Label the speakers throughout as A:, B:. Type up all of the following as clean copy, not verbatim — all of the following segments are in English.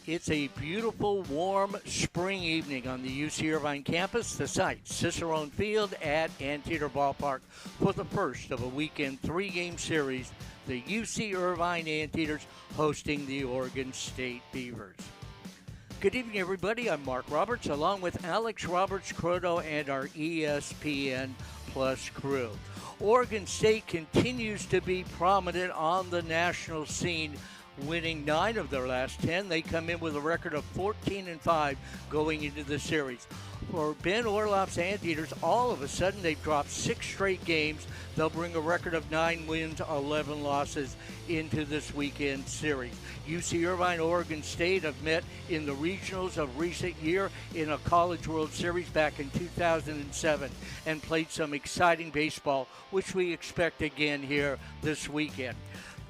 A: It's a beautiful, warm spring evening on the UC Irvine campus. The site, Cicerone Field at Antietam Ballpark for the first of a weekend three-game series. The UC Irvine Anteaters hosting the Oregon State Beavers. Good evening, everybody. I'm Mark Roberts, along with Alex Roberts, Croto, and our ESPN Plus crew. Oregon State continues to be prominent on the national scene, winning 9 of their last 10. They come in with a record of 14-5 going into the series. For Ben Orloff's Anteaters, all of a sudden they've dropped 6 straight games. They'll bring a record of 9 wins, 11 losses into this weekend series. UC Irvine, Oregon State have met in the regionals of recent year in a College World Series back in 2007 and played some exciting baseball, which we expect again here this weekend.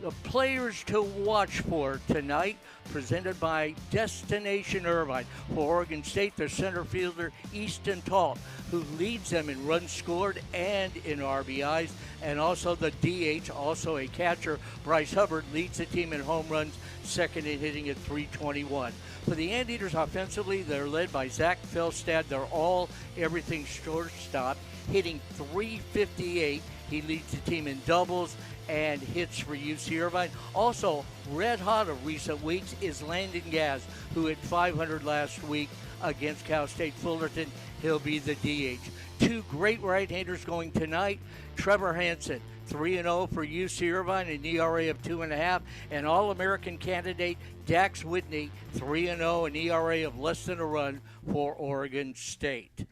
A: The players to watch for tonight, presented by Destination Irvine. For Oregon State, the center fielder Easton Talt, who leads them in runs scored and in RBIs, and also the DH, also a catcher, Bryce Hubbard, leads the team in home runs, second in hitting at .321. For the Anteaters offensively, they're led by Zach Felstad. They're all everything shortstop, hitting .358. He leads the team in doubles and hits for UC Irvine. Also, red hot of recent weeks is Landon Gaz, who hit .500 last week against Cal State Fullerton. He'll be the DH. 2 great right-handers going tonight. Trevor Hansen, 3-0 for UC Irvine, an ERA of 2.5, and All-American candidate Dax Whitney, 3-0, an ERA of less than a run for Oregon State.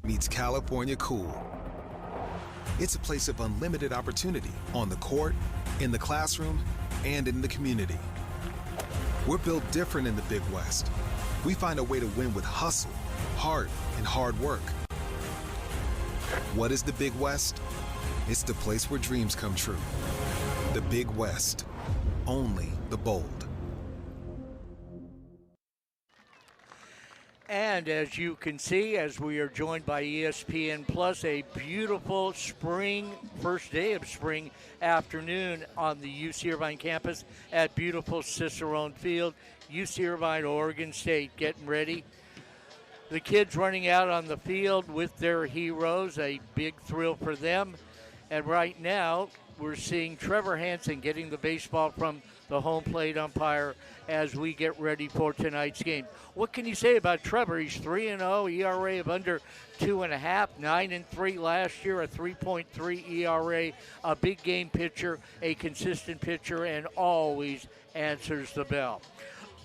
B: Meets California cool. It's a place of unlimited opportunity on the court, in the classroom, and in the community. We're built different in the Big West. We find a way to win with hustle, heart, and hard work. What is the Big West? It's the place where dreams come true. The Big West. Only the bold.
A: And as you can see, as we are joined by ESPN Plus, a beautiful spring, first day of spring afternoon on the UC Irvine campus at beautiful Cicerone Field. UC Irvine, Oregon State getting ready. The kids running out on the field with their heroes, a big thrill for them. And right now, we're seeing Trevor Hansen getting the baseball from the home plate umpire as we get ready for tonight's game. What can you say about Trevor? He's 3-0, ERA of under 2.5, 9-3 last year, a 3.3 ERA, a big game pitcher, a consistent pitcher, and always answers the bell.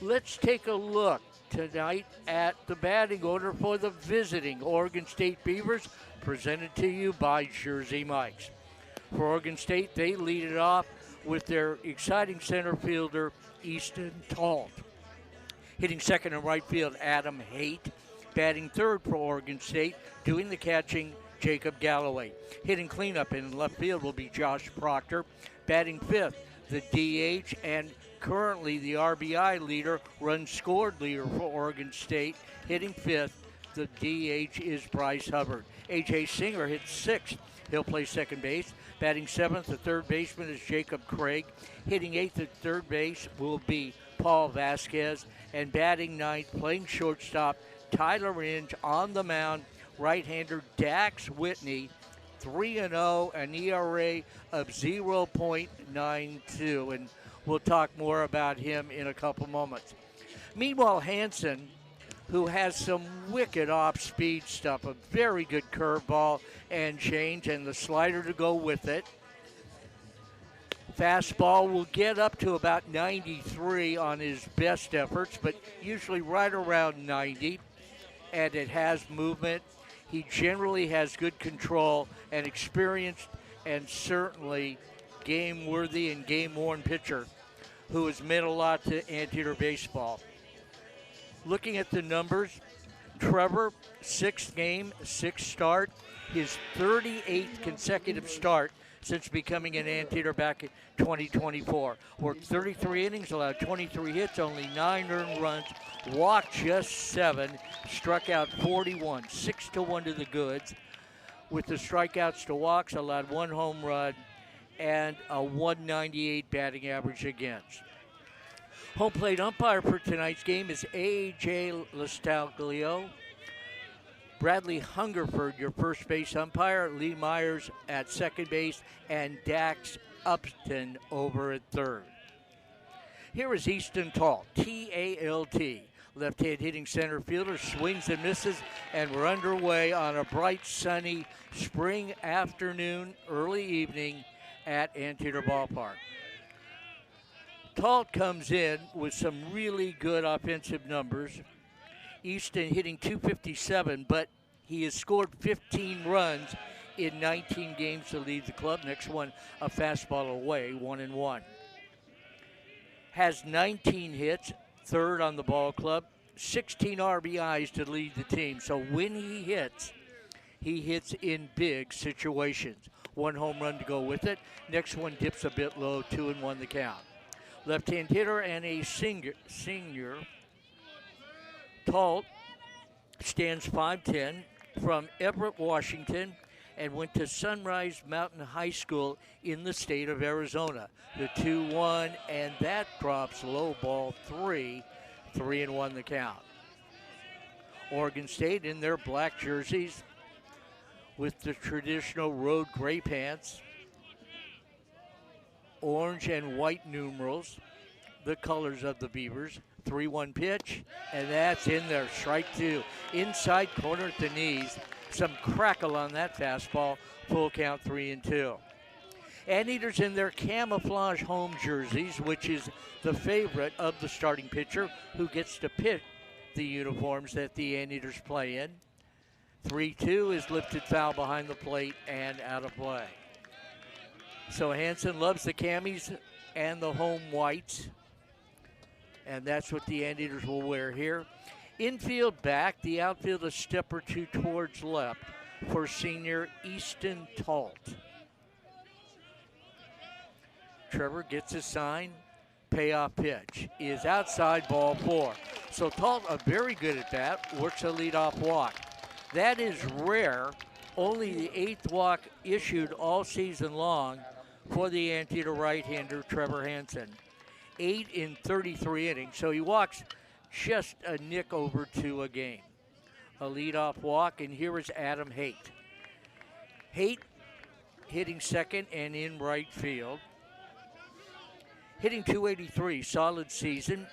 A: Let's take a look tonight at the batting order for the visiting Oregon State Beavers, presented to you by Jersey Mike's. For Oregon State, they lead it off with their exciting center fielder, Easton Talt. Hitting second and right field, Adam Haight. Batting third for Oregon State, doing the catching, Jacob Galloway. Hitting cleanup in left field will be Josh Proctor. Batting fifth, the DH, and currently the RBI leader, runs scored leader for Oregon State. Hitting fifth, the DH is Bryce Hubbard. A.J. Singer hits sixth. He'll play second base. Batting seventh, the third baseman is Jacob Craig. Hitting eighth at third base will be Paul Vasquez. And batting ninth, playing shortstop, Tyler Inge. On the mound, right-hander Dax Whitney, 3-0, an ERA of 0.92. And we'll talk more about him in a couple moments. Meanwhile, Hansen, who has some wicked off-speed stuff, a very good curveball and change, and the slider to go with it. Fastball will get up to about 93 on his best efforts, but usually right around 90, and it has movement. He generally has good control and experienced and certainly game-worthy and game-worn pitcher who has meant a lot to Anteater baseball. Looking at the numbers, Trevor, 6th game, 6th start, his 38th consecutive start since becoming an Anteater back in 2024. Worked 33 innings, allowed 23 hits, only 9 earned runs, walked just 7, struck out 41, 6-1 to the goods. With the strikeouts to walks, allowed 1 home run and a 198 batting average against. Home plate umpire for tonight's game is A.J. Lastaglio. Bradley Hungerford, your first base umpire. Lee Myers at second base, and Dax Upton over at third. Here is Easton Talt, T-A-L-T. Left-hand hitting center fielder, swings and misses, and we're underway on a bright, sunny spring afternoon, early evening at Antietam Ballpark. Talt comes in with some really good offensive numbers. Easton hitting .257, but he has scored 15 runs in 19 games to lead the club. Next one, a fastball away, 1-1. Has 19 hits, third on the ball club, 16 RBIs to lead the team. So when he hits in big situations. One home run to go with it. Next one dips a bit low, 2-1 the count. Left-hand hitter and a senior. Talt stands 5'10", from Everett, Washington, and went to Sunrise Mountain High School in the state of Arizona. The 2-1, and that drops low, ball 3, 3-1 the count. Oregon State in their black jerseys with the traditional road gray pants, orange and white numerals, the colors of the Beavers. 3-1 pitch, and that's in there, strike two. Inside corner at the knees. Some crackle on that fastball. Full count, 3-2. Anteaters in their camouflage home jerseys, which is the favorite of the starting pitcher who gets to pick the uniforms that the Anteaters play in. 3-2 is lifted foul behind the plate and out of play. So Hansen loves the camis and the home whites, and that's what the Anteaters will wear here. Infield back, the outfield a step or two towards left for senior Easton Talt. Trevor gets his sign. Payoff pitch is outside, ball 4. So Talt, very good at that, works a leadoff walk. That is rare. Only the 8th walk issued all season long for the Antietam right-hander Trevor Hansen. 8 in 33 innings, so he walks just a nick over 2 a game. A leadoff walk, and here is Adam Haight. Haight hitting second and in right field. Hitting .283, solid season.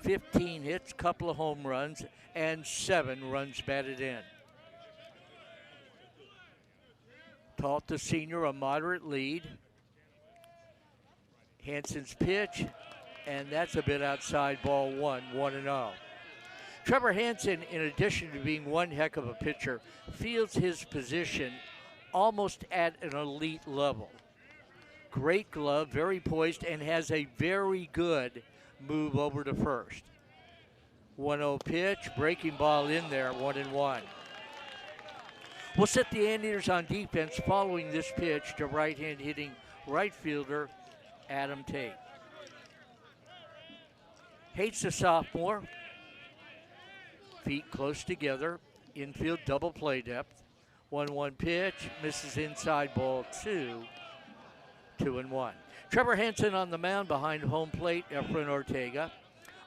A: 15 hits, couple of home runs, and 7 runs batted in. Talt, the senior, a moderate lead. Hansen's pitch, and that's a bit outside, ball 1, 1-0. Trevor Hansen, in addition to being one heck of a pitcher, fields his position almost at an elite level. Great glove, very poised, and has a very good move over to first. 1-0 pitch, breaking ball in there, 1-1. We'll set the Anteaters on defense following this pitch to right-hand hitting right fielder Adam Tate. Hates a sophomore. Feet close together. Infield double play depth. 1-1 pitch, misses inside, ball 2, 2-1. Trevor Hansen on the mound behind home plate, Efren Ortega.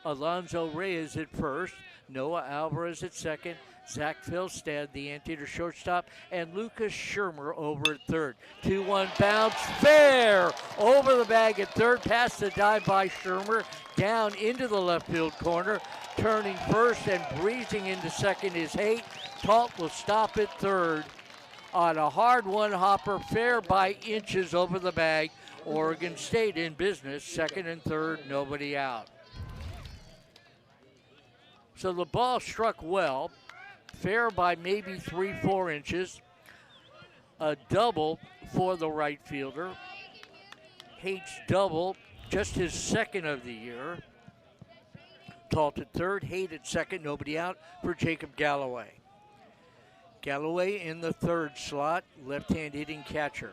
A: Alonzo Reyes at first. Noah Alvarez at second. Zach Philstad, the Antietam shortstop, and Lucas Shermer over at third. 2-1 bounce, fair over the bag at third, past the dive by Shermer, down into the left field corner, turning first and breezing into second is Haight. Talt will stop at third on a hard one hopper, fair by inches over the bag. Oregon State in business, second and third, nobody out. So the ball struck well. Fair by maybe 3-4 inches. A double for the right fielder. Haight's double, just his second of the year. Talt at third, Haight at second, nobody out for Jacob Galloway. Galloway in the third slot, left-hand hitting catcher.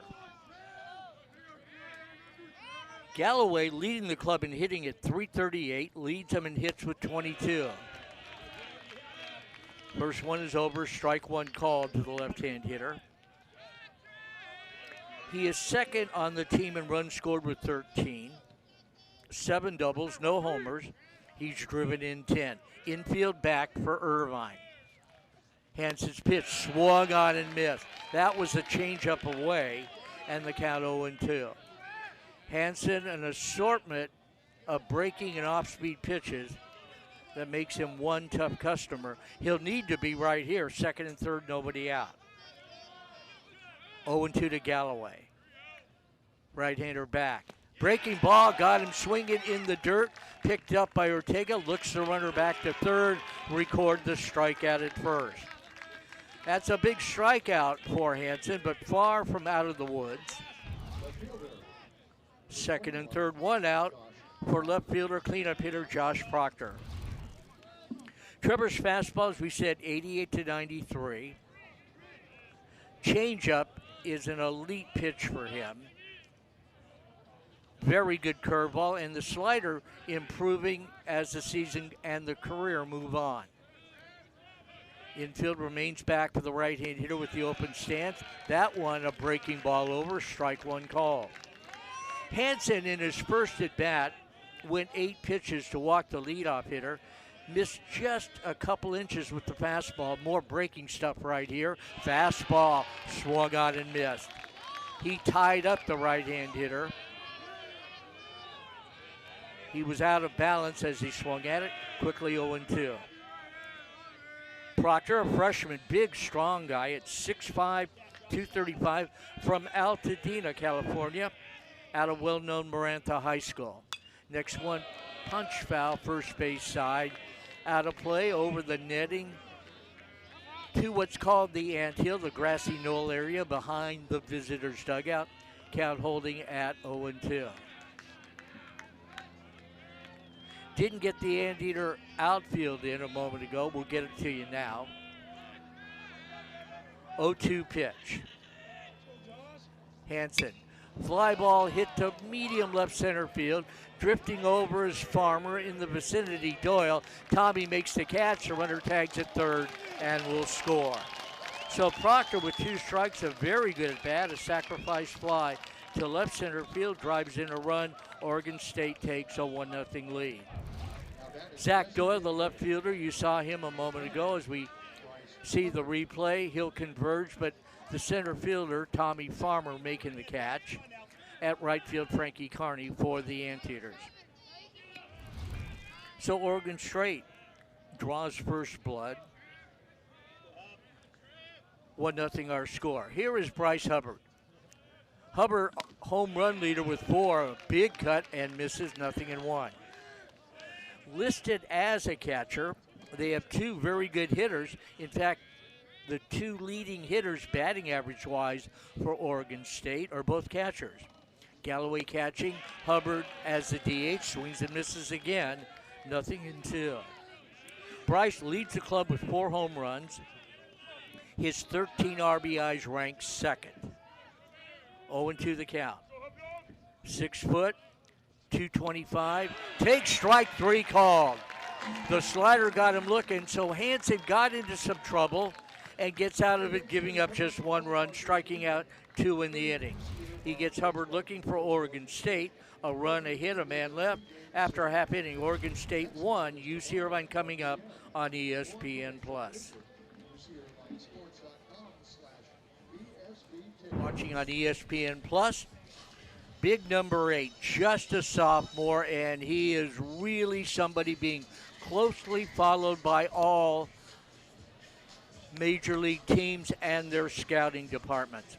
A: Galloway leading the club in hitting at .338, leads them in hits with 22. First one is over, strike one called to the left-hand hitter. He is second on the team in runs scored with 13. 7 doubles, no homers. He's driven in 10. Infield back for Irvine. Hansen's pitch swung on and missed. That was a changeup away, and the count 0-2. Hansen, an assortment of breaking and off-speed pitches that makes him one tough customer. He'll need to be right here, second and third, nobody out. 0-2 to Galloway. Right-hander back. Breaking ball, got him swinging in the dirt. Picked up by Ortega, looks the runner back to third, record the strikeout at first. That's a big strikeout for Hansen, but far from out of the woods. Second and third, one out for left fielder, cleanup hitter Josh Proctor. Trevor's fastball, as we said, 88 to 93. Changeup is an elite pitch for him. Very good curveball, and the slider improving as the season and the career move on. Infield remains back for the right-hand hitter with the open stance. That one, a breaking ball over, strike one call. Hansen, in his first at-bat, went 8 pitches to walk the leadoff hitter. Missed just a couple inches with the fastball. More breaking stuff right here. Fastball swung on and missed. He tied up the right-hand hitter. He was out of balance as he swung at it. Quickly 0-2. Proctor, a freshman, big, strong guy at 6'5", 235, from Altadena, California, out of well-known Marantha High School. Next one, punch foul, first base side. Out of play, over the netting to what's called the anthill, the grassy knoll area behind the visitor's dugout. Count holding at 0-2. Didn't get the anteater outfield in a moment ago. We'll get it to you now. 0-2 pitch. Hansen. Fly ball hit to medium left center field. Drifting over is Farmer in the vicinity. Doyle. Tommy makes the catch. The runner tags at third and will score. So Proctor with 2 strikes, a very good at bat. A sacrifice fly to left center field. Drives in a run. Oregon State takes a 1-0 lead. Zach Doyle, the left fielder, you saw him a moment ago. As we see the replay, he'll converge, but the center fielder, Tommy Farmer, making the catch. At right field, Frankie Carney for the Anteaters. So Oregon State draws first blood. 1-0 our score. Here is Bryce Hubbard. Hubbard, home run leader with 4, a big cut and misses, 0-1. Listed as a catcher, they have 2 very good hitters. In fact, the 2 leading hitters batting average-wise for Oregon State are both catchers. Galloway catching, Hubbard as the DH, swings and misses again, 0-2. Bryce leads the club with 4 home runs. His 13 RBIs ranked second. 0-2 the count. 6 foot, 225. Takes strike 3 called. The slider got him looking, so Hansen got into some trouble and gets out of it, giving up just 1 run, striking out 2 in the inning. He gets Hubbard looking for Oregon State. A run, a hit, a man left. After a half inning, Oregon State won. UC Irvine coming up on ESPN+. Watching on ESPN+. Big number 8, just a sophomore, and he is really somebody being closely followed by all major league teams and their scouting departments.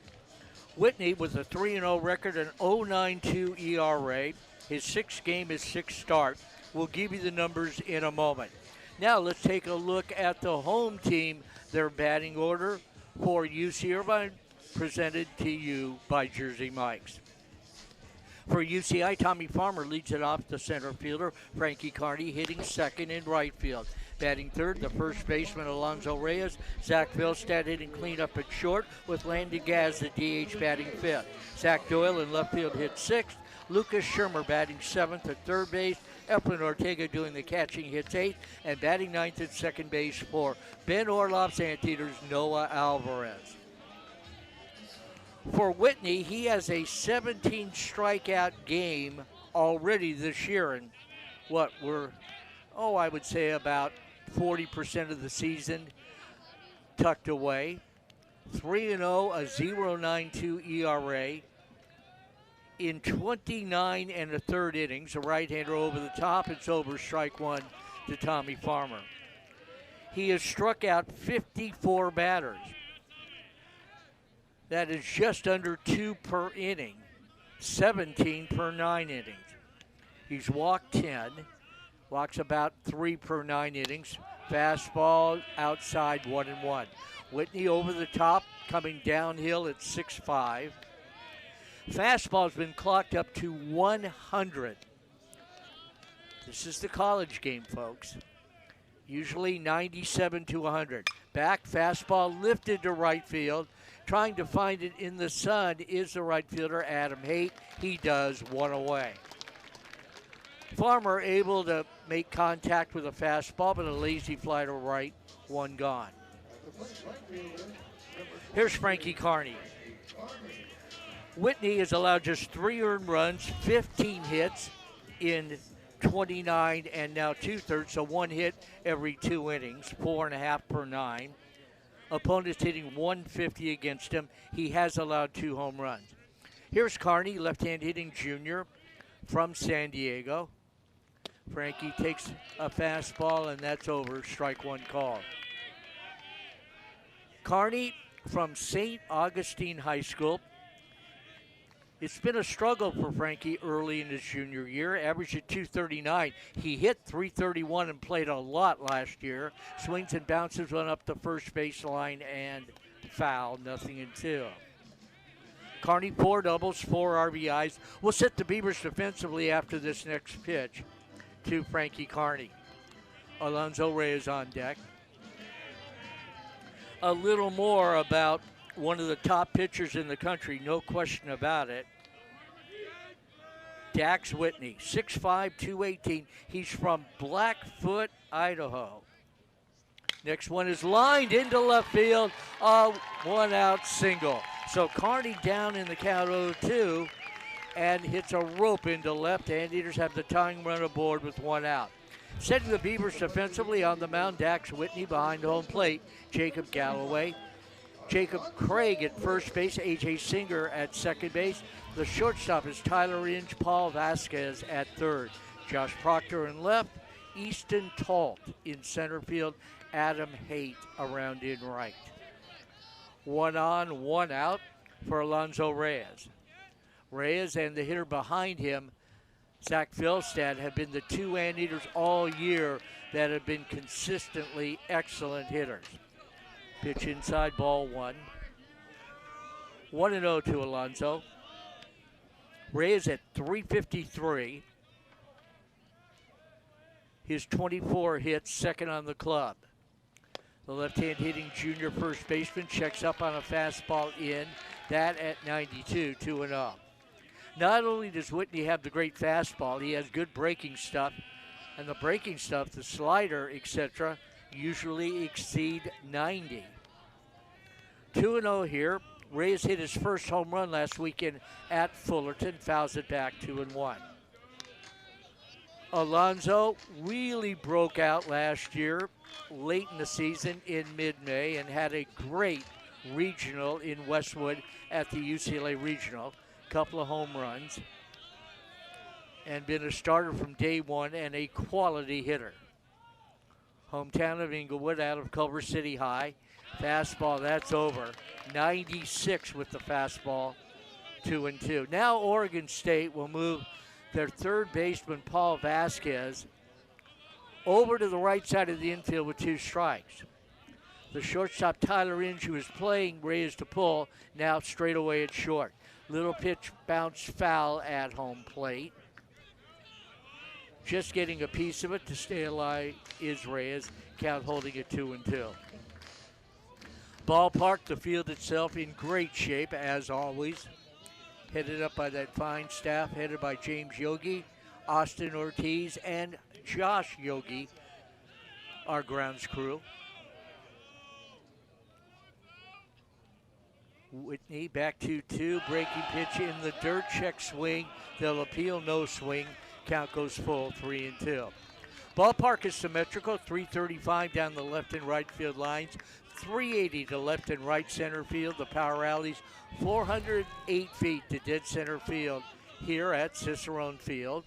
A: Whitney with a 3-0 record and 0.92 ERA. His 6th game, his 6th start. We'll give you the numbers in a moment. Now let's take a look at the home team, their batting order for UC Irvine, presented to you by Jersey Mike's. For UCI, Tommy Farmer leads it off, the center fielder. Frankie Carney hitting second in right field. Batting third, the first baseman, Alonzo Reyes. Zach Vilstad hitting cleanup at short, with Landon Gaz, the DH, batting fifth. Zach Doyle in left field hit sixth. Lucas Shermer batting seventh at third base. Eflin Ortega doing the catching, hits eighth. And batting ninth at second base for Ben Orloff's Anteaters, Noah Alvarez. For Whitney, he has a 17 strikeout game already this year, and what we're, I would say about 40% of the season tucked away. 3-0, a 0.92 ERA. In 29 and a third innings, a right-hander over the top. It's over, strike one to Tommy Farmer. He has struck out 54 batters. That is just under 2 per inning, 17 per 9 innings. He's walked 10, walks about 3 per 9 innings. Fastball outside 1-1. Whitney over the top, coming downhill at 6.5. Fastball's been clocked up to 100. This is the college game, folks. Usually 97 to 100. Back, fastball lifted to right field. Trying to find it in the sun is the right fielder, Adam Haight. He does, one away. Farmer able to make contact with a fastball, but a lazy fly to right, one gone. Here's Frankie Carney. Whitney has allowed just 3 earned runs, 15 hits in 29 and now 2/3, so 1 hit every 2 innings, 4.5 per 9. Opponents hitting 150 against him. He has allowed 2 home runs. Here's Carney, left-hand hitting junior from San Diego. Frankie takes a fastball, and that's over, strike one called. Carney from St. Augustine High School. It's been a struggle for Frankie early in his junior year, averaged at 239. He hit 331 and played a lot last year. Swings and bounces went up the first baseline and foul, 0-2. Carney, 4 doubles, 4 RBIs. We'll set the Beavers defensively after this next pitch to Frankie Carney. Alonzo Reyes on deck. A little more about one of the top pitchers in the country, no question about it. Dax Whitney, 6'5", 218. He's from Blackfoot, Idaho. Next one is lined into left field, a 1-out single. So Carney down in the count 0-2 and hits a rope into left. Anteaters have the tying run aboard with 1 out. Setting the Beavers defensively on the mound, Dax Whitney behind home plate, Jacob Galloway. Jacob Craig at first base, A.J. Singer at second base. The shortstop is Tyler Inge, Paul Vasquez at third. Josh Proctor in left, Easton Talt in center field, Adam Haight around in right. 1 on, 1 out for Alonzo Reyes. Reyes and the hitter behind him, Zach Philstad, have been the 2 Anteaters all year that have been consistently excellent hitters. Pitch inside, ball 1. 1-0 to Alonzo. Reyes at 353. His 24 hits, second on the club. The left-hand hitting junior first baseman checks up on a fastball in. That at 92, 2-0. Not only does Whitney have the great fastball, he has good breaking stuff. And the breaking stuff, the slider, etc., usually exceed 90. 2-0 here. Reyes hit his first home run last weekend at Fullerton, fouls it back 2-1. Alonzo really broke out last year, late in the season in mid-May, and had a great regional in Westwood at the UCLA Regional. Couple of home runs, and been a starter from day one and a quality hitter. Hometown of Inglewood, out of Culver City High. Fastball, that's over. 96 with the fastball, 2-2. Now Oregon State will move their third baseman, Paul Vasquez, over to the right side of the infield with 2 strikes. The shortstop, Tyler Inge, who is playing Reyes to pull, now straight away at short. Little pitch bounce foul at home plate. Just getting a piece of it to stay alive is Reyes. Count holding it 2-2. Ballpark, the field itself in great shape as always. Headed up by that fine staff, headed by James Yogi, Austin Ortiz, and Josh Yogi, our grounds crew. Whitney back 2-2, breaking pitch in the dirt, check swing. They'll appeal, no swing. Count goes full, 3-2. Ballpark is symmetrical, 335 down the left and right field lines, 380 to left and right center field. The power alleys 408 feet to dead center field here at Cicerone Field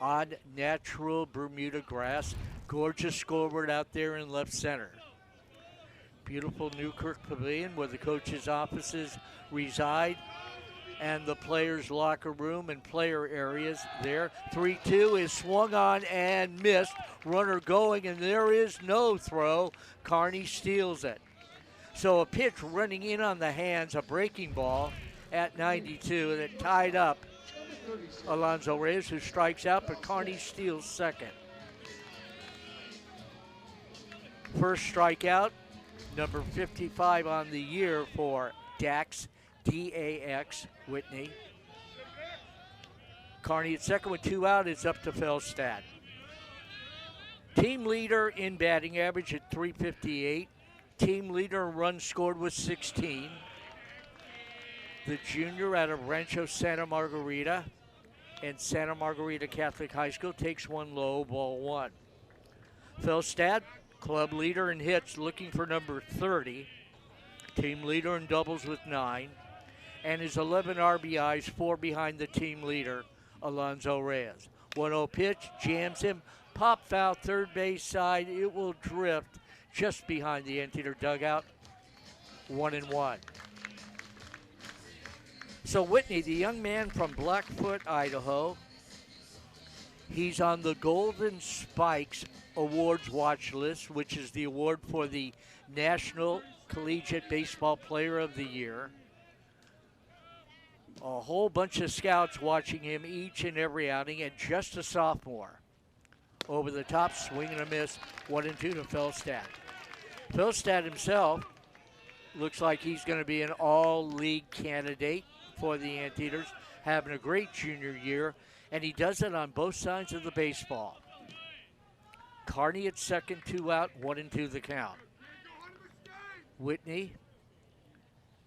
A: on natural Bermuda grass. Gorgeous scoreboard out there in left center. Beautiful Newkirk Pavilion where the coaches' offices reside and the players' locker room and player areas there. 3-2 is swung on and missed. Runner going, and there is no throw. Carney steals it. So a pitch running in on the hands, a breaking ball at 92 that tied up Alonzo Reyes, who strikes out, but Carney steals second. First strikeout, number 55 on the year for Dax, D-A-X, Whitney. Carney at second with 2 out. It's up to Felstad. Team leader in batting average at 358. Team leader in runs scored with 16. The junior out of Rancho Santa Margarita and Santa Margarita Catholic High School takes one low, ball 1. Felstad, club leader in hits, looking for number 30. Team leader in doubles with 9. And his 11 RBIs, 4 behind the team leader, Alonzo Reyes. 1-0 pitch, jams him, pop foul, third base side. It will drift just behind the Antietam dugout. 1-1. So Whitney, the young man from Blackfoot, Idaho, he's on the Golden Spikes Awards watch list, which is the award for the National Collegiate Baseball Player of the Year. A whole bunch of scouts watching him each and every outing, and just a sophomore. Over the top, swing and a miss, 1-2 to Felstad. Felstad himself looks like he's going to be an all-league candidate for the Anteaters, having a great junior year, and he does it on both sides of the baseball. Carney at second, 2 out, 1-2 the count. Whitney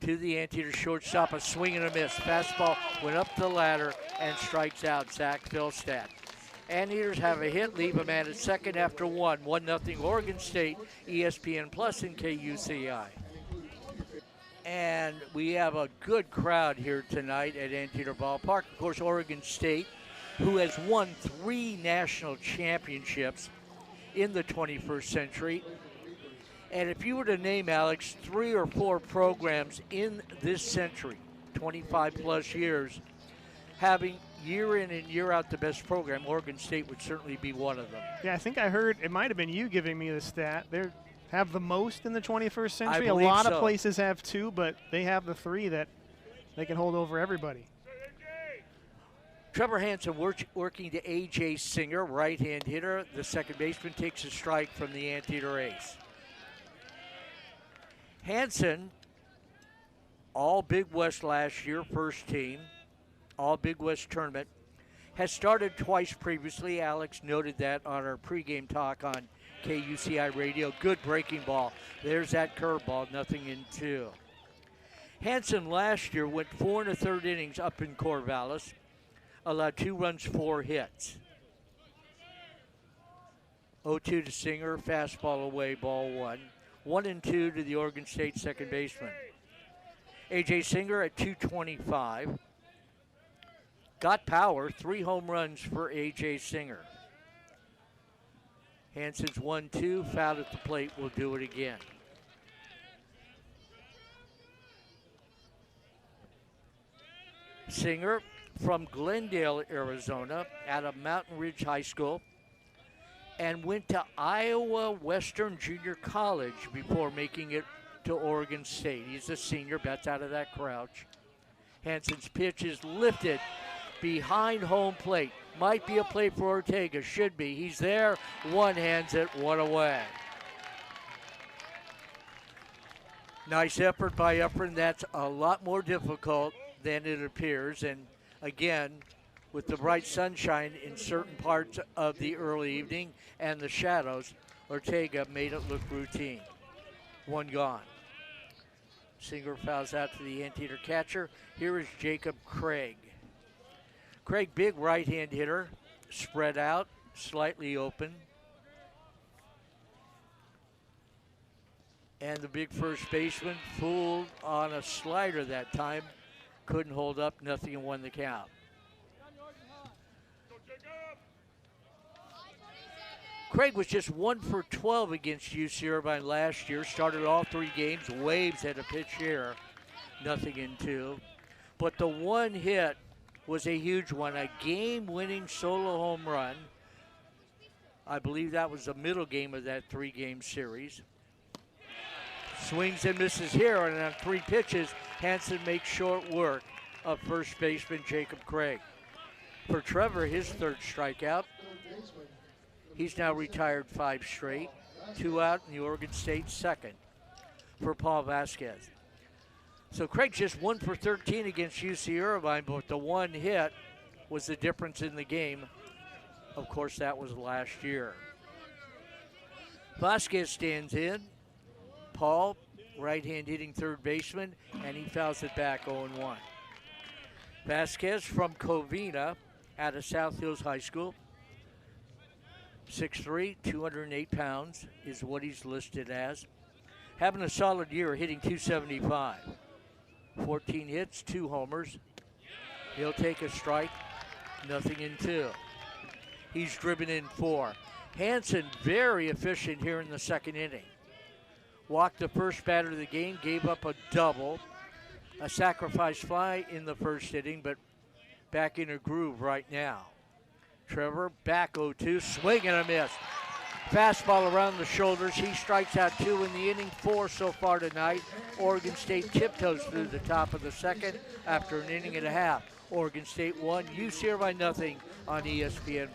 A: to the Anteater shortstop, a swing and a miss. Fastball went up the ladder and strikes out Zach Felstad. Anteaters have a hit, leave a man at second after 1-0 Oregon State, ESPN Plus and KUCI. And we have a good crowd here tonight at Antietam Ballpark. Of course, Oregon State, who has won 3 national championships in the 21st century. And if you were to name, Alex, 3 or 4 programs in this century, 25 plus years, having year in and year out the best program, Oregon State would certainly be one of them.
C: Yeah, I think I heard, it might have been you giving me the stat. They have the most in the 21st century.
A: I
C: a
A: believe
C: lot
A: so.
C: of places have 2, but they have the 3 that they can hold over everybody.
A: Trevor Hansen working to A.J. Singer, right-hand hitter. The second baseman takes a strike from the Anteater ace. Hansen, all Big West last year, first team, all Big West tournament, has started twice previously. Alex noted that on our pregame talk on KUCI radio. Good breaking ball. There's that curveball, 0-2. Hansen last year went 4 1/3 innings up in Corvallis, allowed 2 runs, 4 hits. 0-2 to Singer, fastball away, ball 1. 1-2 to the Oregon State second baseman. A.J. Singer at 225. Got power, 3 home runs for A.J. Singer. Hansen's 1-2, fouled at the plate, will do it again. Singer from Glendale, Arizona, out of Mountain Ridge High School, and went to Iowa Western Junior College before making it to Oregon State. He's a senior, bats out of that crouch. Hansen's pitch is lifted behind home plate. Might be a play for Ortega, should be. He's there, one hands it, one away. Nice effort by Efren. That's a lot more difficult than it appears. And again, with the bright sunshine in certain parts of the early evening and the shadows, Ortega made it look routine. One gone. Singer fouls out to the Antietam catcher. Here is Jacob Craig. Craig, big right-hand hitter, spread out, slightly open. And the big first baseman fooled on a slider that time. Couldn't hold up, nothing, and won the count. Craig was just 1 for 12 against UC Irvine last year. Started all 3 games. Waves had a pitch here. Nothing in 2. But the one hit was a huge one. A game-winning solo home run. I believe that was the middle game of that 3-game series. Swings and misses here, and on 3 pitches, Hansen makes short work of first baseman Jacob Craig. For Trevor, his 3rd strikeout. He's now retired 5 straight. 2 out in the Oregon State 2nd for Paul Vasquez. So Craig's just 1 for 13 against UC Irvine, but the one hit was the difference in the game. Of course, that was last year. Vasquez stands in. Paul, right-hand hitting 3rd baseman, and he fouls it back 0-1. Vasquez from Covina out of South Hills High School. 6'3", 208 pounds is what he's listed as. Having a solid year, hitting .275. 14 hits, 2 homers. He'll take a strike, nothing in 2. He's driven in 4. Hansen very efficient here in the 2nd inning. Walked the first batter of the game, gave up a double. A sacrifice fly in the 1st inning, but back in a groove right now. Trevor back 0-2, swing and a miss. Fastball around the shoulders. He strikes out 2 in the inning, 4 so far tonight. Oregon State tiptoes through the top of the 2nd after an inning and a half. Oregon State 1, UC Irvine nothing on ESPN+.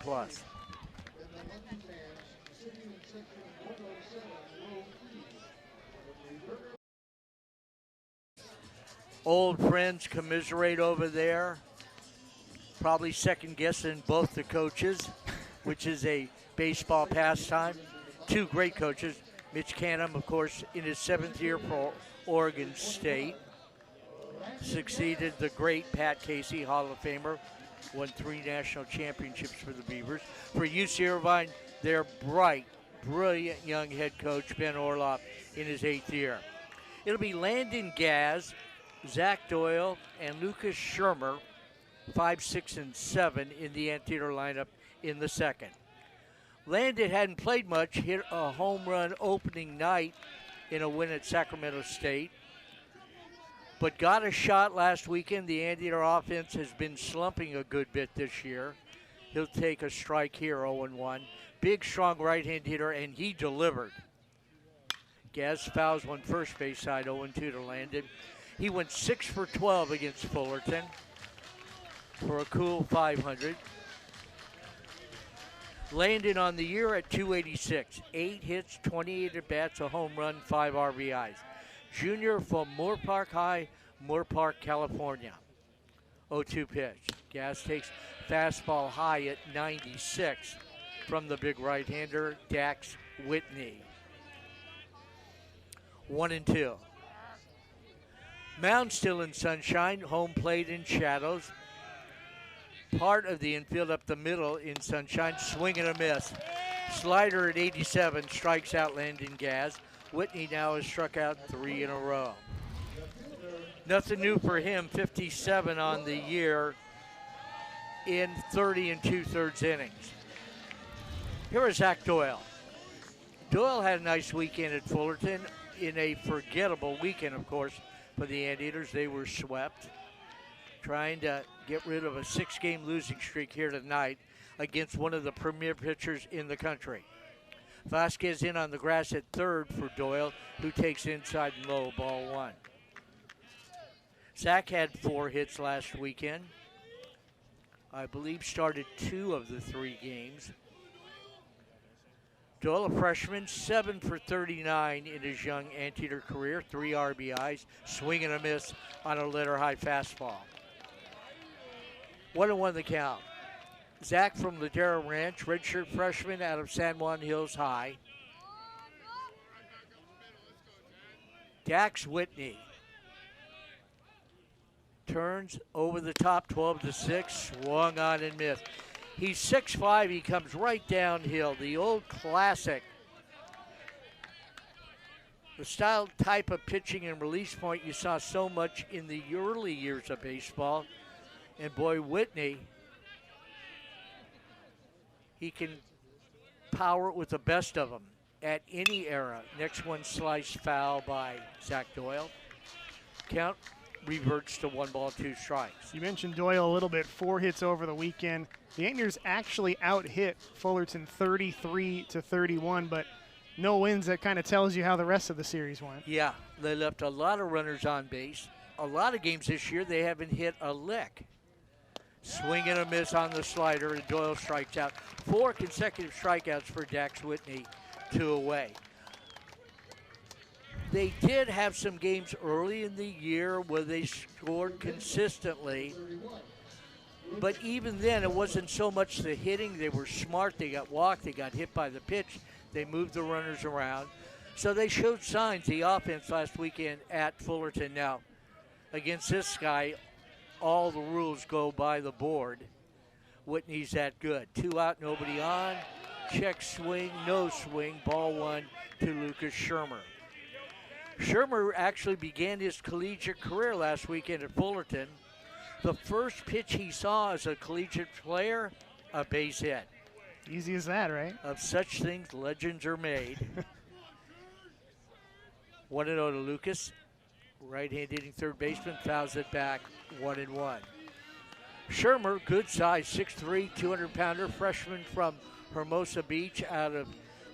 A: Old friends commiserate over there. Probably second guessing both the coaches, which is a baseball pastime. 2 great coaches. Mitch Canham, of course, in his 7th year for Oregon State. Succeeded the great Pat Casey, Hall of Famer. Won 3 national championships for the Beavers. For UC Irvine, their bright, brilliant young head coach, Ben Orloff, in his 8th year. It'll be Landon Gaz, Zach Doyle, and Lucas Shermer, 5, 6, and 7 in the Antietam lineup in the 2nd. Landon hadn't played much, hit a home run opening night in a win at Sacramento State, but got a shot last weekend. The Antietam offense has been slumping a good bit this year. He'll take a strike here, 0-1. Big, strong right-hand hitter, and he delivered. Gaz fouls one first base side, 0-2 to Landon. He went 6 for 12 against Fullerton for a cool 500. Landon on the year at .286. 8 hits, 28 at-bats, a home run, 5 RBIs. Junior from Moore Park High, Moore Park, California. 0-2 pitch. Gaz takes fastball high at 96 from the big right-hander, Dax Whitney. 1-2. Mound still in sunshine, home plate in shadows. Part of the infield up the middle in sunshine, swing and a miss. Slider at 87, strikes out Landon Gaz. Whitney now has struck out 3 in a row. Nothing new for him, 57 on the year in 30 2/3 innings. Here is Zach Doyle. Doyle had a nice weekend at Fullerton in a forgettable weekend, of course, for the Anteaters. They were swept, trying to get rid of a 6-game losing streak here tonight against one of the premier pitchers in the country. Vasquez in on the grass at 3rd for Doyle, who takes inside and low, ball 1. Zach had 4 hits last weekend. I believe started 2 of the 3 games. Doyle, a freshman, 7 for 39 in his young Antietam career, 3 RBIs, swing and a miss on a letter-high fastball. 1-1 the count. Zach from Ladera Ranch, redshirt freshman out of San Juan Hills High. Dax Whitney, Turns over the top, 12-6, swung on and missed. He's 6'5", he comes right downhill. The old classic. The style, type of pitching and release point you saw so much in the early years of baseball. And boy, Whitney, he can power it with the best of them at any era. Next one sliced foul by Zach Doyle. Count reverts to 1-2 strikes.
C: You mentioned Doyle a little bit, 4 hits over the weekend. The Anglers actually out-hit Fullerton 33-31, but no wins. That kind of tells you how the rest of the series went.
A: Yeah, they left a lot of runners on base. A lot of games this year, they haven't hit a lick. Swing and a miss on the slider, and Doyle strikes out. 4 consecutive strikeouts for Dax Whitney, 2 away. They did have some games early in the year where they scored consistently, but even then, it wasn't so much the hitting. They were smart. They got walked. They got hit by the pitch. They moved the runners around. So they showed signs, the offense last weekend at Fullerton. Now, against this guy, all the rules go by the board. Whitney's that good. 2 out, nobody on. Check swing, no swing. Ball 1 to Lucas Shermer. Shermer actually began his collegiate career last weekend at Fullerton. The first pitch he saw as a collegiate player, a base hit.
C: Easy as that, right?
A: Of such things, legends are made. 1-0 to Lucas. Right-hand hitting third baseman, fouls it back, 1-1. Shermer, good size, 6'3", 200-pounder, freshman from Hermosa Beach out of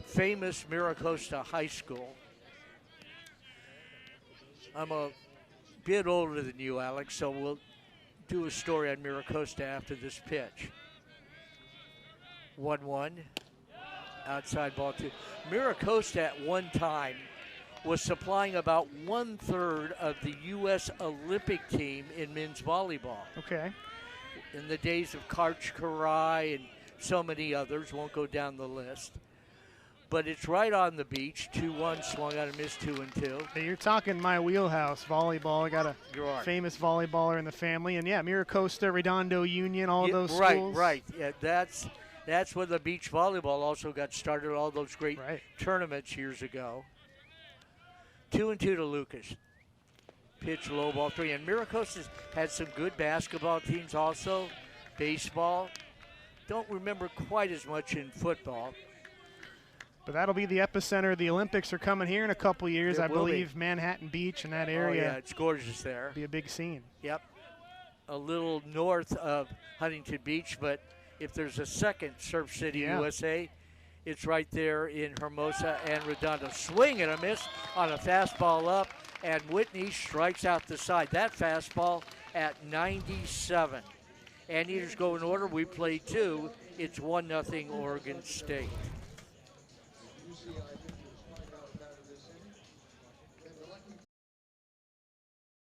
A: famous Miracosta High School. I'm a bit older than you, Alex, so we'll do a story on Miracosta after this pitch. 1-1, outside ball 2. Miracosta at one time was supplying about 1/3 of the U.S. Olympic team in men's volleyball.
C: Okay.
A: In the days of Karch Karai and so many others, won't go down the list. But it's right on the beach. 2-1, swung out and missed 2-2.
C: Hey, you're talking my wheelhouse, volleyball. I got a famous volleyballer in the family. And, yeah, Miracosta, Redondo Union, all of those schools.
A: Right. Yeah, that's where the beach volleyball also got started, all those great tournaments years ago. 2-2 to Lucas. Pitch low, ball 3. And Miracosta's had some good basketball teams also. Baseball. Don't remember quite as much in football.
C: But that'll be the epicenter. The Olympics are coming here in a couple years. I believe Manhattan Beach and that area.
A: Oh, yeah, it's gorgeous there.
C: Be a big scene.
A: Yep. A little north of Huntington Beach, but if there's a second Surf City, USA, it's right there in Hermosa and Redondo. Swing and a miss on a fastball up, and Whitney strikes out the side. That fastball at 97. Anteaters go in order. We play 2. It's 1-0 Oregon State.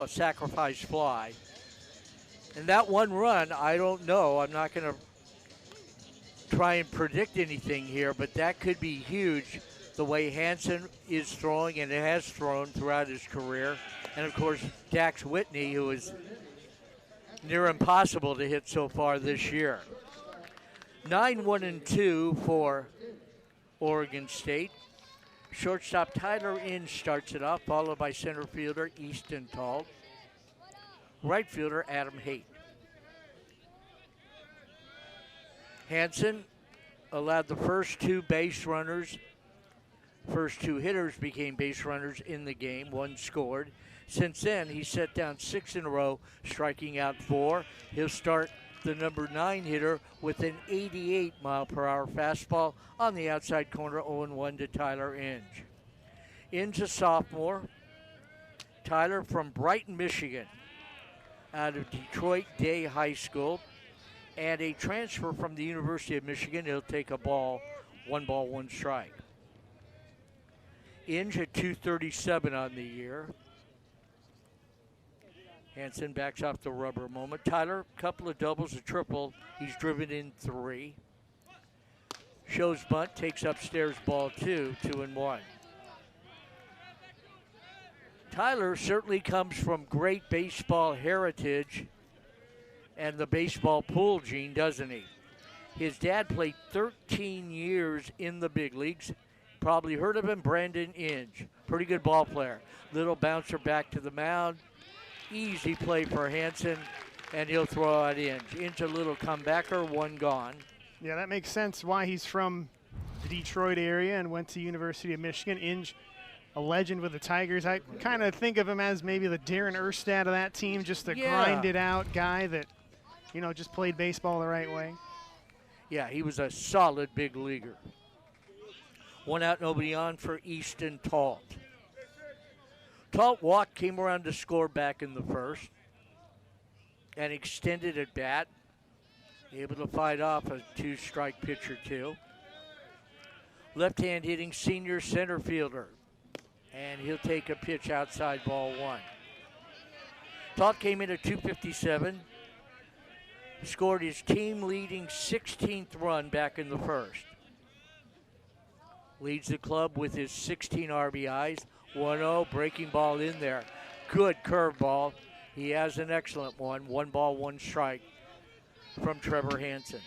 A: A sacrifice fly. And that one run, I don't know. I'm not going to try and predict anything here, but that could be huge the way Hansen is throwing and has thrown throughout his career. And, of course, Dax Whitney, who is near impossible to hit so far this year. 9-1-2 for Oregon State. Shortstop Tyler Inge starts it off, followed by center fielder Easton Tall. Right fielder Adam Haight. Hansen allowed the first 2 base runners. First 2 hitters became base runners in the game. 1 scored. Since then, he set down 6 in a row, striking out 4. He'll start the number 9 hitter with an 88-mile-per-hour fastball on the outside corner, 0-1 to Tyler Inge. Inge, a sophomore. Tyler from Brighton, Michigan, out of Detroit Day High School, and a transfer from the University of Michigan. He'll take a ball, 1 strike. Inge at 237 on the year. Hansen backs off the rubber a moment. Tyler, couple of doubles, a triple. He's driven in 3. Shows bunt, takes upstairs ball 2, 2-1. Tyler certainly comes from great baseball heritage and the baseball pool gene, doesn't he? His dad played 13 years in the big leagues. Probably heard of him, Brandon Inge. Pretty good ball player. Little bouncer back to the mound. Easy play for Hansen, and he'll throw out Inge. Inge a little comebacker, one gone.
C: Yeah, that makes sense why he's from the Detroit area and went to University of Michigan. Inge, a legend with the Tigers. I kind of think of him as maybe the Darren Erstad of that team, just a grinded-out guy that, you know, just played baseball the right way.
A: Yeah, he was a solid big leaguer. One out, nobody on for Easton Talt. Talt walked, came around to score back in the first, and extended at bat. Able to fight off a two-strike pitch or two. Left-hand hitting senior center fielder. And he'll take a pitch outside, ball one. Talt came in at 257. Scored his team-leading 16th run back in the first. Leads the club with his 16 RBIs. 1-0, breaking ball in there. Good curveball. He has an excellent one. 1 ball, 1 strike from Trevor Hansen.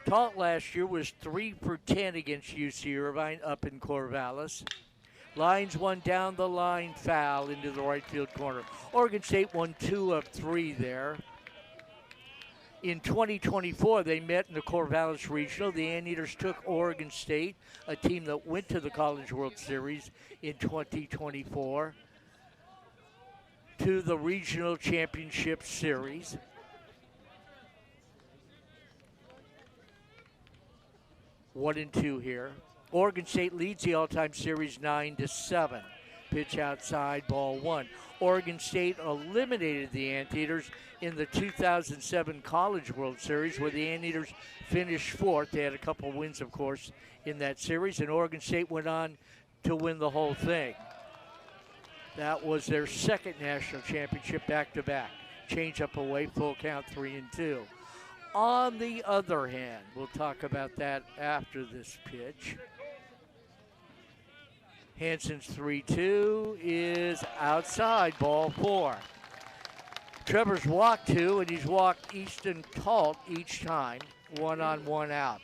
A: Talt last year was 3 for 10 against UC Irvine up in Corvallis. Lines one down the line, foul into the right field corner. Oregon State won 2 of 3 there. In 2024, they met in the Corvallis Regional. The Anteaters took Oregon State, a team that went to the College World Series in 2024, to the Regional Championship Series. One and two here. Oregon State leads the all-time series 9-7. Pitch outside, ball one. Oregon State eliminated the Anteaters in the 2007 College World Series, where the Anteaters finished 4th. They had a couple wins, of course, in that series, and Oregon State went on to win the whole thing. That was their second national championship back-to-back. Change up away, full count, 3-2. On the other hand, we'll talk about that after this pitch. Hansen's 3-2 is outside, ball 4. Trevor's walked 2, and he's walked Easton Talt each time, 1 on, 1 out.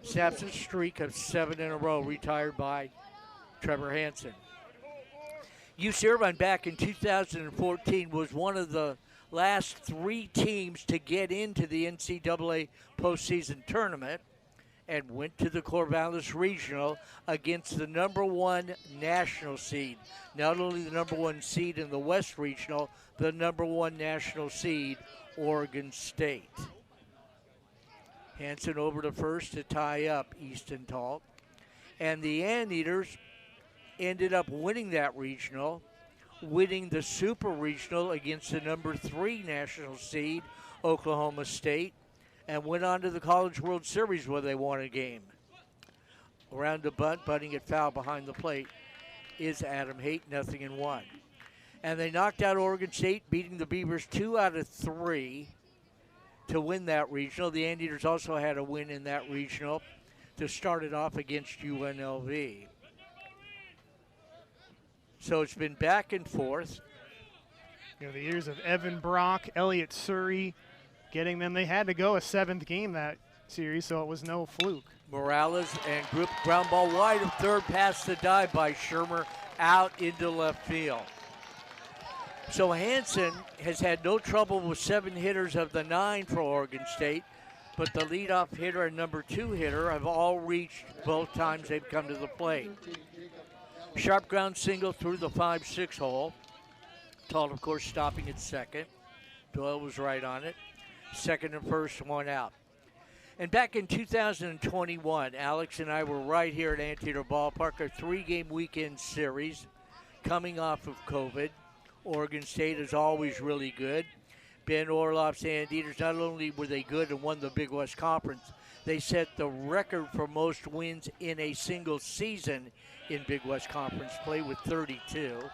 A: Snaps a streak of 7 in a row, retired by Trevor Hansen. UC Irvine back in 2014 was one of the last 3 teams to get into the NCAA postseason tournament and went to the Corvallis Regional against the #1 national seed. Not only the #1 seed in the West Regional, the #1 national seed, Oregon State. Hansen over to first to tie up Easton Talt. And the Anteaters ended up winning that regional, winning the Super Regional against the #3 national seed, Oklahoma State, and went on to the College World Series where they won a game. Around the bunt, bunting it foul behind the plate is Adam Haight, 0-1. And they knocked out Oregon State, beating the Beavers 2 out of 3 to win that regional. The Anteaters also had a win in that regional to start it off against UNLV. So it's been back and forth.
C: You know, the years of Evan Brock, Elliott Surrey, getting them. They had to go a 7th game that series, so it was no fluke.
A: Morales and group ground ball wide of third, past the dive by Shermer out into left field. So Hansen has had no trouble with 7 hitters of the 9 for Oregon State, but the leadoff hitter and #2 hitter have all reached both times they've come to the plate. Sharp ground single through the 5-6 hole. Talt, of course, stopping at second. Doyle was right on it. Second and first, 1 out. And back in 2021, Alex and I were right here at Anteater Ballpark, a 3-game weekend series coming off of COVID. Oregon State is always really good. Ben Orloff's Anteaters, not only were they good and won the Big West Conference, they set the record for most wins in a single season in Big West Conference play with 32.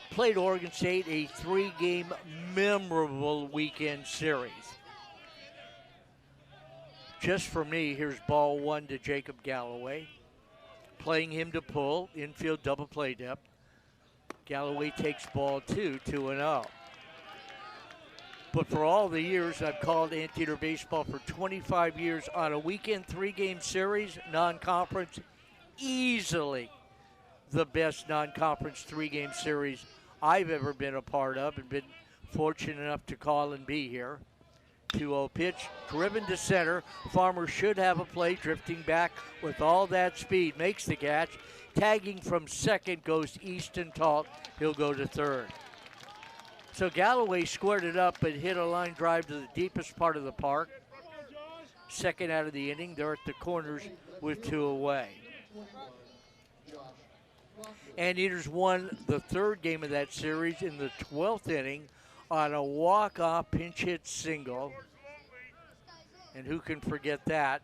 A: Played Oregon State a 3-game memorable weekend series. Just for me, here's ball 1 to Jacob Galloway. playing him to pull, infield double play depth. Galloway takes ball 2, 2-0. But for all the years I've called Antietam baseball for 25 years on a weekend 3-game series, non-conference, easily the best non-conference 3-game series I've ever been a part of and been fortunate enough to call and be here. 2-0 pitch, driven to center. Farmer should have a play, drifting back with all that speed, makes the catch. Tagging from second goes Easton Talt. He'll go to third. So Galloway squared it up but hit a line drive to the deepest part of the park. Second out of the inning. They're at the corners with 2 away. Anteaters won the 3rd game of that series in the 12th inning on a walk-off pinch hit single. And who can forget that?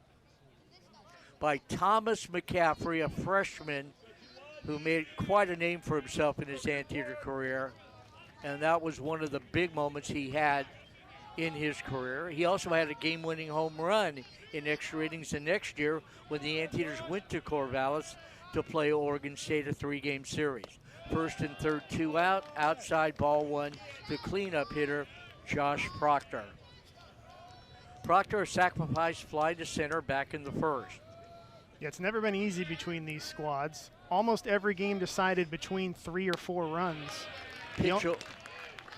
A: By Thomas McCaffrey, a freshman who made quite a name for himself in his Antietam career. And that was one of the big moments he had in his career. He also had a game-winning home run in extra innings the next year when the Anteaters went to Corvallis to play Oregon State a 3-game series. First and third, 2 out, outside ball 1, the cleanup hitter, Josh Proctor. Proctor, a sacrifice fly to center back in the first.
C: Yeah, it's never been easy between these squads. Almost every game decided between 3 or 4 runs.
A: Pitch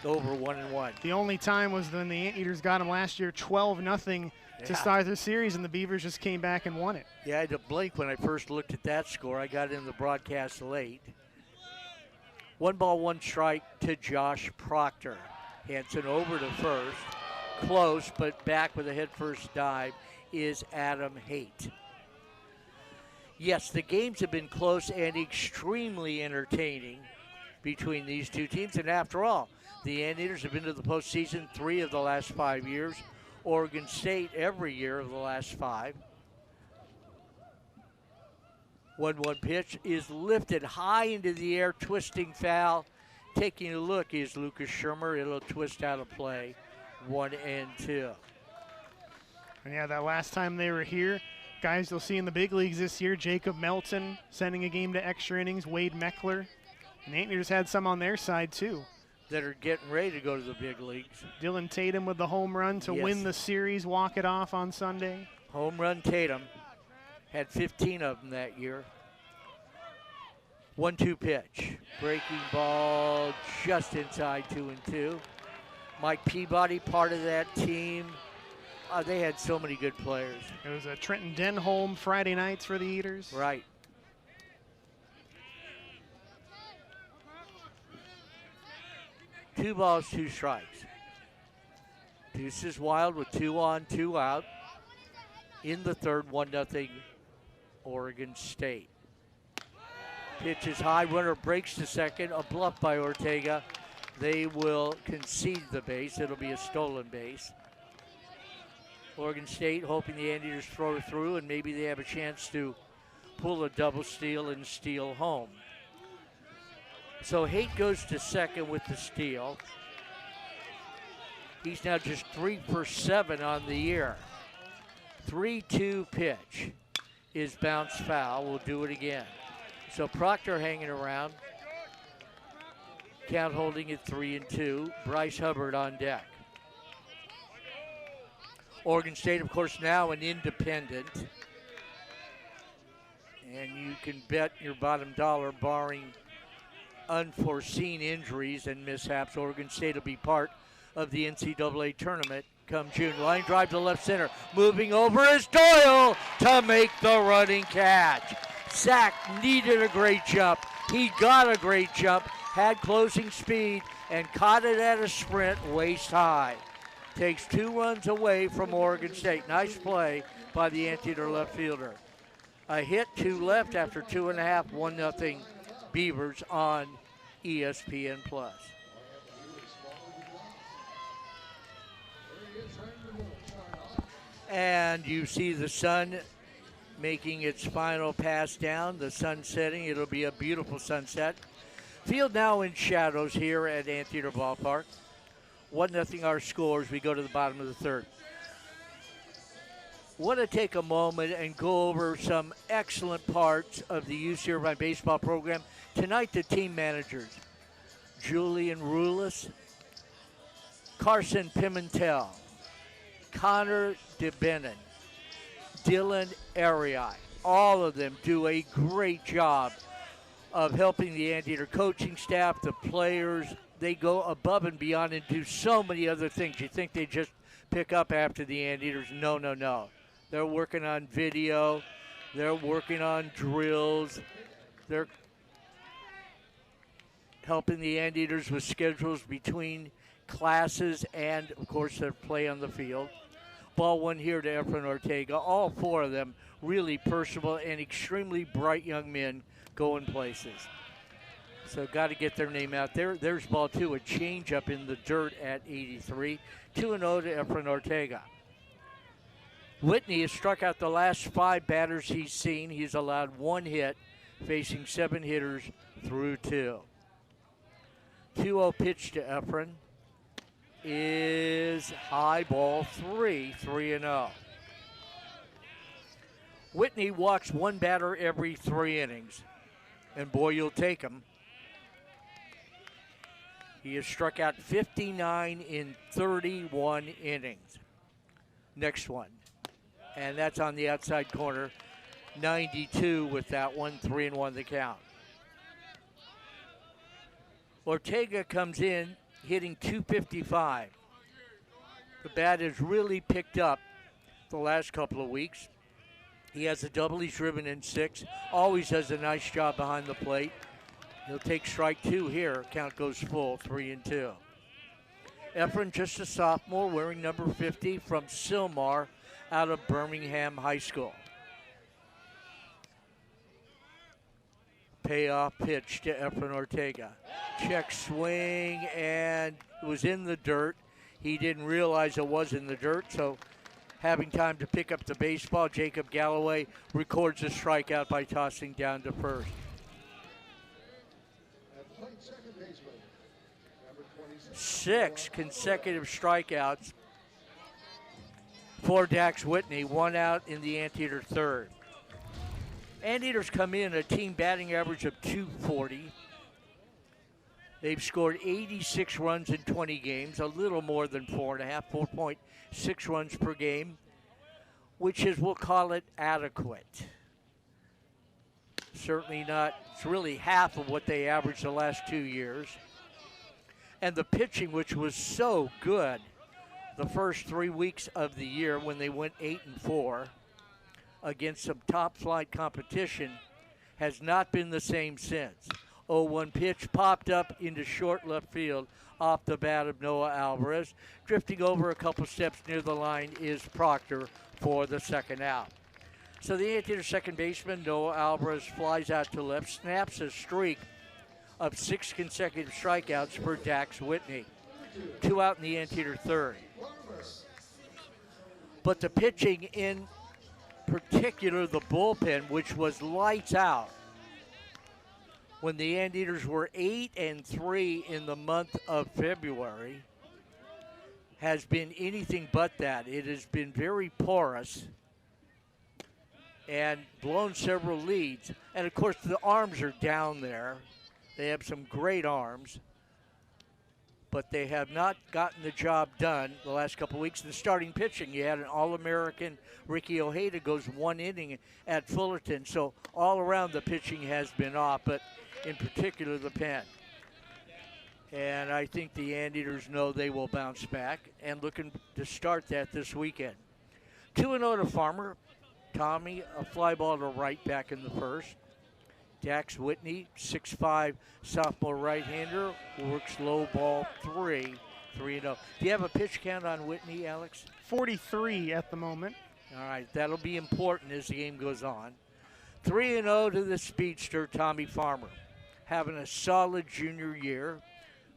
A: over 1-1.
C: The only time was when the Anteaters got them last year 12-0 to start the series, and the Beavers just came back and won it.
A: Yeah, I had to blink when I first looked at that score. I got in the broadcast late. 1 ball, 1 strike to Josh Proctor. Hanson over to first. Close, but back with a head-first dive is Adam Haight. Yes, the games have been close and extremely entertaining between these two teams. And after all, the Anteaters have been to the postseason 3 of the last 5 years. Oregon State every year of the last 5. 1-1 pitch is lifted high into the air, twisting foul. Taking a look is Lucas Shermer. It'll twist out of play. 1-2.
C: And yeah, that last time they were here, guys you'll see in the big leagues this year, Jacob Melton sending a game to extra innings, Wade Meckler. And the Anteaters had some on their side too.
A: That are getting ready to go to the big leagues.
C: Dylan Tatum with the home run to win the series, walk it off on Sunday.
A: Home run Tatum. Had 15 of them that year. 1-2 pitch. Breaking ball just inside 2-2. Mike Peabody, part of that team. They had so many good players.
C: It was a Trenton Denholm Friday nights for the Eaters.
A: Right. Two balls, 2 strikes. Deuces Wild with 2 on, 2 out. In the third, 1-0 Oregon State. Pitch is high, runner breaks to second, a bluff by Ortega. They will concede the base. It'll be a stolen base. Oregon State hoping the Anteaters throw through and maybe they have a chance to pull a double steal and steal home. So Haight goes to second with the steal. He's now just 3 for 7 on the year. 3-2 pitch is bounced foul. We'll do it again. So Proctor hanging around. Count holding at 3-2. Bryce Hubbard on deck. Oregon State, of course, now an independent. And you can bet your bottom dollar, barring unforeseen injuries and mishaps, Oregon State will be part of the NCAA tournament come June. Line drive to left center. Moving over is Doyle to make the running catch. Sack needed a great jump. He got a great jump, had closing speed, and caught it at a sprint waist high. Takes 2 runs away from Oregon State. Nice play by the Antietam left fielder. A hit to left after 2.5, 1-0 Beavers on ESPN+. And you see the sun making its final pass down, the sun setting. It'll be a beautiful sunset. Field now in shadows here at Antietam Ballpark. 1-0 our score as we go to the bottom of the third. want to take a moment and go over some excellent parts of the UC Irvine baseball program. Tonight, the team managers, Julian Rulis, Carson Pimentel, Connor DeBenin, Dylan Ariai. All of them do a great job of helping the Anteater coaching staff, the players. They go above and beyond and do so many other things. You think they just pick up after the Anteaters. No, no, no. They're working on video. They're working on drills. They're helping the Anteaters with schedules between classes and, of course, their play on the field. Ball one here to Efren Ortega. All four of them really personable and extremely bright young men going places. So got to get their name out there. There's ball two, a changeup in the dirt at 83. 2-0 to Efren Ortega. Whitney has struck out the last 5 batters he's seen. He's allowed 1 hit, facing 7 hitters through 2. 2-0 pitch to Efren is high, ball 3, 3-0. Whitney walks 1 batter every 3 innings, and boy, you'll take him. He has struck out 59 in 31 innings. Next one, and that's on the outside corner, 92 with that one, 3-1 the count. Ortega comes in hitting 255. The bat has really picked up the last couple of weeks. He has a double, he's driven in 6. Always does a nice job behind the plate. He'll take strike 2 here. Count goes full, 3-2. Efren, just a sophomore, wearing number 50 from Sylmar out of Birmingham High School. Payoff pitch to Efren Ortega. Check swing, and it was in the dirt. He didn't realize it was in the dirt, so having time to pick up the baseball, Jacob Galloway records a strikeout by tossing down to first. 6 consecutive strikeouts for Dax Whitney, 1 out in the Anteater third. Anteaters come in a team batting average of 240. They've scored 86 runs in 20 games, a little more than 4.5, 4.6 runs per game, which is, we'll call it, adequate. Certainly not, it's really half of what they averaged the last 2 years. And the pitching, which was so good the first 3 weeks of the year when they went 8-4 against some top-flight competition, has not been the same since. 0-1 pitch popped up into short left field off the bat of Noah Alvarez. Drifting over a couple steps near the line is Proctor for the second out. So the Anteater second baseman, Noah Alvarez, flies out to left, snaps a streak of 6 consecutive strikeouts for Dax Whitney. 2 out in the Anteater third. But the pitching, in particular the bullpen, which was lights out when the Anteaters were 8-3 in the month of February, has been anything but that. It has been very porous and blown several leads. And of course the arms are down there. They have some great arms, but they have not gotten the job done the last couple of weeks. The starting pitching, you had an All-American Ricky Ojeda goes 1 inning at Fullerton. So all around the pitching has been off, but in particular the pen. And I think the Anteaters know they will bounce back and looking to start that this weekend. 2-0 to Farmer. Tommy, a fly ball to right back in the first. Dax Whitney, 6'5", sophomore right-hander, works low ball 3, 3-0. Do you have a pitch count on Whitney, Alex?
C: 43 at the moment.
A: All right, that'll be important as the game goes on. 3-0 to the speedster, Tommy Farmer. Having a solid junior year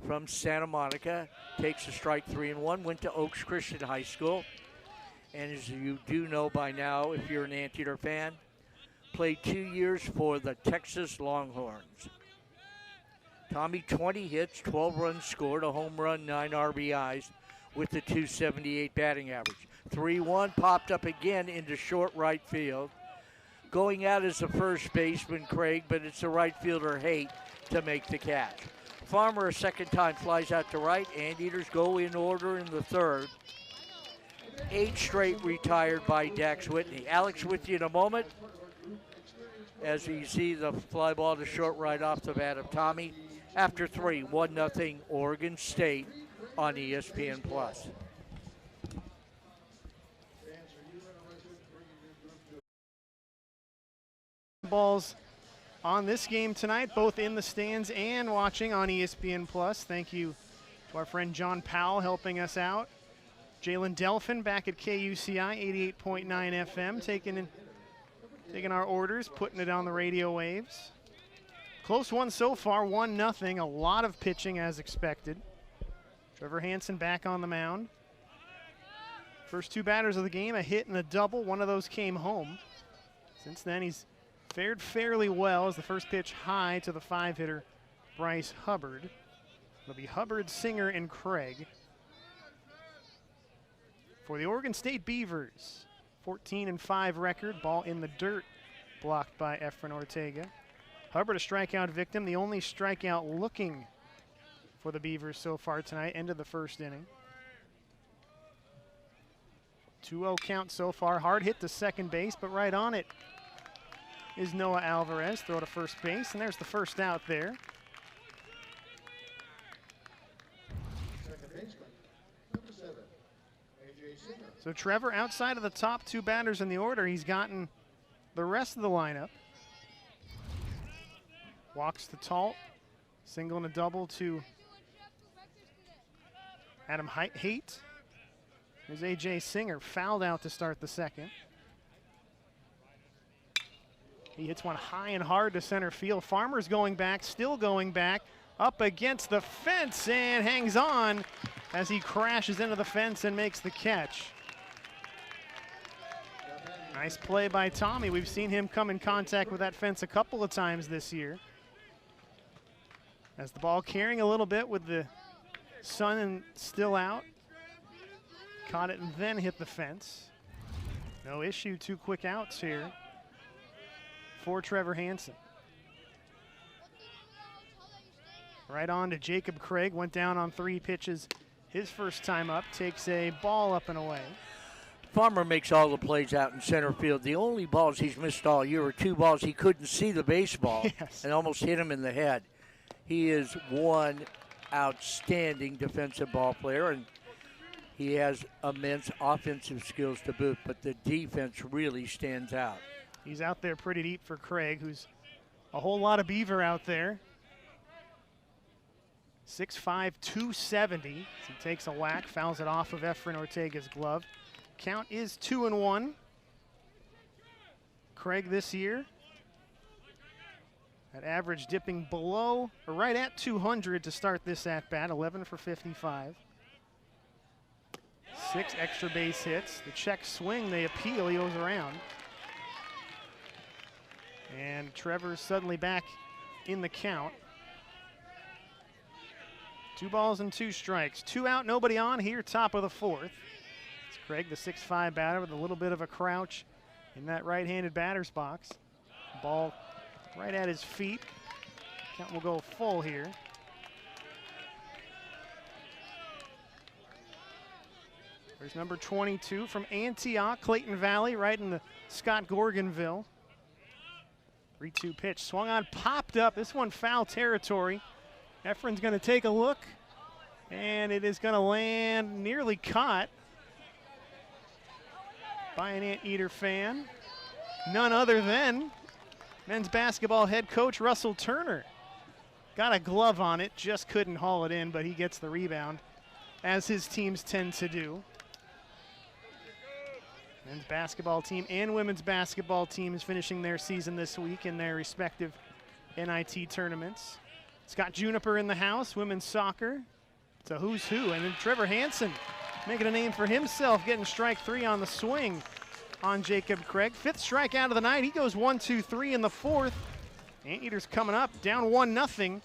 A: from Santa Monica. Takes a strike 3-1, went to Oaks Christian High School. And as you do know by now, if you're an Anteater fan, played 2 years for the Texas Longhorns. Tommy, 20 hits, 12 runs scored, a home run, 9 RBIs, with the .278 batting average. 3-1 popped up again into short right field. Going out is the first baseman, Craig, but it's the right fielder, Haight, to make the catch. Farmer a second time flies out to right. Anteaters go in order in the third. 8 straight retired by Dax Whitney. Alex with you in a moment as you see the fly ball to short right off the bat of Tommy. After 3, 1-0 Oregon State on ESPN+.
C: Balls on this game tonight, both in the stands and watching on ESPN+. Thank you to our friend John Powell helping us out. Jalen Delphin back at KUCI 88.9 FM, taking our orders, putting it on the radio waves. Close one so far, 1-0. A lot of pitching as expected. Trevor Hansen back on the mound. First 2 batters of the game, a hit and a double. One of those came home. Since then, he's fared fairly well as the first pitch high to the 5-hitter, Bryce Hubbard. It'll be Hubbard, Singer, and Craig. For the Oregon State Beavers, 14-5 record, ball in the dirt, blocked by Efren Ortega. Hubbard, a strikeout victim, the only strikeout looking for the Beavers so far tonight, end of the first inning. 2-0 count so far, hard hit to second base, but right on it is Noah Alvarez, throw to first base, and there's the first out there. So Trevor, outside of the top 2 batters in the order, he's gotten the rest of the lineup. Walks to Talt, single and a double to Adam Haight. There's A.J. Singer, fouled out to start the second. He hits one high and hard to center field. Farmer's going back, still going back, up against the fence and hangs on as he crashes into the fence and makes the catch. Nice play by Tommy. We've seen him come in contact with that fence a couple of times this year. As the ball carrying a little bit with the sun still out. Caught it and then hit the fence. No issue, 2 quick outs here for Trevor Hansen. Right on to Jacob Craig, went down on 3 pitches. His first time up, takes a ball up and away.
A: Farmer makes all the plays out in center field. The only balls he's missed all year were 2 balls he couldn't see the baseball and almost hit him in the head. He is one outstanding defensive ball player, and he has immense offensive skills to boot, but the defense really stands out.
C: He's out there pretty deep for Craig, who's a whole lot of Beaver out there. 6'5", 270. He takes a whack, fouls it off of Efren Ortega's glove. Count is 2-1. Craig this year, that average dipping below, or right at 200 to start this at-bat, 11 for 55. 6 extra base hits. The check swing, they appeal, he goes around. And Trevor's suddenly back in the count. 2 balls and 2 strikes. 2 out, nobody on here, top of the 4th. It's Craig, the 6'5" batter, with a little bit of a crouch in that right-handed batter's box. Ball right at his feet. Count will go full here. There's number 22 from Antioch, Clayton Valley, right in the Scott Gorgonville. 3-2 pitch, swung on, popped up. This one foul territory. Efren's going to take a look, and it is going to land nearly caught by an Anteater fan. None other than men's basketball head coach Russell Turner. Got a glove on it, just couldn't haul it in, but he gets the rebound, as his teams tend to do. Men's basketball team and women's basketball teams finishing their season this week in their respective NIT tournaments. Scott Juniper in the house, women's soccer. It's a who's who. And then Trevor Hansen making a name for himself, getting strike 3 on the swing on Jacob Craig. 5th strikeout of the night. He goes 1-2-3 in the 4th. Anteaters coming up, down 1-0.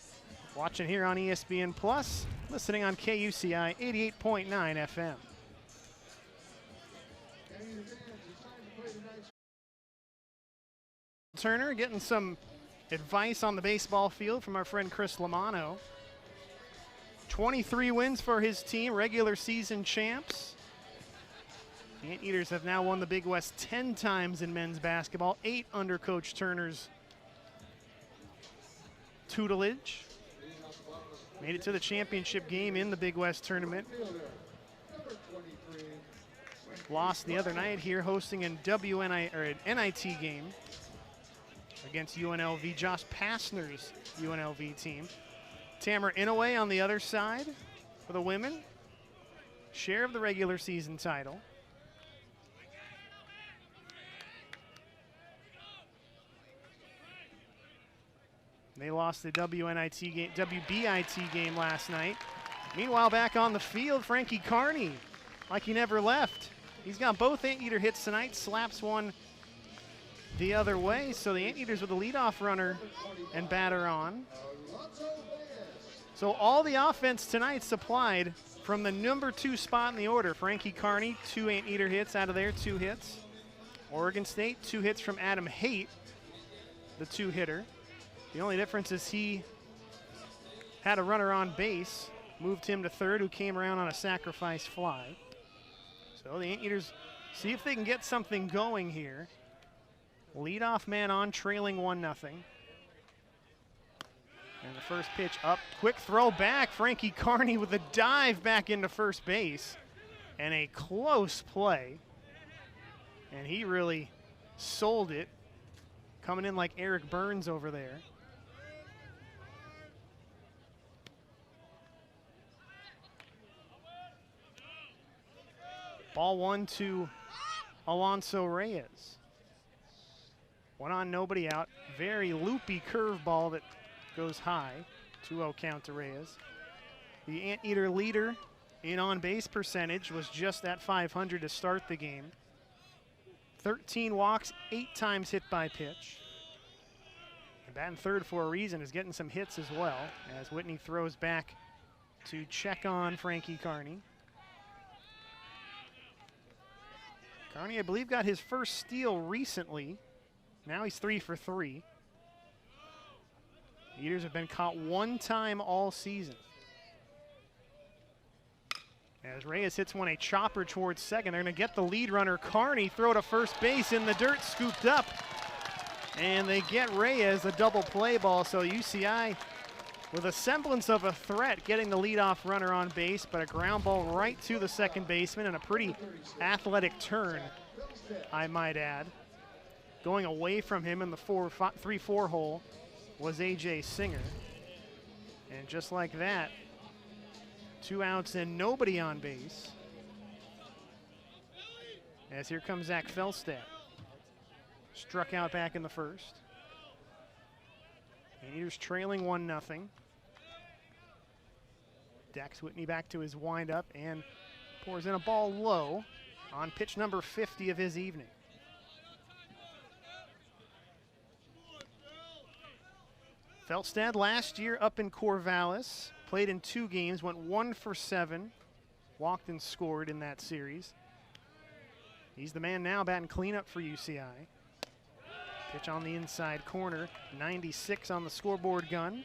C: Watching here on ESPN+. Listening on KUCI 88.9 FM. Turner getting some advice on the baseball field from our friend Chris Lamano. 23 wins for his team, regular season champs. The Anteaters have now won the Big West 10 times in men's basketball, 8 under Coach Turner's tutelage. Made it to the championship game in the Big West tournament. Lost the other night here, hosting an NIT game against UNLV, Josh Passner's UNLV team. Tamara Inouye on the other side for the women. Share of the regular season title. They lost the WBIT game last night. Meanwhile, back on the field, Frankie Carney, like he never left. He's got both Anteater hits tonight, slaps one the other way. So the Anteaters with the leadoff runner and batter on. So all the offense tonight supplied from the number 2 spot in the order. Frankie Carney, 2 Anteater hits out of there, 2 hits. Oregon State, 2 hits from Adam Haight, the 2-hitter. The only difference is he had a runner on base, moved him to third, who came around on a sacrifice fly. So the Anteaters see if they can get something going here. Leadoff man on, trailing 1-0. And the first pitch up, quick throw back. Frankie Carney with a dive back into first base. And a close play. And he really sold it, coming in like Eric Burns over there. Ball 1 to Alonso Reyes. 1 on, nobody out. Very loopy curveball that goes high. 2-0 count to Reyes. The Anteater leader in on-base percentage was just at .500 to start the game. 13 walks, 8 times hit by pitch. And batting third for a reason is getting some hits as well, as Whitney throws back to check on Frankie Carney. Carney, I believe, got his first steal recently. Now he's 3 for 3. The Eaters have been caught 1 time all season. As Reyes hits one a chopper towards second, they're going to get the lead runner, Carney, throw to first base in the dirt, scooped up. And they get Reyes a double play ball, so UCI with a semblance of a threat getting the leadoff runner on base, but a ground ball right to the second baseman and a pretty athletic turn, I might add. Going away from him in the 3-4 hole was A.J. Singer. And just like that, 2 outs and nobody on base. As here comes Zach Felstad. Struck out back in the first. Anteaters trailing 1-0. Dax Whitney back to his windup and pours in a ball low on pitch number 50 of his evening. Felstad last year up in Corvallis, played in 2 games, went 1 for 7, walked and scored in that series. He's the man now batting cleanup for UCI. Pitch on the inside corner, 96 on the scoreboard gun.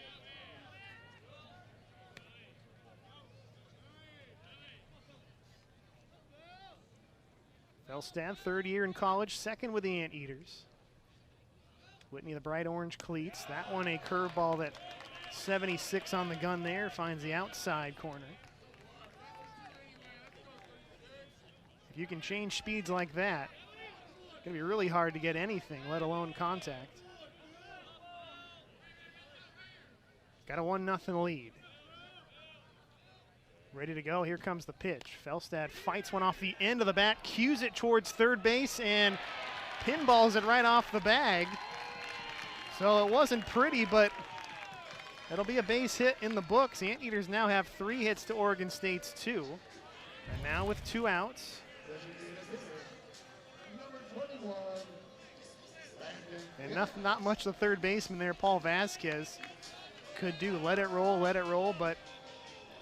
C: Felstad, 3rd year in college, 2nd with the Anteaters. Whitney, the bright orange cleats. That one a curveball that 76 on the gun there, finds the outside corner. If you can change speeds like that, it's going to be really hard to get anything, let alone contact. Got a 1-0 lead. Ready to go, here comes the pitch. Felstad fights one off the end of the bat, cues it towards third base, and pinballs it right off the bag. So it wasn't pretty, but it'll be a base hit in the books. The Anteaters now have 3 hits to Oregon State's 2. And now with 2 outs. And not much the third baseman there, Paul Vasquez, could do. Let it roll, but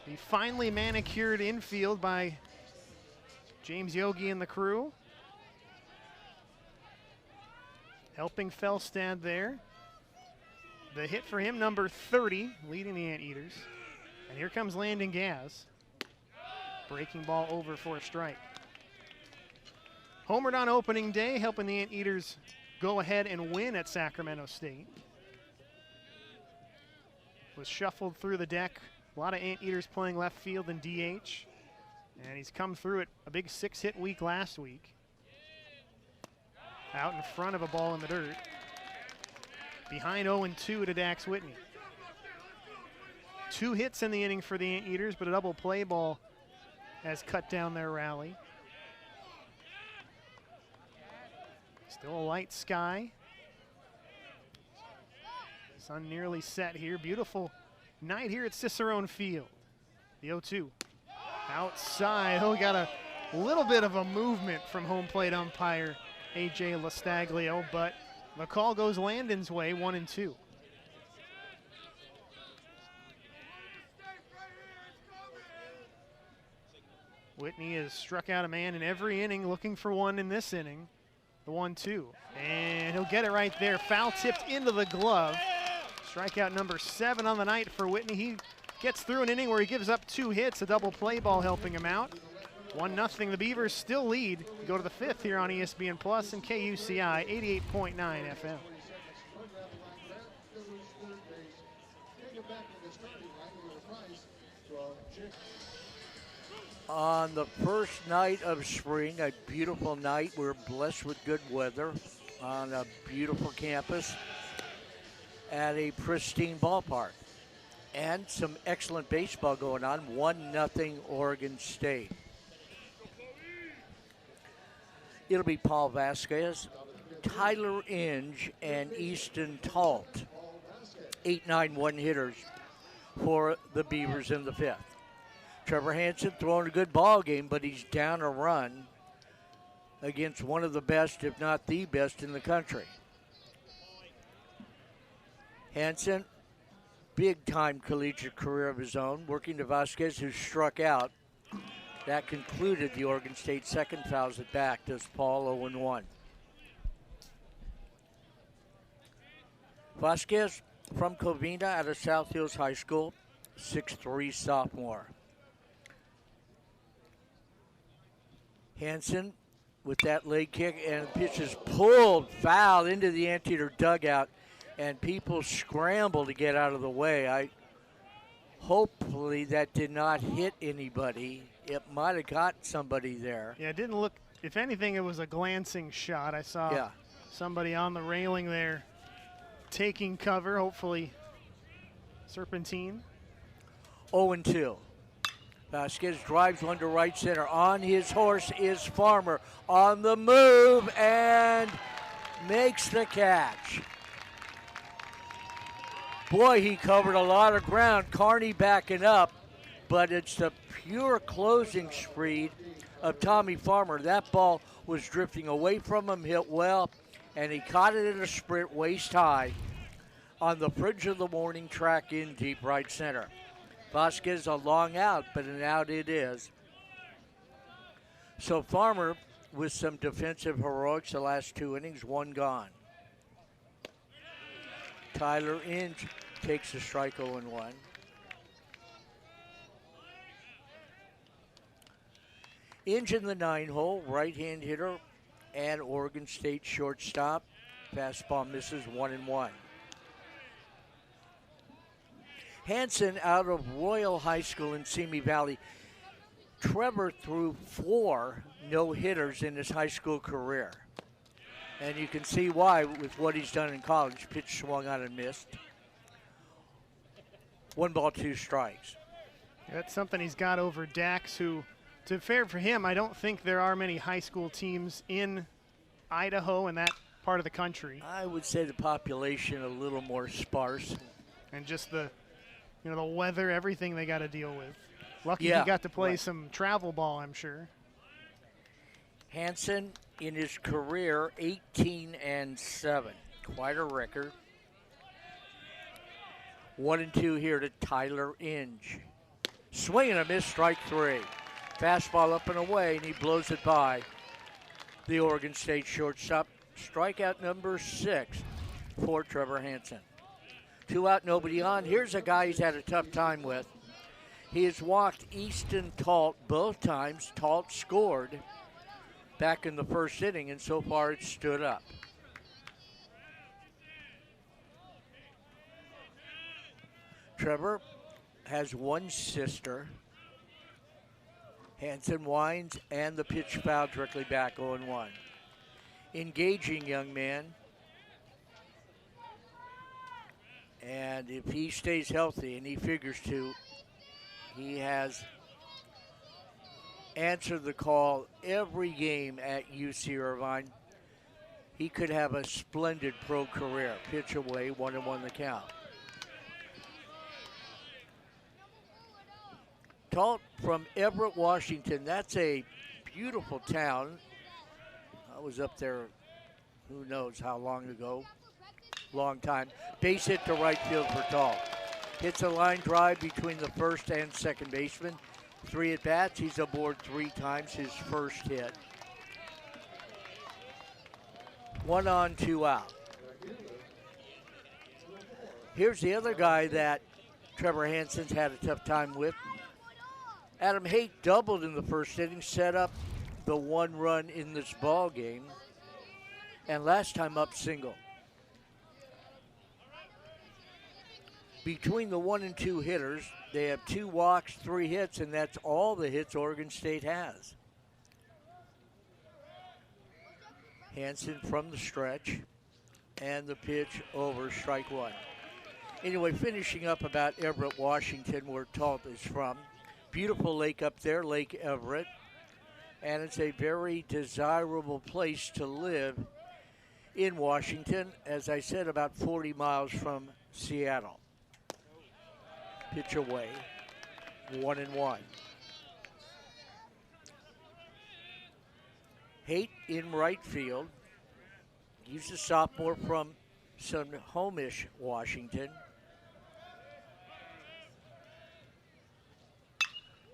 C: The finely manicured infield by James Yogi and the crew. Helping Felstad there. The hit for him, number 30, leading the Anteaters. And here comes Landon Gaz. Breaking ball over for a strike. Homered on opening day, helping the Anteaters go ahead and win at Sacramento State. Was shuffled through the deck. A lot of Anteaters playing left field and DH. And he's come through it a big 6-hit week last week. Out in front of a ball in the dirt. Behind 0-2 to Dax Whitney. 2 hits in the inning for the Anteaters, but a double play ball has cut down their rally. Still a light sky. Sun nearly set here. Beautiful night here at Cicerone Field. The 0-2. Outside. Oh, we got a little bit of a movement from home plate umpire A.J. Lastaglio, but the call goes Landon's way, 1-2. Whitney has struck out a man in every inning, looking for one in this inning. The 1-2. And he'll get it right there. Foul tipped into the glove. Strikeout number 7 on the night for Whitney. He gets through an inning where he gives up 2 hits, a double play ball helping him out. 1-0. The Beavers still lead. Go to the 5th here on ESPN Plus and KUCI 88.9 FM.
A: On the first night of spring, a beautiful night. We're blessed with good weather on a beautiful campus at a pristine ballpark. And some excellent baseball going on. 1-0 Oregon State. It'll be Paul Vasquez, Tyler Inge, and Easton Talt. 8-9 one-hitters for the Beavers in the 5th. Trevor Hansen throwing a good ball game, but he's down a run against one of the best, if not the best, in the country. Hansen, big-time collegiate career of his own, working to Vasquez, who struck out. That concluded the Oregon State second. Fouls it back. Does Paul 0-1. Vasquez from Covina out of South Hills High School, 6'3" sophomore. Hansen with that leg kick, and the pitch is pulled foul into the Anteater dugout, and people scramble to get out of the way. Hopefully that did not hit anybody. It might have got somebody there.
C: Yeah, it didn't look, if anything, it was a glancing shot. I saw somebody on the railing there taking cover, hopefully Serpentine.
A: 0-2. Vasquez drives one to right center. On his horse is Farmer on the move and makes the catch. Boy, he covered a lot of ground. Carney backing up, but it's the pure closing speed of Tommy Farmer. That ball was drifting away from him, hit well, and he caught it in a sprint waist high on the fringe of the warning track in deep right center. Vasquez a long out, but an out it is. So Farmer with some defensive heroics the last 2 innings, 1 gone. Tyler Inge takes a strike 0-1. Inge in the 9-hole, right-hand hitter and Oregon State shortstop. Fastball misses 1-1. Hansen out of Royal High School in Simi Valley. Trevor threw 4 no-hitters in his high school career. And you can see why with what he's done in college. Pitch swung out and missed. 1 ball, 2 strikes.
C: That's something he's got over Dax, who, to be fair for him, I don't think there are many high school teams in Idaho and that part of the country.
A: I would say the population a little more sparse.
C: And just the weather, everything they got to deal with. Lucky he got to play some travel ball, I'm sure.
A: Hansen in his career, 18-7. Quite a record. 1-2 here to Tyler Inge. Swing and a miss, strike 3. Fastball up and away, and he blows it by the Oregon State shortstop. Strikeout number 6 for Trevor Hansen. 2 out, nobody on. Here's a guy he's had a tough time with. He has walked Easton Talt both times. Talt scored back in the first inning, and so far it's stood up. Trevor has one sister. Hansen winds, and the pitch foul directly back 0-1. Engaging young man. And if he stays healthy, and he figures to, he has answered the call every game at UC Irvine. He could have a splendid pro career. Pitch away, 1-1 the count. Talt from Everett, Washington. That's a beautiful town. I was up there, who knows how long ago. Long time. Base hit to right field for Talt. Hits a line drive between the first and second baseman. 3 at bats. He's aboard 3 times, his first hit. 1 on, 2 out. Here's the other guy that Trevor Hansen's had a tough time with. Adam Haight doubled in the first inning, set up the 1 run in this ball game, and last time up single. Between the 1 and 2 hitters, they have 2 walks, 3 hits, and that's all the hits Oregon State has. Hansen from the stretch, and the pitch over, strike 1. Anyway, finishing up about Everett, Washington, where Talt is from. Beautiful lake up there, Lake Everett, and it's a very desirable place to live in Washington, as I said, about 40 miles from Seattle. Pitch away, 1-1. Haight in right field. He's a sophomore from Snohomish, Washington.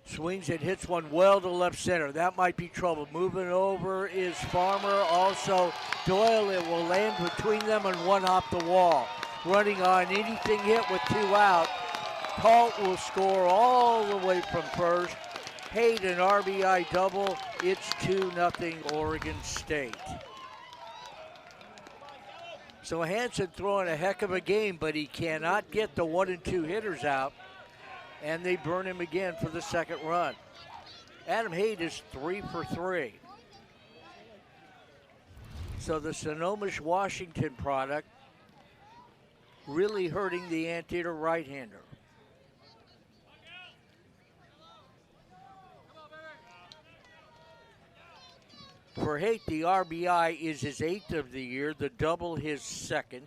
A: Swings and hits one well to left center. That might be trouble. Moving over is Farmer. Also Doyle. It will land between them and 1 off the wall. Running on anything hit with 2 out. Talt will score all the way from first. Haight an RBI double. It's 2-0 Oregon State. So Hansen throwing a heck of a game, but he cannot get the 1 and 2 hitters out. And they burn him again for the second run. Adam Haight is 3 for 3. So the Snohomish, Washington product really hurting the Antietam right-hander. For Haight, the RBI is his 8th of the year, the double his 2nd.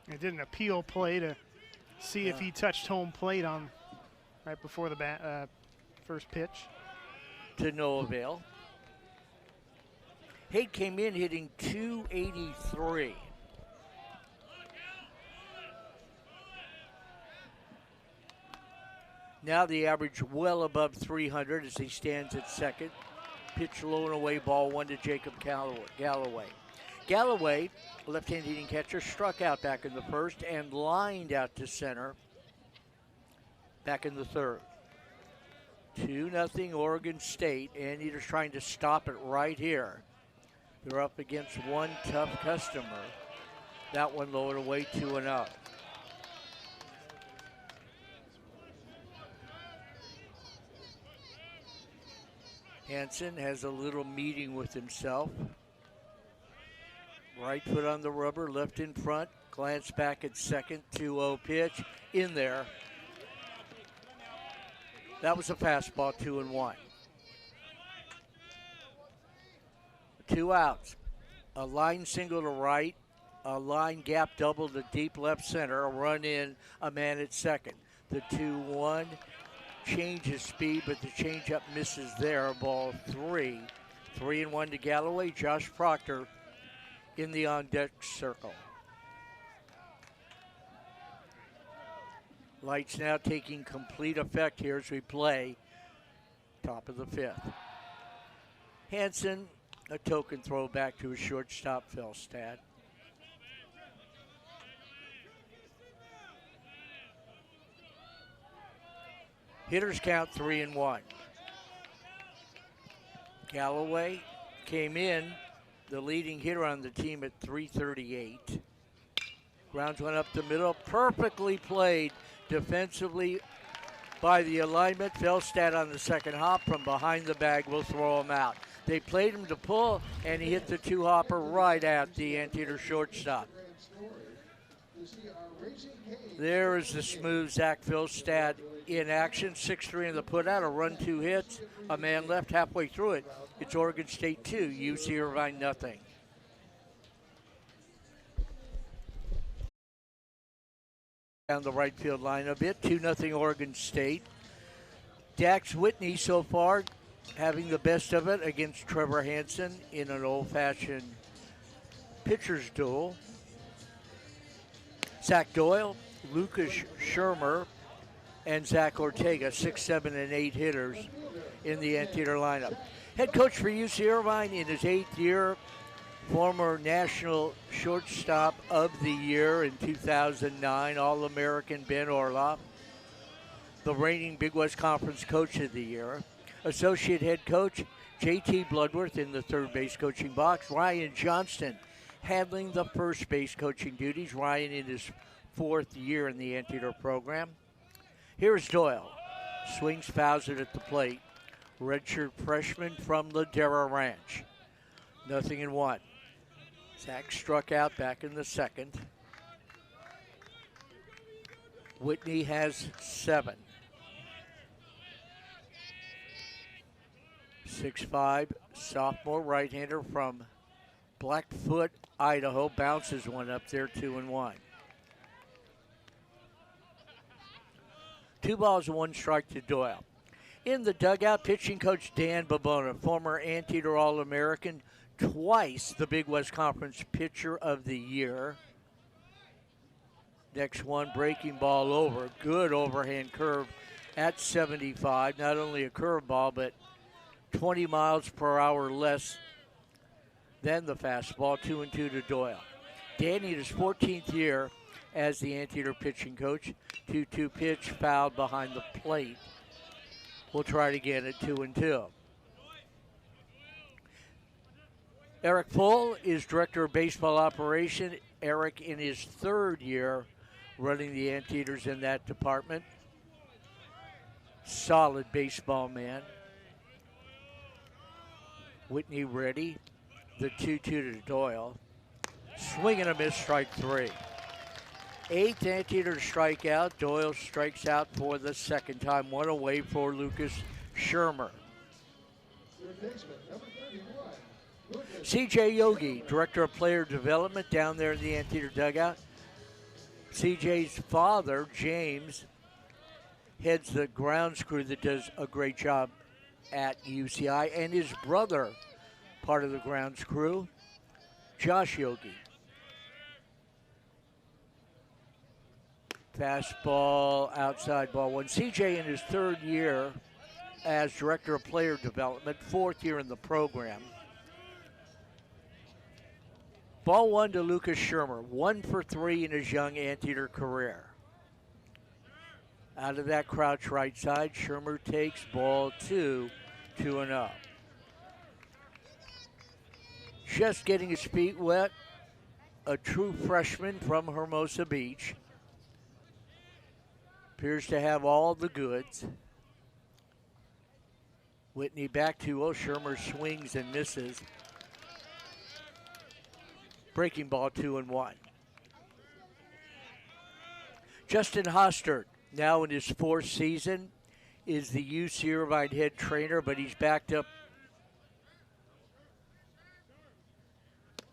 C: They did an appeal play to see if he touched home plate on right before the first pitch.
A: To no avail. Haight came in hitting .283. Now the average well above 300 as he stands at second. Pitch low and away, ball 1 to Jacob Galloway. Galloway, left-hand hitting catcher, struck out back in the first and lined out to center back in the third. 2-0 Oregon State. Anteaters trying to stop it right here. They're up against one tough customer. That one low and away, 2-0. Hansen has a little meeting with himself. Right foot on the rubber, left in front. Glance back at second, 2-0 pitch. In there. That was a fastball, 2-1. 2 outs. A line single to right. A line gap double to deep left center. A run in, a man at second. The 2-1 changes speed, but the changeup misses there. Ball 3. 3-1 to Galloway. Josh Proctor in the on-deck circle. Lights now taking complete effect here as we play top of the 5th. Hansen, a token throw back to his shortstop, Felstad. Hitters count 3-1. Galloway came in, the leading hitter on the team, at .338. Grounds went up the middle, perfectly played defensively by the alignment. Felstad on the second hop from behind the bag will throw him out. They played him to pull, and he hit the 2-hopper right at the Antietam shortstop. There is the smooth Zach Felstad in action. 6-3 in the putout, a run, 2 hits, a man left halfway through it. It's Oregon State 2, UC Irvine nothing. Down the right field line a bit, 2-0 Oregon State. Dax Whitney so far having the best of it against Trevor Hansen in an old-fashioned pitcher's duel. Zach Doyle, Lucas Shermer, and Zach Ortega, 6, 7, and 8 hitters in the Antietam lineup. Head coach for UC Irvine in his 8th year, former National Shortstop of the Year in 2009, All-American Ben Orloff, the reigning Big West Conference Coach of the Year. Associate head coach J.T. Bloodworth in the third base coaching box. Ryan Johnston handling the first base coaching duties. Ryan in his 4th year in the Antietam program. Here's Doyle. Swings, fouls it at the plate. Redshirt freshman from Ladera Ranch. 0-1. Zach struck out back in the 2nd. Whitney has 7. 6'5", sophomore right-hander from Blackfoot, Idaho. Bounces one up there, 2-1. 2 balls and 1 strike to Doyle. In the dugout, pitching coach Dan Babona, former Antietam All-American, twice the Big West Conference Pitcher of the Year. Next one, breaking ball over. Good overhand curve at 75. Not only a curveball, but 20 miles per hour less than the fastball. 2-2 to Doyle. Danny in his 14th year as the Antietam pitching coach. 2-2 pitch, fouled behind the plate. We'll try it again at 2-2. Eric Full is director of baseball operation. Eric in his 3rd year running the Anteaters in that department. Solid baseball man. Whitney ready. The 2-2 to Doyle. Swing and a miss, strike 3. 8th Antietam strikeout. Doyle strikes out for the 2nd time. 1 away for Lucas Shermer. CJ Yogi, director of player development down there in the Antietam dugout. CJ's father, James, heads the grounds crew that does a great job at UCI, and his brother, part of the grounds crew, Josh Yogi. Fastball, outside ball 1. CJ in his 3rd year as director of player development, 4th year in the program. Ball 1 to Lucas Shermer, 1 for 3 in his young Antietam career. Out of that crouch right side, Shermer takes ball 2, 2-0. Just getting his feet wet, a true freshman from Hermosa Beach. Appears to have all the goods. Whitney back to Shermer swings and misses. Breaking ball 2-1. Justin Hostert, now in his 4th season, is the UC Irvine head trainer, but he's backed up.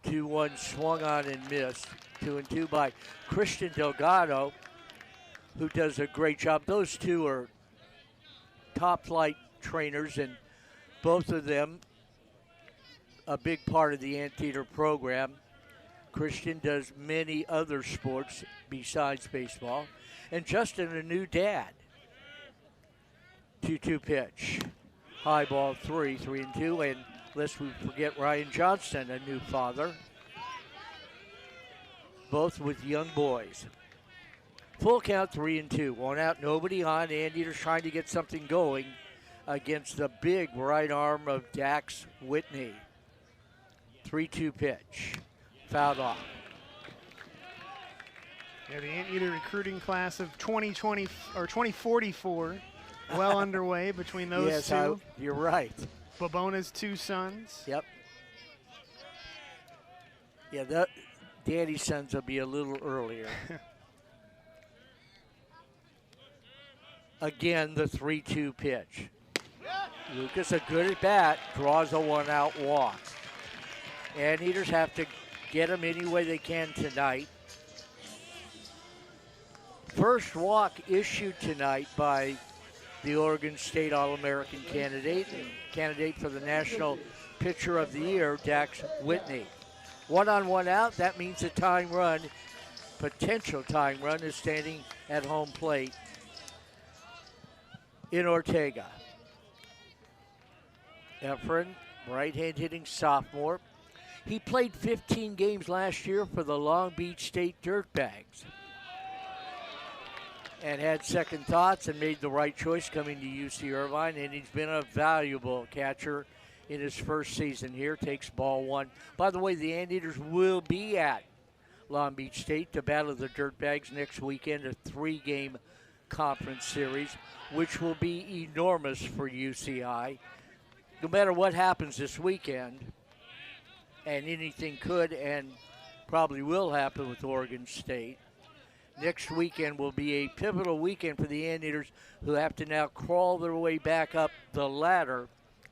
A: 2-1 swung on and missed. 2-2 by Christian Delgado, who does a great job. Those two are top flight trainers, and both of them a big part of the Antietam program. Christian does many other sports besides baseball. and Justin a new dad. 2-2 pitch. High ball 3-2, and lest we forget Ryan Johnston, a new father. Both with young boys. Full count 3-2. One out, nobody on. Anteaters trying to get something going against the big right arm of Dax Whitney. 3-2 pitch. Fouled off.
C: Yeah, the Anteater recruiting class of 2020 or 2044 well underway between those two.
A: You're right.
C: Babona's two sons.
A: Yep. Yeah, Daddy's sons will be a little earlier. Again, the 3-2 pitch. Lucas, a good at bat, draws a one-out walk. Anteaters have to get him any way they can tonight. First walk issued tonight by the Oregon State All-American candidate and candidate for the National Pitcher of the Year, Dax Whitney. 1-on-1 out, that means a tying run, potential tying run, is standing at home plate in Ortega. Efren, right-hand hitting sophomore. He played 15 games last year for the Long Beach State Dirtbags and had second thoughts and made the right choice coming to UC Irvine, and he's been a valuable catcher in his first season here. Takes ball one. By the way, the Anteaters will be at Long Beach State to battle the Dirtbags next weekend, a 3-game conference series, which will be enormous for UCI. No matter what happens this weekend, and anything could and probably will happen with Oregon State, next weekend will be a pivotal weekend for the Anteaters, who have to now crawl their way back up the ladder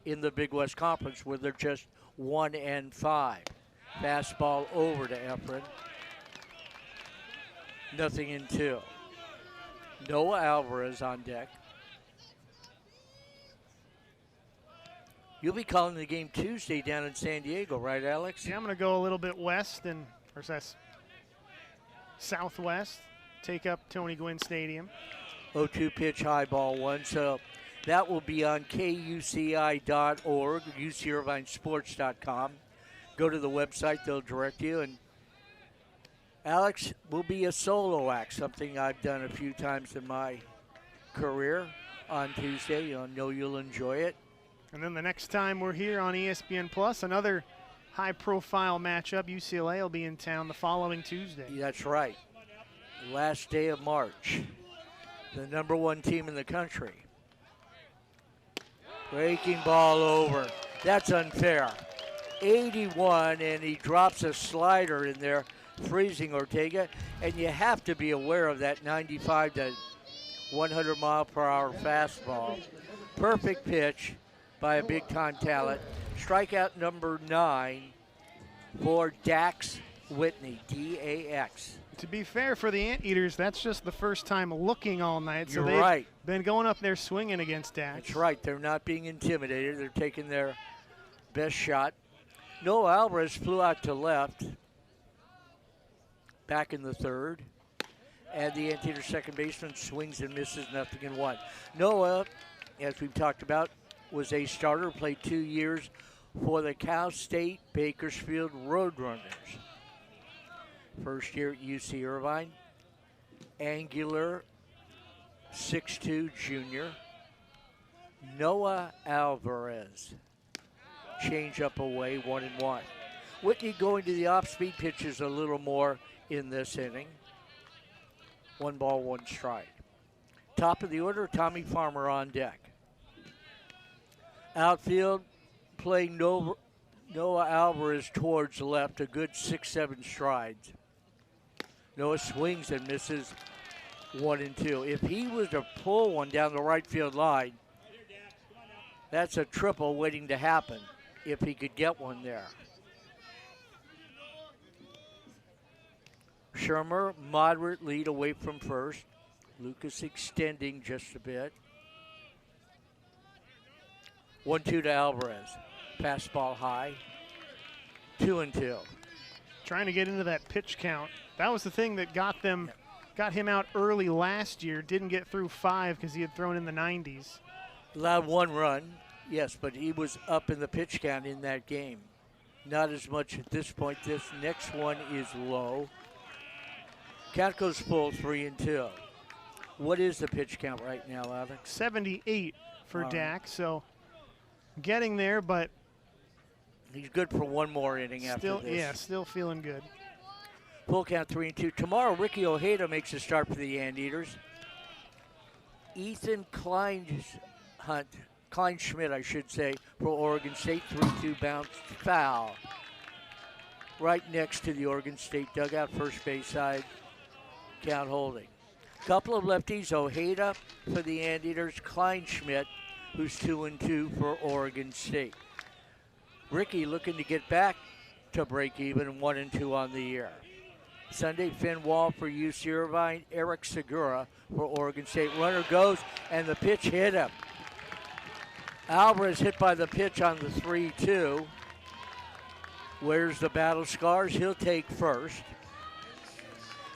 A: in the Big West Conference, where they're just 1-5. Fastball over to Efren. 0-2. Noah Alvarez on deck. You'll be calling the game Tuesday down in San Diego, right, Alex?
C: Yeah, I'm going to go a little bit west or southwest. Take up Tony Gwynn Stadium.
A: 0-2 pitch, high ball one. So that will be on KUCI.org, UCIrvinesports.com. Go to the website, they'll direct you. And Alex will be a solo act, something I've done a few times in my career on Tuesday. I know you'll enjoy it.
C: And then the next time we're here on ESPN Plus, another high-profile matchup. UCLA will be in town the following Tuesday.
A: That's right. Last day of March. The #1 team in the country. Breaking ball over. That's unfair. 81, and he drops a slider in there, freezing Ortega. And you have to be aware of that 95 to 100 mile per hour fastball. Perfect pitch by a big-time talent. Strikeout number 9 for Dax Whitney, D-A-X.
C: To be fair for the Anteaters, that's just the first time looking all night. So
A: You're right.
C: Been going up there swinging against Dax.
A: That's right. They're not being intimidated. They're taking their best shot. Noah Alvarez flew out to left, back in the third. And the Anteater second baseman swings and misses, 0-1. Noah, as we've talked about, was a starter, played 2 years for the Cal State Bakersfield Roadrunners. First year at UC Irvine. Angular, 6'2" junior. Noah Alvarez. Change up away, 1-1. Whitney going to the off-speed pitches a little more in this inning. 1 ball, 1 strike. Top of the order, Tommy Farmer on deck. Outfield, playing Noah Alvarez towards left, a good 6-7 strides. Noah swings and misses, 1-2. If he was to pull one down the right field line, that's a triple waiting to happen if he could get one there. Shermer, moderate lead away from first. Lucas extending just a bit. 1-2 to Alvarez. Fastball high. 2-2.
C: Trying to get into that pitch count. That was the thing that got them got him out early last year. Didn't get through 5 because he had thrown in the 90s.
A: Allowed 1 run, yes, but he was up in the pitch count in that game. Not as much at this point. This next one is low. Count goes full, 3-2. What is the pitch count right now, Alex?
C: 78 for Dax, so getting there, but
A: he's good for one more inning after this.
C: Yeah, still feeling good.
A: Full count, 3-2. Tomorrow, Ricky Ojeda makes a start for the Anteaters. Ethan Kleinschmidt, I should say, for Oregon State. 3-2 bounced foul. Right next to the Oregon State dugout, first base side, count holding. Couple of lefties, Ojeda for the Anteaters, Kleinschmidt, who's 2-2 for Oregon State. Ricky looking to get back to break even, 1-2 on the year. Sunday, Finn Wall for UC Irvine, Eric Segura for Oregon State. Runner goes, and the pitch hit him. Alvarez hit by the pitch on the 3-2. Wears the battle scars. He'll take first.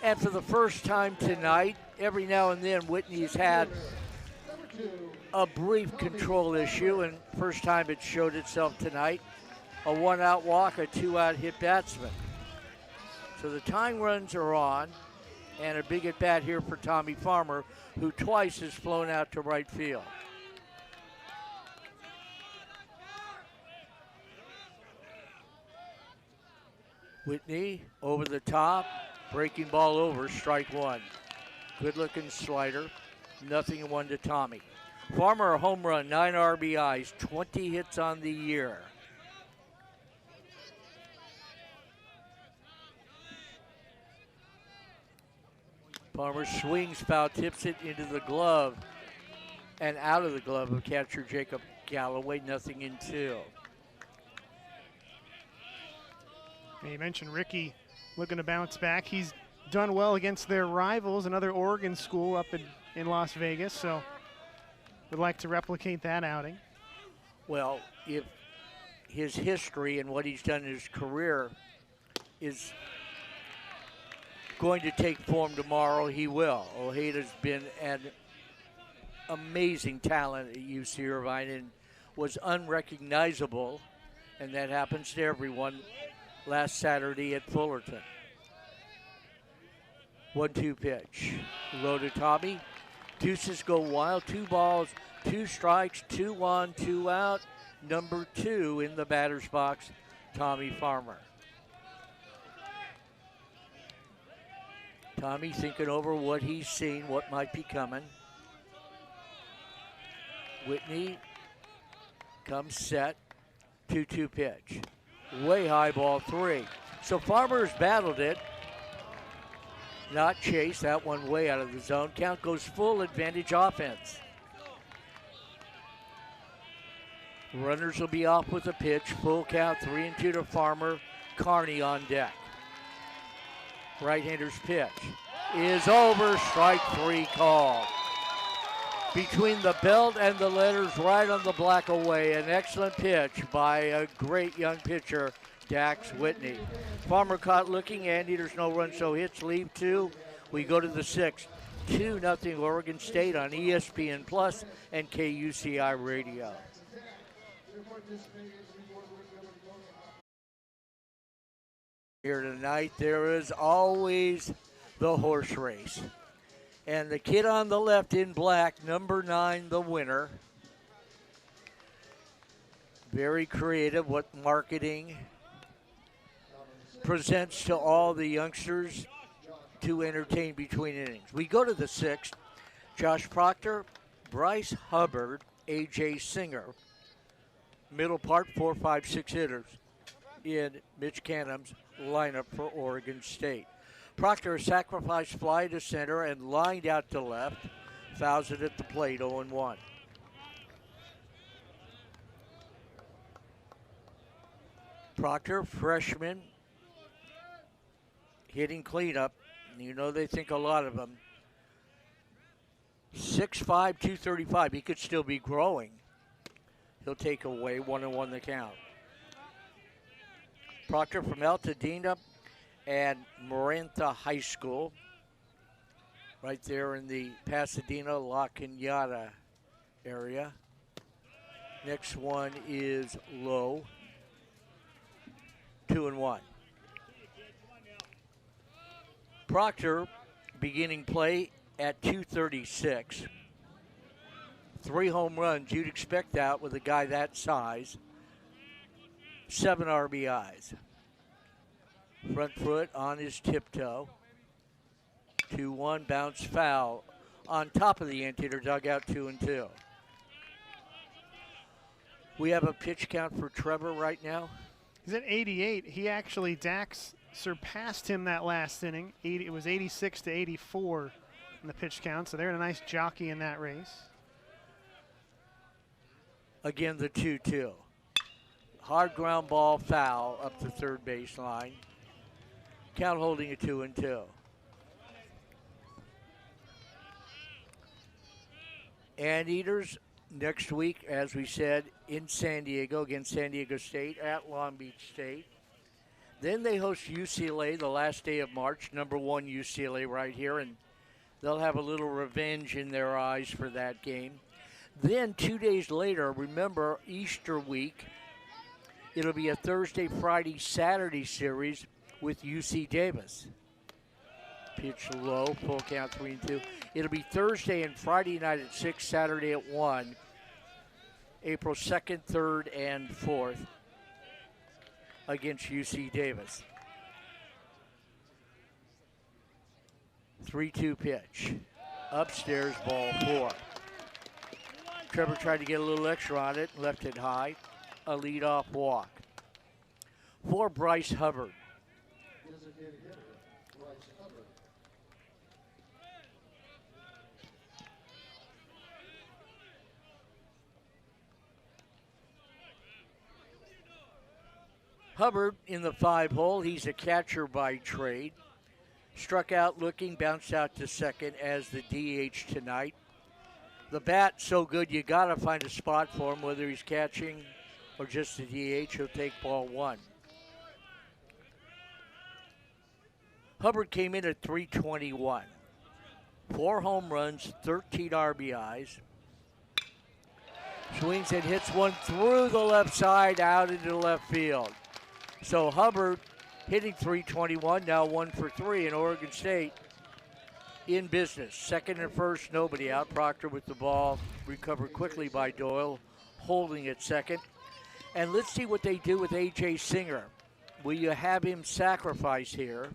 A: And for the first time tonight, every now and then, Whitney's had a brief control issue, and first time it showed itself tonight. A 1-out walk, a 2-out hit batsman. So the tying runs are on, and a big at bat here for Tommy Farmer, who twice has flown out to right field. Whitney over the top, breaking ball over, strike 1. Good looking slider, 0-1 to Tommy. Farmer a home run, 9 RBIs, 20 hits on the year. Farmer swings, foul, tips it into the glove and out of the glove of catcher Jacob Galloway, 0-2.
C: You mentioned Ricky looking to bounce back. He's done well against their rivals, another Oregon school up in Las Vegas, so would like to replicate that outing.
A: Well, if his history and what he's done in his career is going to take form tomorrow, he will. Ojeda's been an amazing talent at UC Irvine and was unrecognizable, and that happens to everyone, last Saturday at Fullerton. 1-2 pitch. Low to Tommy. Deuces go wild. 2 balls, 2 strikes, 2 on, 2 out. Number 2 in the batter's box, Tommy Farmer. Tommy thinking over what he's seen, what might be coming. Whitney comes set. 2-2 pitch. Way high, ball 3. So Farmer's battled it. Not chased. That one way out of the zone. Count goes full, advantage offense. Runners will be off with a pitch. Full count, 3-2 to Farmer. Carney on deck. Right-hander's pitch is over. Strike 3 called. Between the belt and the letters, right on the black away. An excellent pitch by a great young pitcher, Dax Whitney. Farmer caught looking. Anteaters no run, so hits leave 2. We go to the 6th. 2-0 Oregon State on ESPN Plus and KUCI Radio. Here tonight, there is always the horse race. And the kid on the left in black, number 9, the winner. Very creative what marketing presents to all the youngsters to entertain between innings. We go to the 6th. Josh Proctor, Bryce Hubbard, A.J. Singer. Middle part, 4, 5, 6 hitters in Mitch Canham's lineup for Oregon State. Proctor, a sacrifice fly to center and lined out to left. Fouls it at the plate, 0-1. Proctor, freshman, hitting cleanup. You know they think a lot of him. 6'5", 235. He could still be growing. He'll take away 1-1 the count. Proctor from Altadena and Marantha High School. right there in the Pasadena, La Cañada area. Next one is low. 2-1. Proctor beginning play at 236. 3 home runs. You'd expect that with a guy that size. 7 RBIs. Front foot on his tiptoe. 2-1, bounce foul on top of the Antietam dugout, 2-2. We have a pitch count for Trevor right now.
C: He's at 88. He actually, Dax surpassed him that last inning. It was 86 to 84 in the pitch count, so they're a nice jockey in that race.
A: Again, the 2-2. Hard ground ball foul up the third baseline. Count holding a 2-2. Anteaters next week, as we said, in San Diego against San Diego State at Long Beach State. Then they host UCLA the last day of March, number 1 UCLA right here, and they'll have a little revenge in their eyes for that game. Then 2 days later, remember Easter week, it'll be a Thursday, Friday, Saturday series with UC Davis. Pitch low, full count 3-2. It'll be Thursday and Friday night at 6, Saturday at 1, April 2nd, 3rd, and 4th against UC Davis. 3-2 pitch. Upstairs, ball 4. Trevor tried to get a little extra on it, left it high. A leadoff walk. For Bryce Hubbard. Hubbard in the 5-hole. He's a catcher by trade. Struck out looking, bounced out to second as the DH tonight. The bat so good you got to find a spot for him, whether he's catching or just the DH. He'll take ball 1. Hubbard came in at 321. 4 home runs, 13 RBIs. Swings and hits one through the left side, out into left field. So Hubbard hitting 321, now 1 for 3 in Oregon State in business. Second and first, nobody out. Proctor with the ball, recovered quickly by Doyle, holding at second. And let's see what they do with A.J. Singer. Will you have him sacrifice here?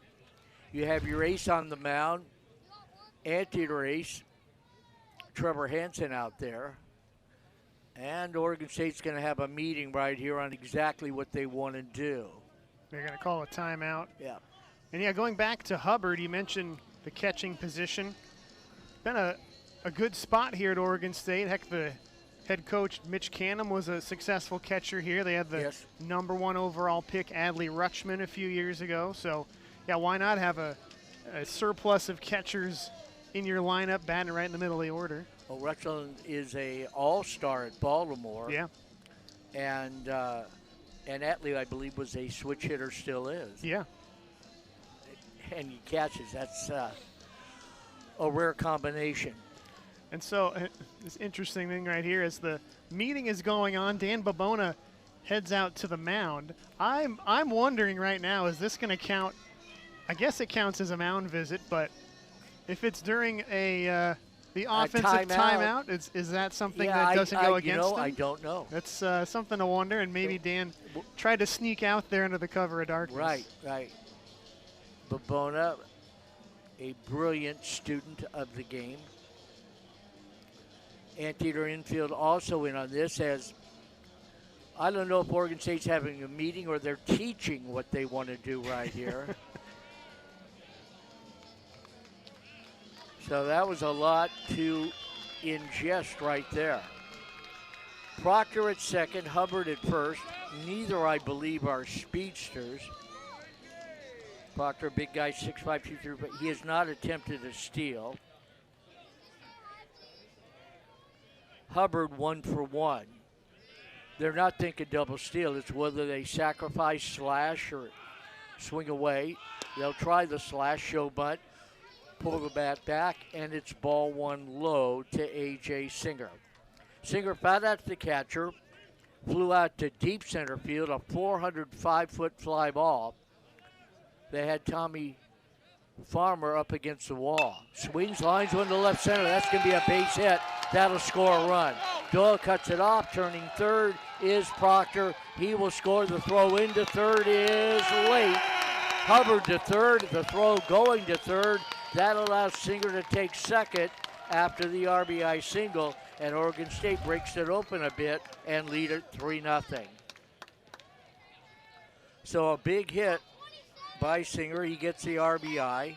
A: You have your ace on the mound, Antietam ace, Trevor Hansen out there. And Oregon State's going to have a meeting right here on exactly what they want to do.
C: They're going to call a timeout.
A: Yeah.
C: And yeah, going back to Hubbard, you mentioned the catching position. Been a good spot here at Oregon State. Heck, the head coach, Mitch Canham, was a successful catcher here. They had the number 1 overall pick, Adley Rutschman, a few years ago. So, yeah, why not have a surplus of catchers in your lineup, batting right in the middle of the order?
A: Well, Rutschman is a all-star at Baltimore.
C: Yeah.
A: And Atley, I believe, was a switch hitter, still is.
C: Yeah.
A: And he catches. That's a rare combination.
C: And so this interesting thing right here is the meeting is going on. Dan Babona heads out to the mound. I'm wondering right now, is this going to count? I guess it counts as a mound visit, but if it's during the offensive timeout, is that something that doesn't go against him?
A: I don't know.
C: That's something to wonder, and maybe Dan tried to sneak out there under the cover of darkness.
A: Right. Babona, a brilliant student of the game. Antietam infield also in on this, as I don't know if Oregon State's having a meeting or they're teaching what they want to do right here. So that was a lot to ingest right there. Proctor at second, Hubbard at first. Neither, I believe, are speedsters. Proctor, big guy, 6'5", 230, but he has not attempted a steal. Hubbard 1 for 1. They're not thinking double steal. It's whether they sacrifice, slash, or swing away. They'll try the slash, show bunt. pull the bat back, and it's ball one low to A.J. Singer. Singer fouled out the catcher, flew out to deep center field, a 405-foot fly ball. They had Tommy Farmer up against the wall. Swings, lines one to left center. That's going to be a base hit. That'll score a run. Doyle cuts it off. Turning third is Proctor. He will score. The throw into third is late. Hubbard to third. The throw going to third. That allows Singer to take second after the RBI single, and Oregon State breaks it open a bit and lead it 3-0. So a big hit by Singer. He gets the RBI,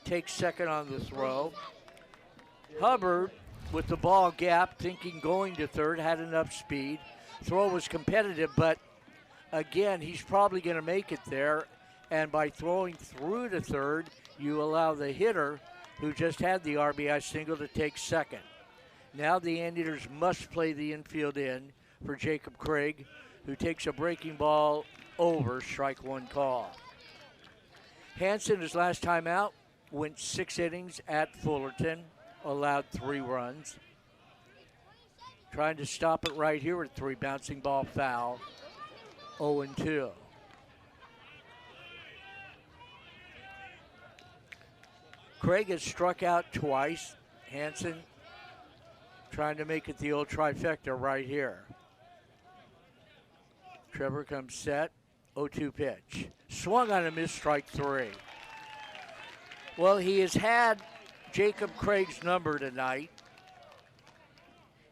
A: takes second on the throw. Hubbard with the ball gap, thinking going to third, had enough speed. Throw was competitive, but again, he's probably going to make it there. And by throwing through to third, you allow the hitter, who just had the RBI single, to take second. Now the Anteaters must play the infield in for Jacob Craig, who takes a breaking ball over, strike one call. Hansen, his last time out, went 6 innings at Fullerton, allowed 3 runs. Trying to stop it right here with 3, bouncing ball foul, 0-2. Craig has struck out twice. Hansen trying to make it the old trifecta right here. Trevor comes set, 0-2 pitch. Swung on a miss, strike 3. Well, he has had Jacob Craig's number tonight.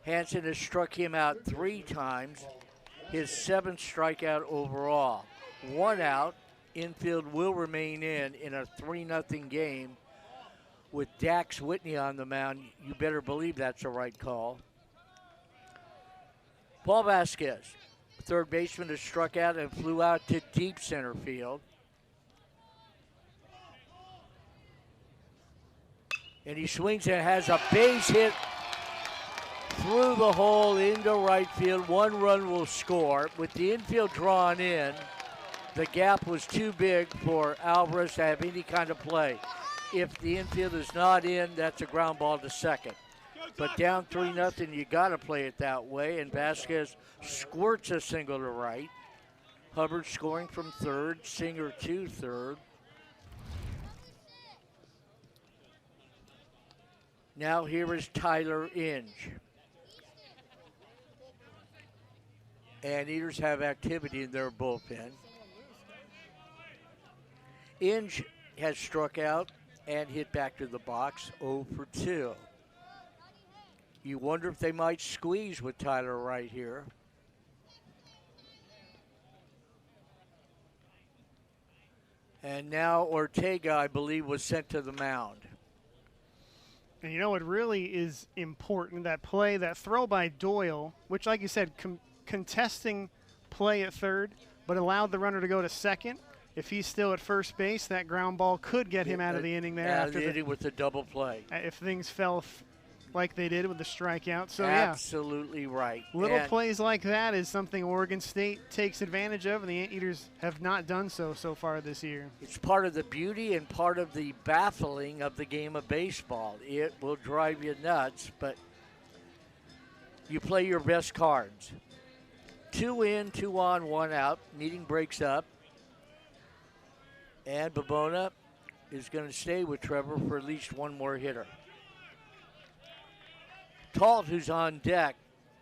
A: Hansen has struck him out 3 times, his 7th strikeout overall. 1 out, infield will remain in a 3-0 game with Dax Whitney on the mound. You better believe that's a right call. Paul Vasquez, third baseman, has struck out and flew out to deep center field. And he swings and has a base hit through the hole into right field. 1 run will score. With the infield drawn in, the gap was too big for Alvarez to have any kind of play. If the infield is not in, that's a ground ball to second. But down 3-0, you got to play it that way. And Vasquez squirts a single to right. Hubbard scoring from third, Singer to third. Now here is Tyler Inge. Anteaters have activity in their bullpen. Inge has struck out and hit back to the box, 0-2. You wonder if they might squeeze with Tyler right here. And now Ortega, I believe, was sent to the mound.
C: And you know what really is important, that play, that throw by Doyle, which, like you said, contesting play at third, but allowed the runner to go to second. If he's still at first base, that ground ball could get him out of the inning there.
A: Out of the inning with the double play.
C: If things fell like they did with the strikeout. So,
A: absolutely right.
C: Little plays like that is something Oregon State takes advantage of, and the Anteaters have not done so far this year.
A: It's part of the beauty and part of the baffling of the game of baseball. It will drive you nuts, but you play your best cards. 2 in, 2 on, 1 out. Meeting breaks up. And Babona is going to stay with Trevor for at least 1 more hitter. Talt, who's on deck,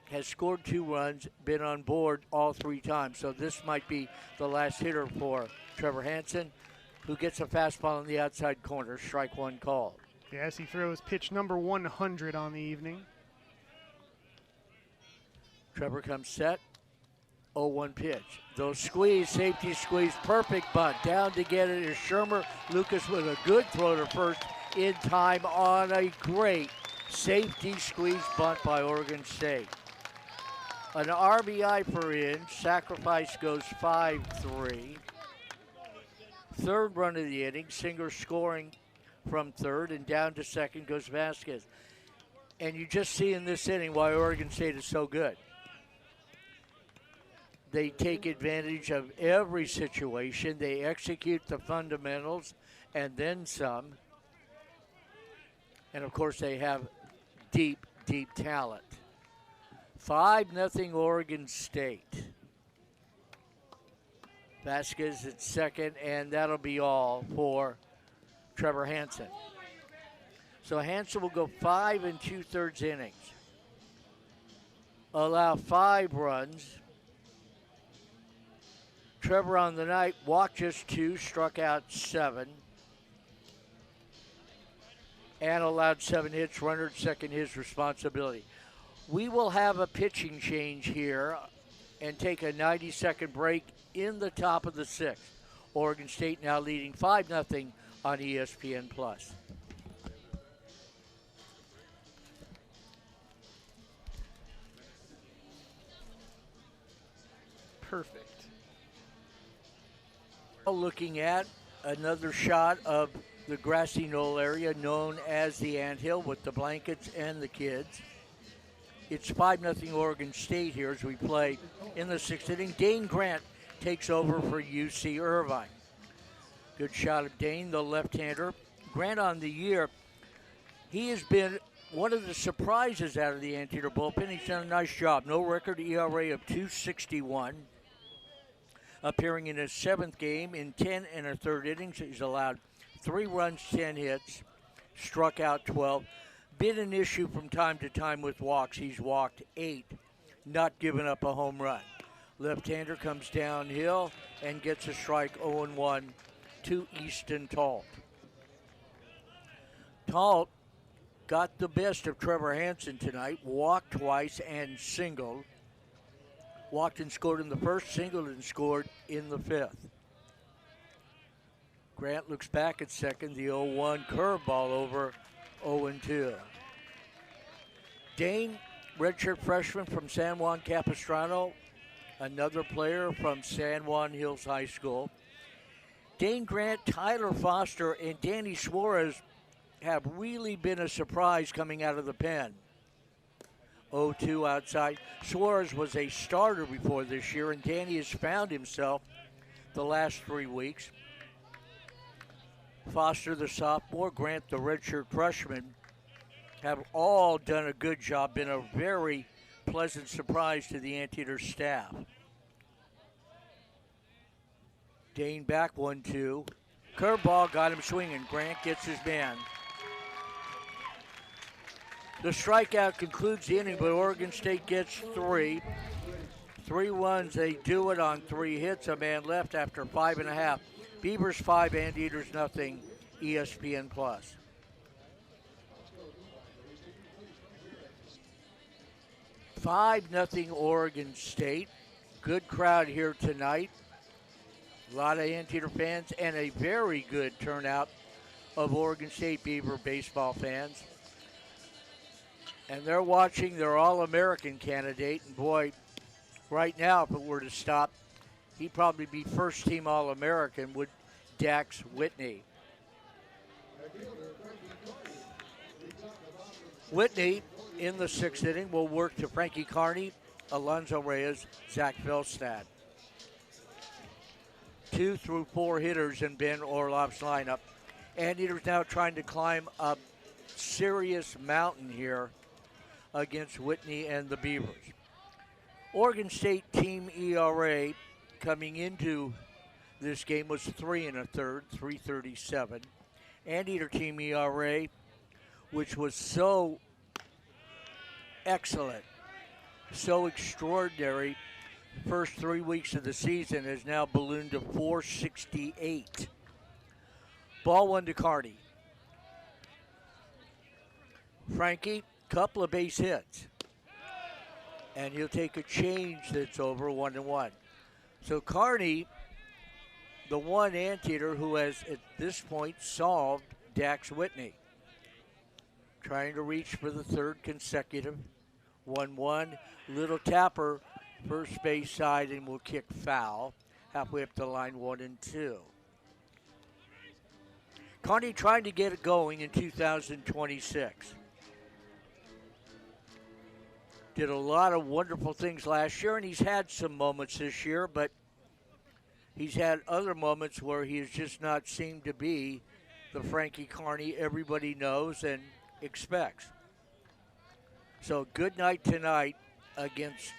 A: has scored 2 runs, been on board all 3 times. So this might be the last hitter for Trevor Hansen, who gets a fastball on the outside corner, strike 1 called.
C: Yes, he throws pitch number 100 on the evening.
A: Trevor comes set. 0-1 pitch. Those squeeze, safety squeeze, perfect bunt. Down to get it is Shermer. Lucas with a good throw to first in time on a great safety squeeze bunt by Oregon State. An RBI for Inge. Sacrifice goes 5-3. Third run of the inning. Singer scoring from third, and down to second goes Vasquez. And you just see in this inning why Oregon State is so good. They take advantage of every situation. They execute the fundamentals and then some. And, of course, they have deep, deep talent. 5-0 Oregon State. Vasquez at second, and that'll be all for Trevor Hansen. So Hansen will go 5 2/3 innings. Allow 5 runs. Trevor on the night walked just 2, struck out 7, and allowed 7 hits, runner at second, his responsibility. We will have a pitching change here and take a 90-second break in the top of the 6th. Oregon State now leading 5-0 on ESPN+.
C: Perfect.
A: Looking at another shot of the grassy knoll area known as the Anthill with the blankets and the kids. It's 5-0 Oregon State here as we play in the 6th inning. Dane Grant takes over for UC Irvine. Good shot of Dane, the left-hander. Grant on the year, he has been one of the surprises out of the Antietam bullpen. He's done a nice job. No record ERA of 2.61. Appearing in his 7th game in 10 1/3 innings. He's allowed 3 runs, 10 hits, struck out 12. Been an issue from time to time with walks. He's walked 8, not given up a home run. Left-hander comes downhill and gets a strike 0-1 to Easton Talt. Talt got the best of Trevor Hansen tonight, walked twice and singled. Walked and scored in the 1st, singled and scored in the 5th. Grant looks back at second, the 0-1 curveball over 0-2. Dane, redshirt freshman from San Juan Capistrano, another player from San Juan Hills High School. Dane Grant, Tyler Foster, and Danny Suarez have really been a surprise coming out of the pen. 0-2 outside. Suarez was a starter before this year, and Danny has found himself the last 3 weeks. Foster, the sophomore, Grant, the redshirt freshman, have all done a good job, been a very pleasant surprise to the Anteater staff. Dane back 1-2. Curveball got him swinging. Grant gets his man. The strikeout concludes the inning, but Oregon State gets 3. 3 runs, they do it on 3 hits. A man left after 5.5. Beavers 5, Anteaters nothing. ESPN+. 5-0 Oregon State. Good crowd here tonight. A lot of Anteater fans and a very good turnout of Oregon State Beaver baseball fans. And they're watching their All-American candidate. And boy, right now, if it were to stop, he'd probably be first-team All-American with Dax Whitney. Whitney, in the 6th inning, will work to Frankie Carney, Alonzo Reyes, Zach Felstad. 2 through 4 hitters in Ben Orloff's lineup. Anteaters now trying to climb a serious mountain here against Whitney and the Beavers. Oregon State team ERA coming into this game was 3 1/3, 3.37. Anteater team ERA, which was so excellent, so extraordinary, first 3 weeks of the season has now ballooned to 4.68. Ball 1 to Carney. Frankie, couple of base hits. And he'll take a change that's over 1-1. So Carney, the one Anteater who has at this point solved Dax Whitney. Trying to reach for the 3rd consecutive. 1-1. Little tapper, first base side, and will kick foul. Halfway up the line, 1-2. Carney trying to get it going in 2026. Did a lot of wonderful things last year, and he's had some moments this year, but he's had other moments where he has just not seemed to be the Frankie Carney everybody knows and expects. So good night tonight against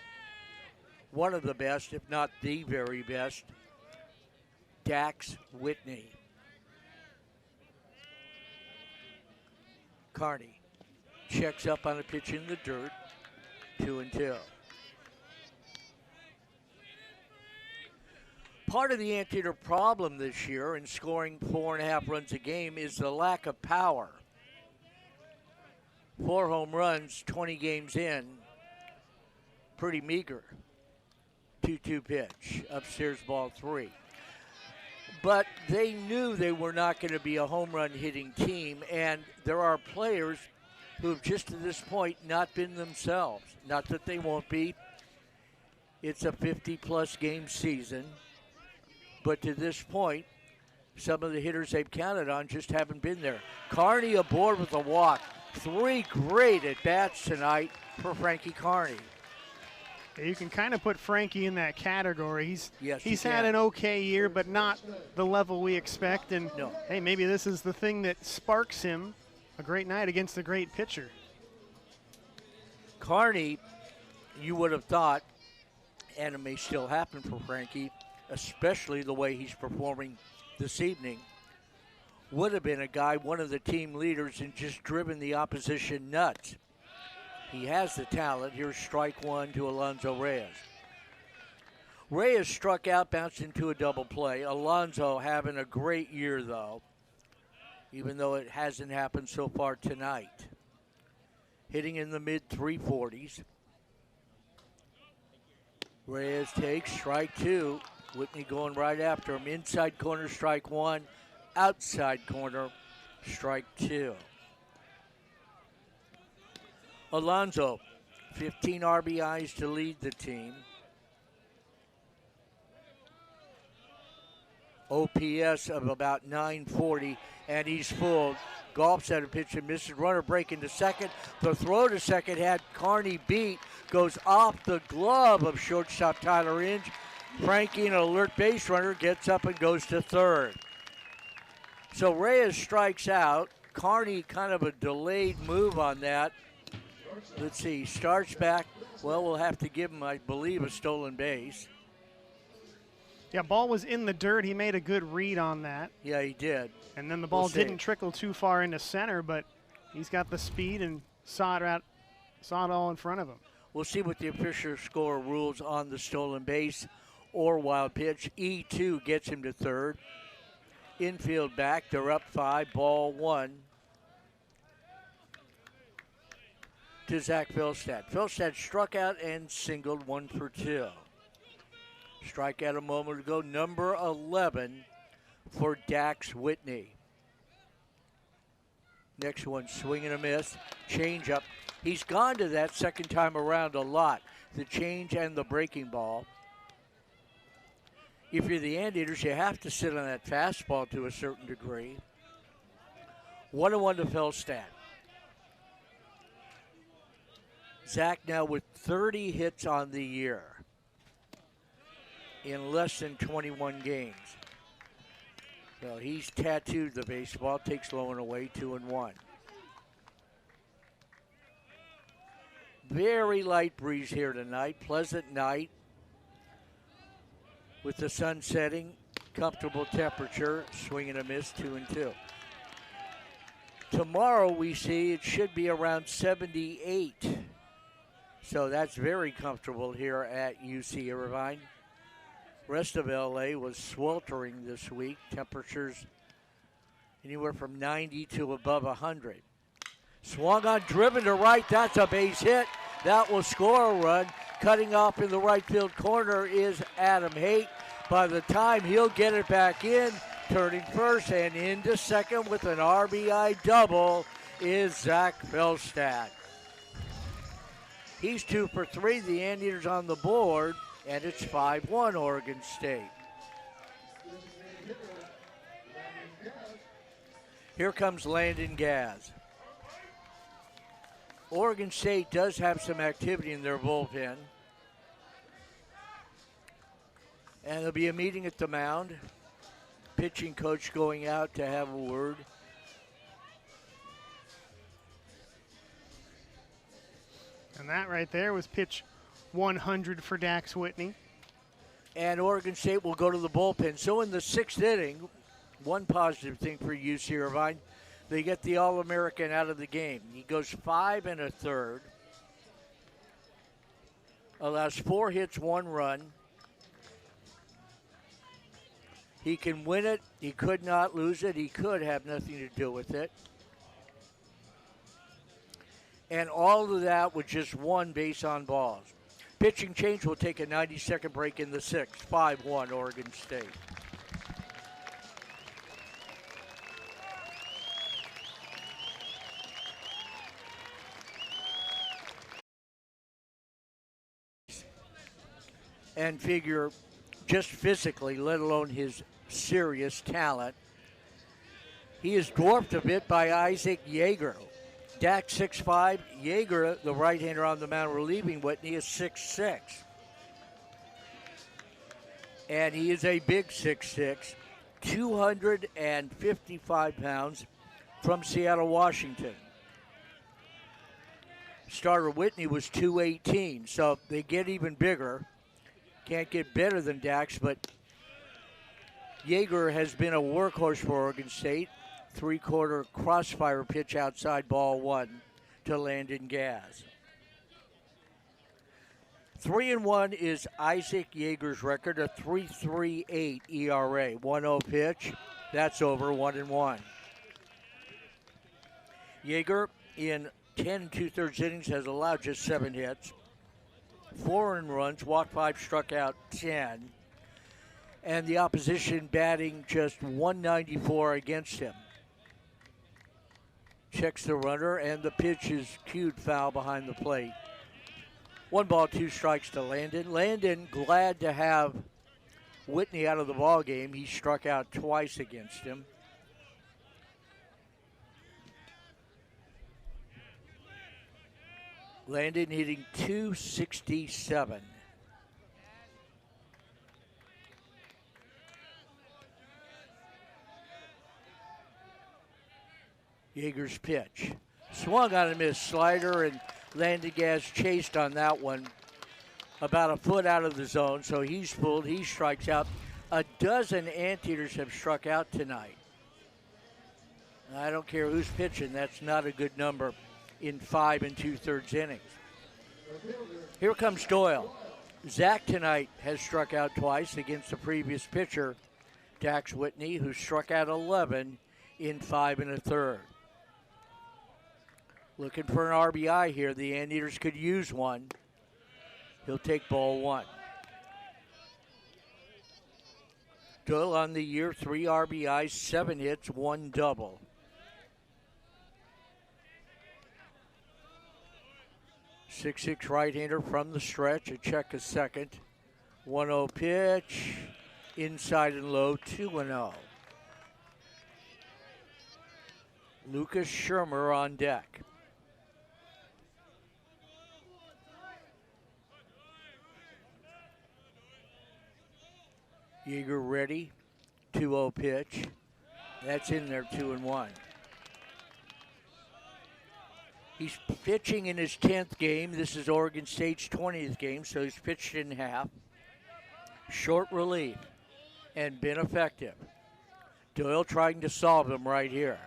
A: one of the best, if not the very best, Dax Whitney. Carney checks up on a pitch in the dirt, 2-2. Part of the Antietam problem this year in scoring 4.5 runs a game is the lack of power. 4 home runs, 20 games in, pretty meager. 2-2 pitch, upstairs ball 3. But they knew they were not going to be a home run hitting team, and there are players who have just to this point not been themselves. Not that they won't be. It's a 50-plus game season. But to this point, some of the hitters they've counted on just haven't been there. Carney aboard with a walk. 3 great at-bats tonight for Frankie Carney.
C: You can kind of put Frankie in that category. He's had
A: can.
C: an okay year, but not the level we expect. And
A: No.
C: hey, maybe this is the thing that sparks him. A great night against a great pitcher.
A: Carney, you would have thought, and it may still happen for Frankie, especially the way he's performing this evening, would have been a guy, one of the team leaders, and just driven the opposition nuts. He has the talent. Here's strike 1 to Alonzo Reyes. Reyes struck out, bounced into a double play. Alonzo having a great year, though, even though it hasn't happened so far tonight. Hitting in the mid-340s. Reyes takes strike 2. Whitney going right after him. Inside corner, strike 1. Outside corner, strike 2. Alonzo, 15 RBIs to lead the team. OPS of about 940, and he's full. Golfs at a pitch and misses. Runner breaking to second. The throw to second had Carney beat. Goes off the glove of shortstop Tyler Inge. Frankie, an alert base runner, gets up and goes to third. So Reyes strikes out. Carney kind of a delayed move on that. Let's see, starts back. Well, we'll have to give him, I believe, a stolen base.
C: Yeah, ball was in the dirt. He made a good read on that.
A: Yeah, he did.
C: And then the ball didn't trickle too far into center, but he's got the speed and saw it all in front of him.
A: We'll see what the official score rules on the stolen base or wild pitch. E2 gets him to third. Infield back, they're up 5, ball 1 to Zach Philstad. Philstad struck out and singled 1 for 2. Strikeout a moment ago, number 11 for Dax Whitney. Next one, swing and a miss, change up. He's gone to that second time around a lot, the change and the breaking ball. If you're the Anteaters, you have to sit on that fastball to a certain degree. 1-1 to Philstad. Zach now with 30 hits on the year in less than 21 games. So he's tattooed the baseball, takes low and away, 2-1. Very light breeze here tonight, pleasant night with the sun setting, comfortable temperature, swing and a miss, 2-2. Tomorrow we see it should be around 78. So that's very comfortable here at UC Irvine. Rest of LA was sweltering this week. Temperatures anywhere from 90 to above 100. Swung on, driven to right. That's a base hit. That will score a run. Cutting off in the right field corner is Adam Haight. By the time he'll get it back in, turning first and into second with an RBI double is Zach Philstad. He's 2 for 3. The Anteaters on the board, and it's 5-1 Oregon State. Here comes Landon Gaz. Oregon State does have some activity in their bullpen. And there'll be a meeting at the mound. Pitching coach going out to have a word.
C: And that right there was pitch 100 for Dax Whitney.
A: And Oregon State will go to the bullpen. So in the 6th inning, one positive thing for UC Irvine, they get the All-American out of the game. He goes 5 1/3, allows 4 hits, 1 run. He can win it. He could not lose it. He could have nothing to do with it. And all of that with just 1 base on balls. Pitching change will take a 90-second break in the 6th. 5-1 Oregon State. And figure just physically, let alone his serious talent, he is dwarfed a bit by Isaac Yeager. Dax 6'5", Yeager, the right-hander on the mound relieving Whitney, is 6'6". And he is a big 6'6", 255 pounds from Seattle, Washington. Starter Whitney was 218, so they get even bigger. Can't get better than Dax, but Yeager has been a workhorse for Oregon State. 3-quarter crossfire pitch outside ball 1 to Landon Gaz. 3-1 is Isaac Yeager's record, a 3.38 ERA. 1-0 pitch, that's over, 1-1. Yeager in 10 2/3 innings has allowed just 7 hits. 4 earned runs, walked 5, struck out 10. And the opposition batting just 194 against him. Checks the runner, and the pitch is cued foul behind the plate. 1 ball, 2 strikes to Landon. Landon glad to have Whitney out of the ball game. He struck out twice against him. Landon hitting .267. Yeager's pitch. Swung on a missed slider, and Landon Gaz chased on that one about a foot out of the zone, so he's pulled. He strikes out. A dozen Anteaters have struck out tonight. I don't care who's pitching. That's not a good number in 5 2/3 innings. Here comes Doyle. Zach tonight has struck out twice against the previous pitcher, Dax Whitney, who struck out 11 in 5 1/3. Looking for an RBI here. The Anteaters could use one. He'll take ball 1. Doyle on the year, 3 RBIs, 7 hits, 1 double. .66 right-hander from the stretch. A check a second. 1-0 pitch. Inside and low, 2-0. Lucas Shermer on deck. Yeager ready. 2-0 pitch. That's in there, 2-1. He's pitching in his 10th game. This is Oregon State's 20th game, so he's pitched in half. Short relief and been effective. Doyle trying to solve him right here.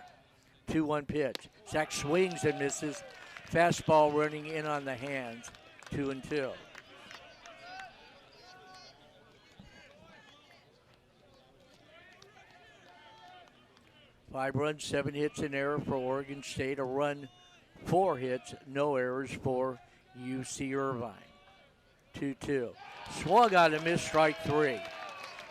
A: 2-1 pitch. Zach swings and misses. Fastball running in on the hands. 2-2. Five runs, 7 hits, an error for Oregon State. A run, 4 hits, no errors for UC Irvine. 2-2. Swung on a miss, strike 3.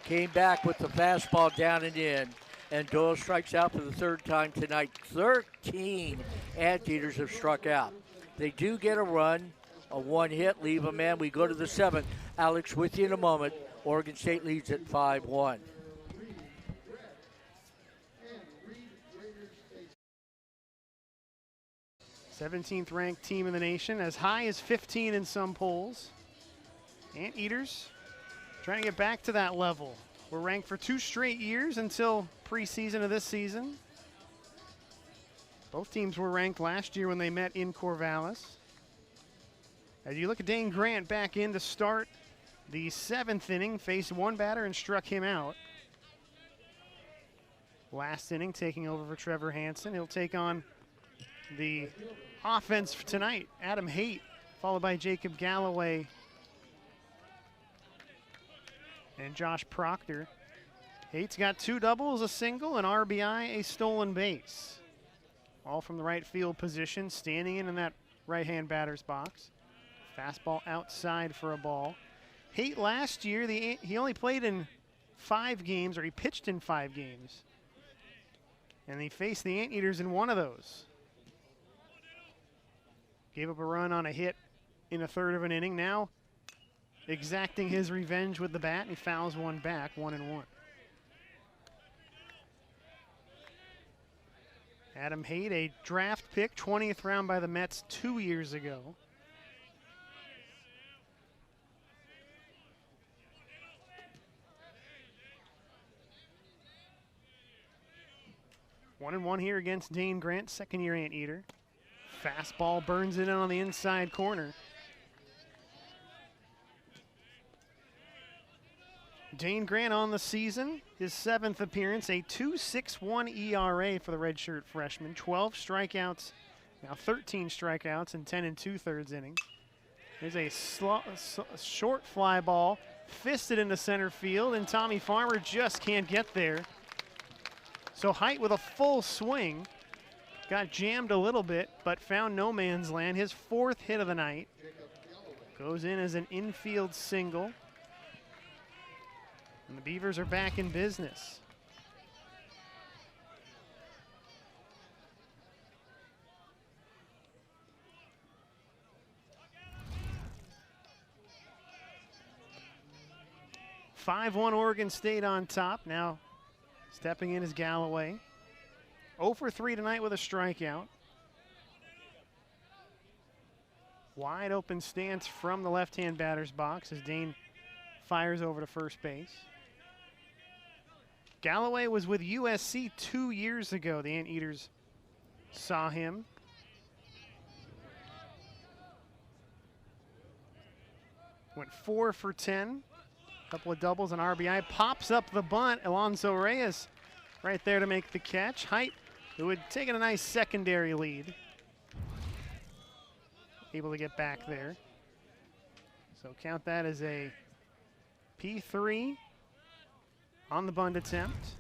A: Came back with the fastball down and in, and Doyle strikes out for the 3rd time tonight. 13 Anteaters have struck out. They do get a run, a 1 hit, leave a man. We go to the 7th. Alex with you in a moment. Oregon State leads at 5-1.
C: 17th ranked team in the nation, as high as 15 in some polls. Anteaters trying to get back to that level. We're ranked for 2 straight years until preseason of this season. Both teams were ranked last year when they met in Corvallis. As you look at Dane Grant back in to start the 7th inning, faced one batter and struck him out. Last inning, taking over for Trevor Hansen. He'll take on the offense for tonight. Adam Haight, followed by Jacob Galloway and Josh Proctor. Haight's got 2 doubles, a single, an RBI, a stolen base. All from the right field position, standing in that right-hand batter's box. Fastball outside for a ball. Haight last year, he only played in 5 games, or he pitched in 5 games. And he faced the Anteaters in 1 of those. Gave up a run on a hit in a 1/3 of an inning. Now exacting his revenge with the bat, and he fouls one back, 1-1. Adam Haight, a draft pick, 20th round by the Mets 2 years ago. One and one here against Dane Grant, second-year Anteater. Fastball burns it in on the inside corner. Dane Grant on the season, his 7th appearance, a 2.61 ERA for the redshirt freshman, 12 strikeouts, now 13 strikeouts in 10 2/3 innings. There's a short fly ball, fisted into center field, and Tommy Farmer just can't get there. So Haight with a full swing, got jammed a little bit, but found no man's land. His 4th hit of the night. Goes in as an infield single. And the Beavers are back in business. (5-1) Oregon State on top. Now stepping in is Galloway. 0 for 3 tonight with a strikeout. Wide open stance from the left-hand batter's box as Dane fires over to first base. Galloway was with USC 2 years ago. The Anteaters saw him. Went 4 for 10. Couple of doubles and RBI. Pops up the bunt. Alonso Reyes right there to make the catch. Haight, who had taken a nice secondary lead, able to get back there. So count that as a P3 on the bunt attempt.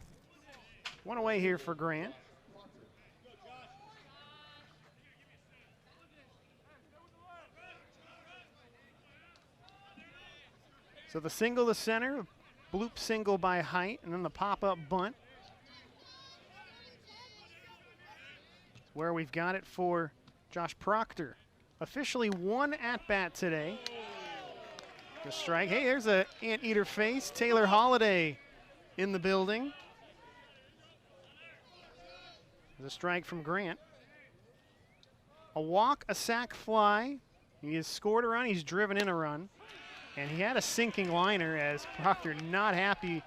C: One away here for Grant. So the single to center, bloop single by Haight, and then the pop-up bunt. Where we've got it for Josh Proctor. Officially 1 at-bat today. The strike. Hey, there's a Anteater face. Taylor Holiday in the building. There's a strike from Grant. A walk, a sac fly. He has scored a run. He's driven in a run. And he had a sinking liner as Proctor not happy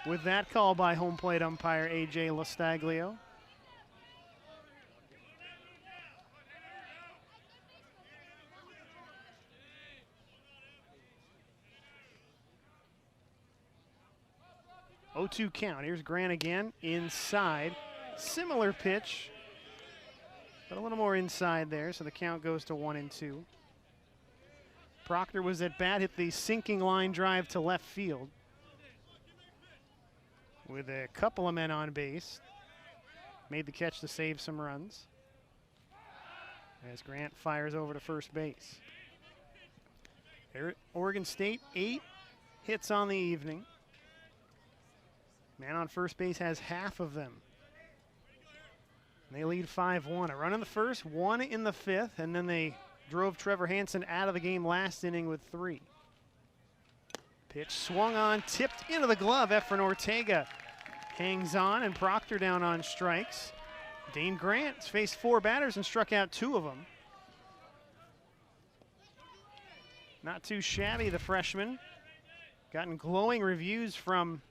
C: with that call by home plate umpire A.J. Lostaglio. (0-2) count. Here's Grant again, inside. Similar pitch, but a little more inside there, so the count goes to 1-2. Proctor was at bat, hit the sinking line drive to left field with a couple of men on base. Made the catch to save some runs as Grant fires over to first base. Oregon State, 8 hits on the evening. Man on first base has half of them. And they lead 5-1. A run in the first, 1 in the 5th, and then they drove Trevor Hansen out of the game last inning with 3. Pitch swung on, tipped into the glove. Efren Ortega hangs on, and Proctor down on strikes. Dane Grant's faced 4 batters and struck out 2 of them. Not too shabby, the freshman. Gotten glowing reviews from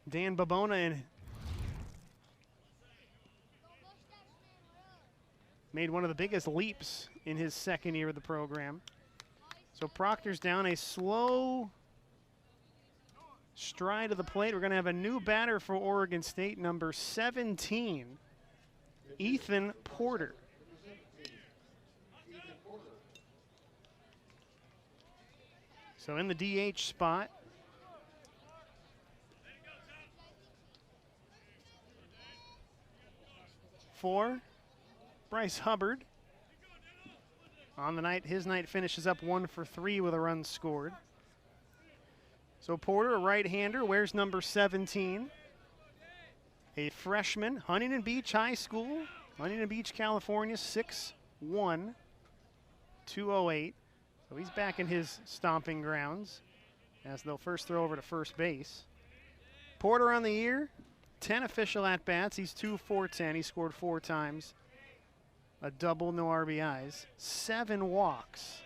C: Dan Babona and made one of the biggest leaps in his second year of the program. So Proctor's down, a slow stride of the plate. We're going to have a new batter for Oregon State, number 17, Ethan Porter. So in the DH spot, for Bryce Hubbard. On the night, his night finishes up 1 for 3 with a run scored. So Porter, a right-hander, wears number 17. A freshman, Huntington Beach High School, Huntington Beach, California, 6'1", 208. So he's back in his stomping grounds as they'll first throw over to first base. Porter on the year, 10 official at-bats. He's 2 for 10. He scored 4 times. A double, no RBIs, 7 walks.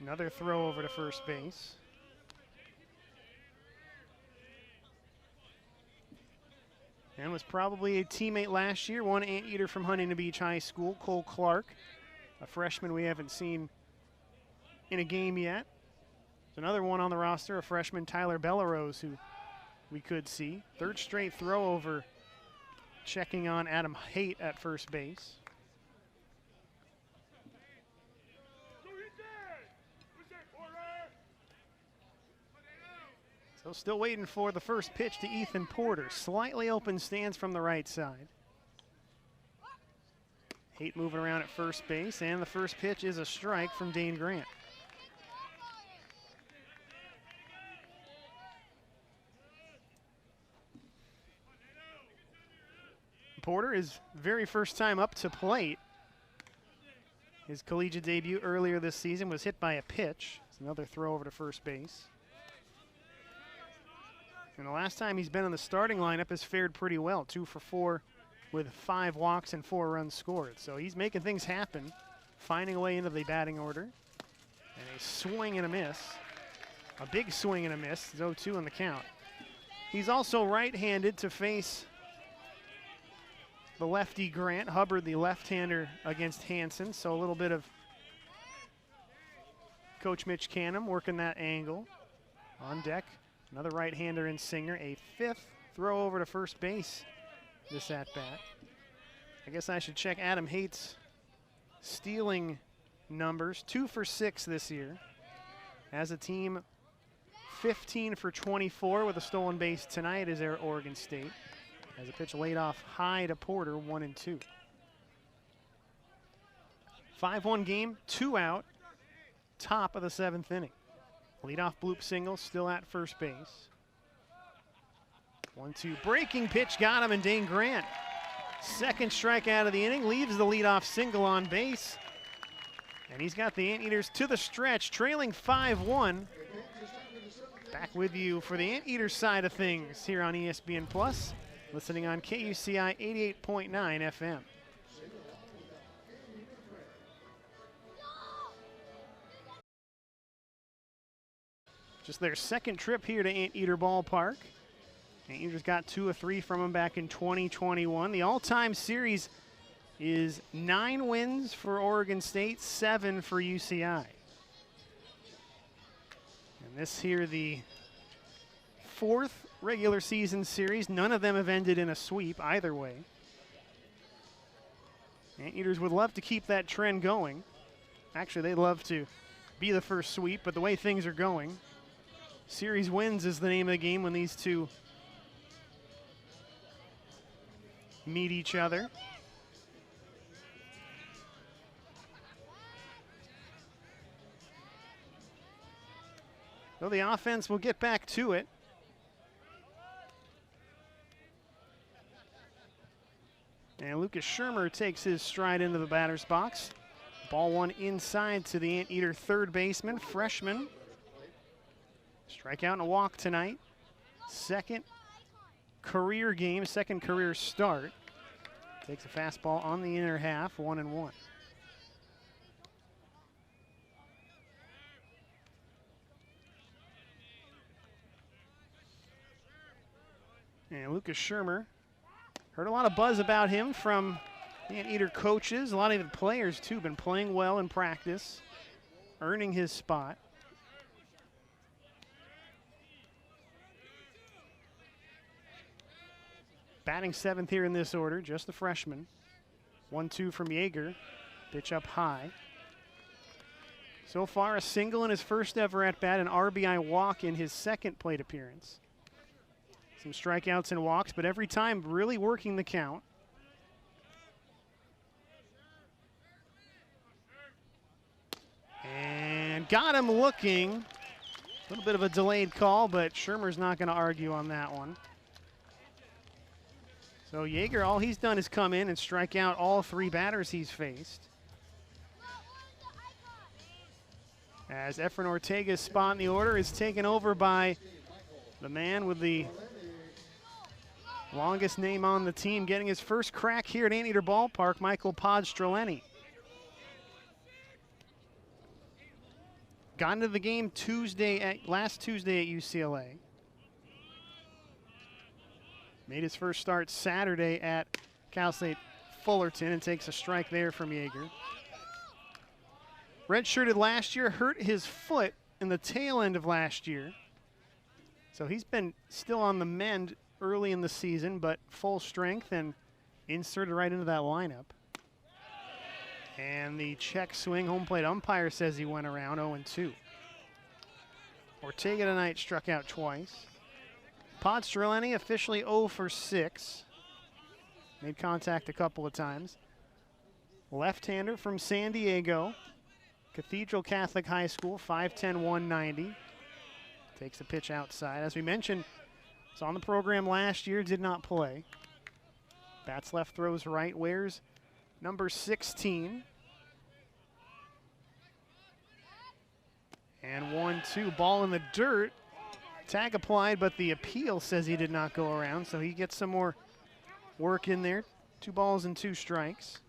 C: Another throw over to first base. And was probably a teammate last year, one anteater from Huntington Beach High School, Cole Clark, a freshman we haven't seen in a game yet. There's another one on the roster, a freshman, Tyler Bellarose, who we could see. Third straight throw over, checking on Adam Haight at first base. So still waiting for the first pitch to Ethan Porter. Slightly open stance from the right side. Haight moving around at first base, and the first pitch is a strike from Dane Grant. Porter, his very first time up to plate. His collegiate debut earlier this season was hit by a pitch. It's another throw over to first base. And the last time he's been in the starting lineup has fared pretty well, 2 for 4 with 5 walks and 4 runs scored. So he's making things happen, finding a way into the batting order. And a swing and a miss. A big swing and a miss, 0-2 on the count. He's also right-handed to face the lefty Grant. Hubbard, the left-hander, against Hansen. So a little bit of Coach Mitch Canham working that angle. On deck, another right-hander in Singer. A 5th throw over to first base this at-bat. I guess I should check Adam Haight's stealing numbers. 2 for 6 this year. As a team, 15 for 24 with a stolen base tonight is there Oregon State. As a pitch laid off high to Porter, 1-2. 5-1 game, 2 out, top of the 7th inning. Leadoff bloop single, still at first base. 1-2, breaking pitch, got him, and Dane Grant. Second strikeout of the inning, leaves the leadoff single on base. And he's got the Anteaters to the stretch, trailing 5-1. Back with you for the Anteaters side of things here on ESPN Plus. Listening on KUCI 88.9 FM. Just their second trip here to Anteater Ballpark. Anteaters got 2 of 3 from them back in 2021. The all-time series is 9 wins for Oregon State, 7 for UCI. And this here, the 4th regular season series. None of them have ended in a sweep either way. Anteaters would love to keep that trend going. Actually, they'd love to be the first sweep, but the way things are going, series wins is the name of the game when these two meet each other. So the offense will get back to it. And Lucas Shermer takes his stride into the batter's box. Ball one inside to the Anteater third baseman, freshman. Strikeout and a walk tonight. Second career game, second career start. Takes a fastball on the inner half, 1-1. And Lucas Shermer Heard a lot of buzz about him from Anteater coaches. A lot of the players, too, been playing well in practice, earning his spot. Batting seventh here in this order, just the freshman. 1-2 from Yeager. Pitch up high. So far, a single in his first ever at-bat, an RBI walk in his second plate appearance. Some strikeouts and walks, but every time really working the count. And got him looking. A little bit of a delayed call, but Shermer's not going to argue on that one. So Yeager, all he's done is come in and strike out all three batters he's faced. As Efren Ortega's spot in the order is taken over by the man with the longest name on the team, getting his first crack here at Anteater Ballpark, Michael Podstreleni. Got into the game last Tuesday at UCLA. Made his first start Saturday at Cal State Fullerton and takes a strike there from Yeager. Redshirted last year, hurt his foot in the tail end of last year. So he's been still on the mend early in the season, but full strength and inserted right into that lineup. And the check swing, home plate umpire says he went around 0-2. Ortega tonight struck out twice. Podstreleni officially 0 for 6. Made contact a couple of times. Left-hander from San Diego. Cathedral Catholic High School, 5'10", 190. Takes the pitch outside. As we mentioned, it's on the program last year, did not play. Bats left, throws right, wears number 16. And 1-2, ball in the dirt. Tag applied, but the appeal says he did not go around, so he gets some more work in there. 2 balls and 2 strikes.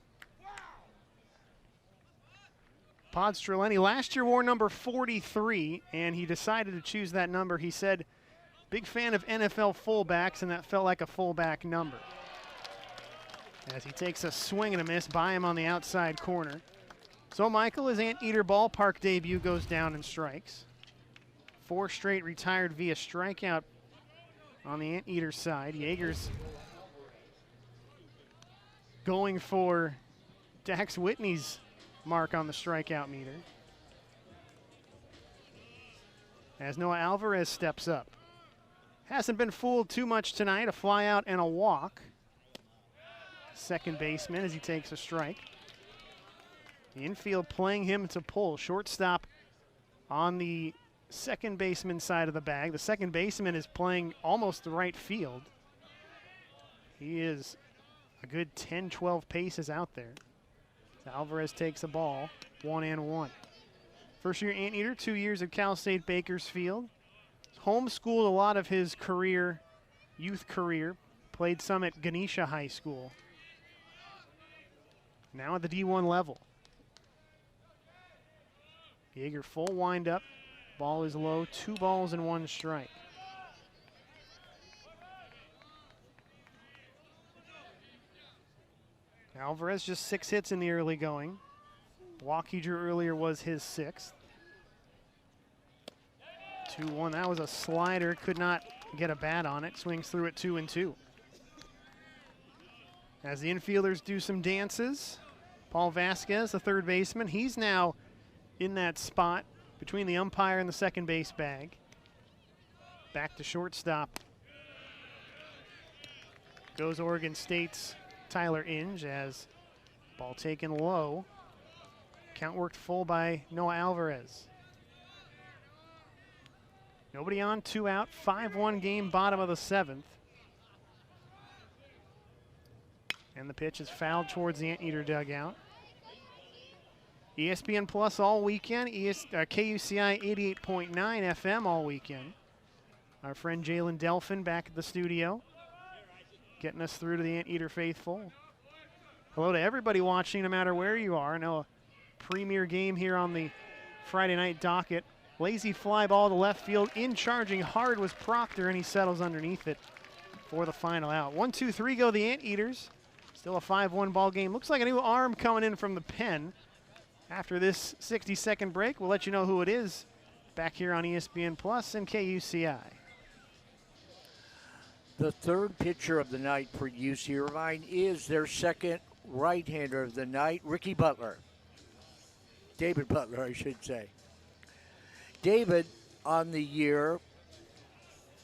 C: Podstreleni last year wore number 43, and he decided to choose that number. He said, big fan of NFL fullbacks, and that felt like a fullback number. As he takes a swing and a miss by him on the outside corner. So Michael, his Anteater Ballpark debut goes down in strikes. 4 straight retired via strikeout on the Anteater side. Yeager's going for Dax Whitney's mark on the strikeout meter. As Noah Alvarez steps up. Hasn't been fooled too much tonight, a fly out and a walk. Second baseman as he takes a strike. The infield playing him to pull. Shortstop on the second baseman side of the bag. The second baseman is playing almost the right field. He is a good 10-12 paces out there. So Alvarez takes a ball, 1-1. First year Anteater, 2 years at Cal State Bakersfield. Homeschooled a lot of his career, youth career. Played some at Ganesha High School. Now at the D1 level. Yeager full windup. Ball is low, 2 balls and 1 strike. Alvarez just 6 hits in the early going. Walk he drew earlier was his 6th. 2-1, that was a slider, could not get a bat on it. Swings through it 2-2. As the infielders do some dances, Paul Vasquez, the third baseman, he's now in that spot between the umpire and the second base bag. Back to shortstop. Goes Oregon State's Tyler Inge as ball taken low. Count worked full by Noah Alvarez. Nobody on, 2 out, 5-1 game, bottom of the 7th. And the pitch is fouled towards the Anteater dugout. ESPN Plus all weekend, KUCI 88.9 FM all weekend. Our friend Jalen Delphin back at the studio, getting us through to the Anteater faithful. Hello to everybody watching, no matter where you are. I know a premier game here on the Friday night docket. Lazy fly ball to left field. In charging hard was Proctor, and he settles underneath it for the final out. 1-2-3 go the Anteaters. Still a 5-1 ball game. Looks like a new arm coming in from the pen. After this 60-second break, we'll let you know who it is back here on ESPN Plus and KUCI.
A: The third pitcher of the night for UC Irvine is their second right-hander of the night, Ricky Butler. David Butler, I should say. David, on the year,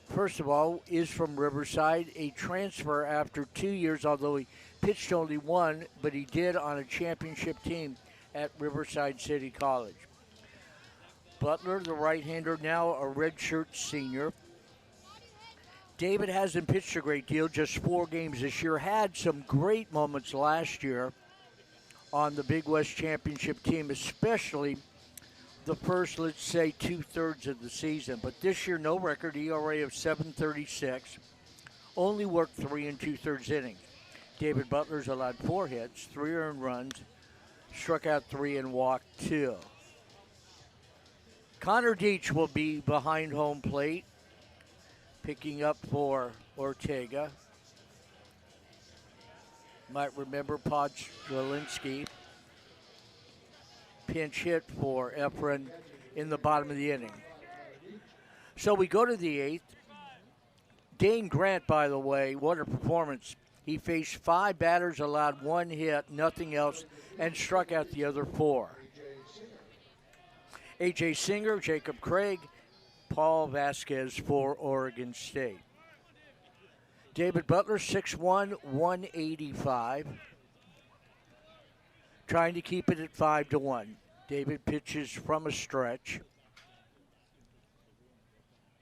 A: first of all, is from Riverside, a transfer after 2 years, although he pitched only one, but he did on a championship team at Riverside City College. Butler, the right-hander, now a redshirt senior. David hasn't pitched a great deal, just 4 games this year. Had some great moments last year on the Big West Championship team, especially the first, let's say, 2/3 of the season. But this year, no record, ERA of 7.36. Only worked 3 2/3 innings. David Butler's allowed 4 hits, 3 earned runs, struck out 3 and walked 2. Connor Deach will be behind home plate, picking up for Ortega. Might remember Podźwilinski pinch hit for Efren in the bottom of the inning. So we go to the 8th. Dane Grant, by the way, what a performance. He faced 5 batters, allowed 1 hit, nothing else, and struck out the other 4. A.J. Singer, Jacob Craig, Paul Vasquez for Oregon State. David Butler, 6'1", 185. Trying to keep it at 5-1. David pitches from a stretch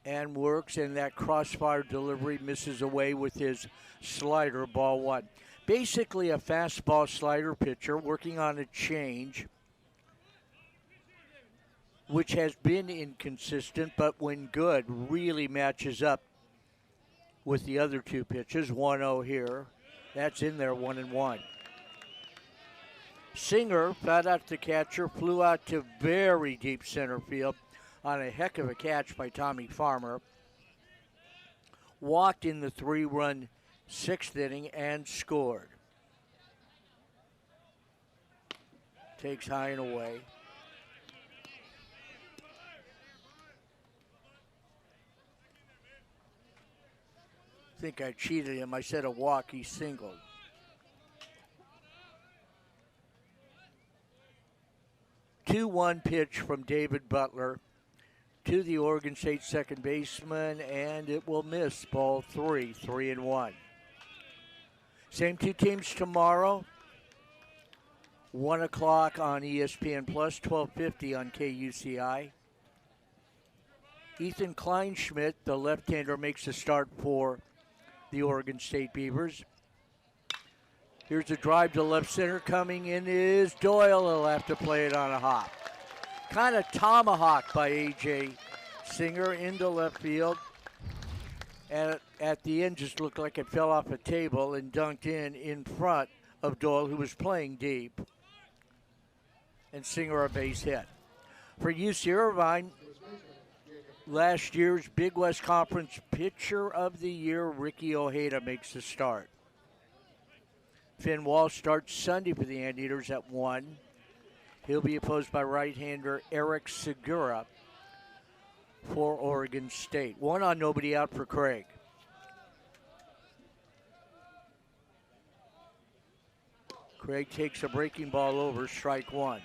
A: and works, and that crossfire delivery misses away with his slider, ball 1. Basically a fastball slider pitcher working on a change, which has been inconsistent, but when good, really matches up with the other 2 pitches. 1-0 here. That's in there, 1-1. Singer fouled out the catcher, flew out to very deep center field on a heck of a catch by Tommy Farmer. Walked in the 3-run 6th inning and scored. Takes high and away. I think I cheated him. I said a walk, he singled. Two-one pitch from David Butler to the Oregon State second baseman, and it will miss. Ball 3, 3-1. Same 2 teams tomorrow. 1 o'clock on ESPN Plus, 12:50 on KUCI. Ethan Kleinschmidt, the left-hander, makes a start for the Oregon State Beavers. Here's a drive to left center. Coming in is Doyle. He'll have to play it on a hop. Kind of tomahawk by A.J. Singer into left field. And at the end just looked like it fell off a table and dunked in front of Doyle, who was playing deep. And Singer a base hit. For UC Irvine, last year's Big West Conference Pitcher of the Year, Ricky Ojeda, makes the start. Finn Walsh starts Sunday for the Anteaters at 1. He'll be opposed by right-hander Eric Segura for Oregon State. 1 on, nobody out for Craig. Craig takes a breaking ball over, strike 1.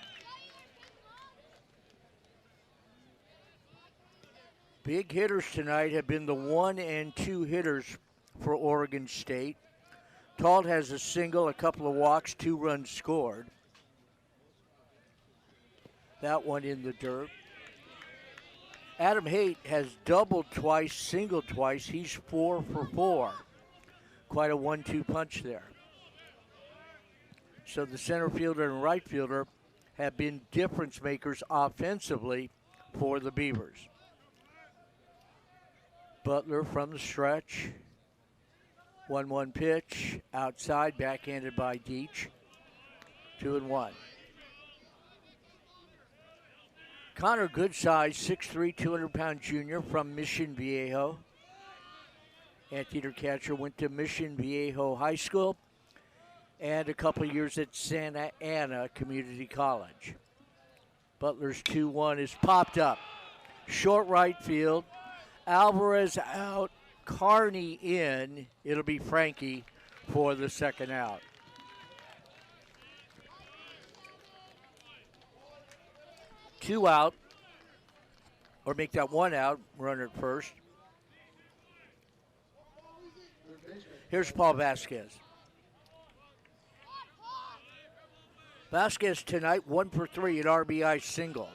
A: Big hitters tonight have been the 1 and 2 hitters for Oregon State. Talt has a single, a couple of walks, 2 runs scored. That one in the dirt. Adam Haight has doubled twice, singled twice. He's 4 for 4. Quite a 1-2 punch there. So the center fielder and right fielder have been difference makers offensively for the Beavers. Butler from the stretch. 1-1 pitch, outside, backhanded by Deach. 2-1. Connor Goodsize, 6'3", 200-pound junior from Mission Viejo. Anteater catcher went to Mission Viejo High School and a couple years at Santa Ana Community College. Butler's 2-1 is popped up. Short right field. Alvarez out, Carney in. It'll be Frankie for the second out. Two out, or make that one out, runner at first. Here's Paul Vasquez. Vasquez tonight 1 for 3 at RBI single.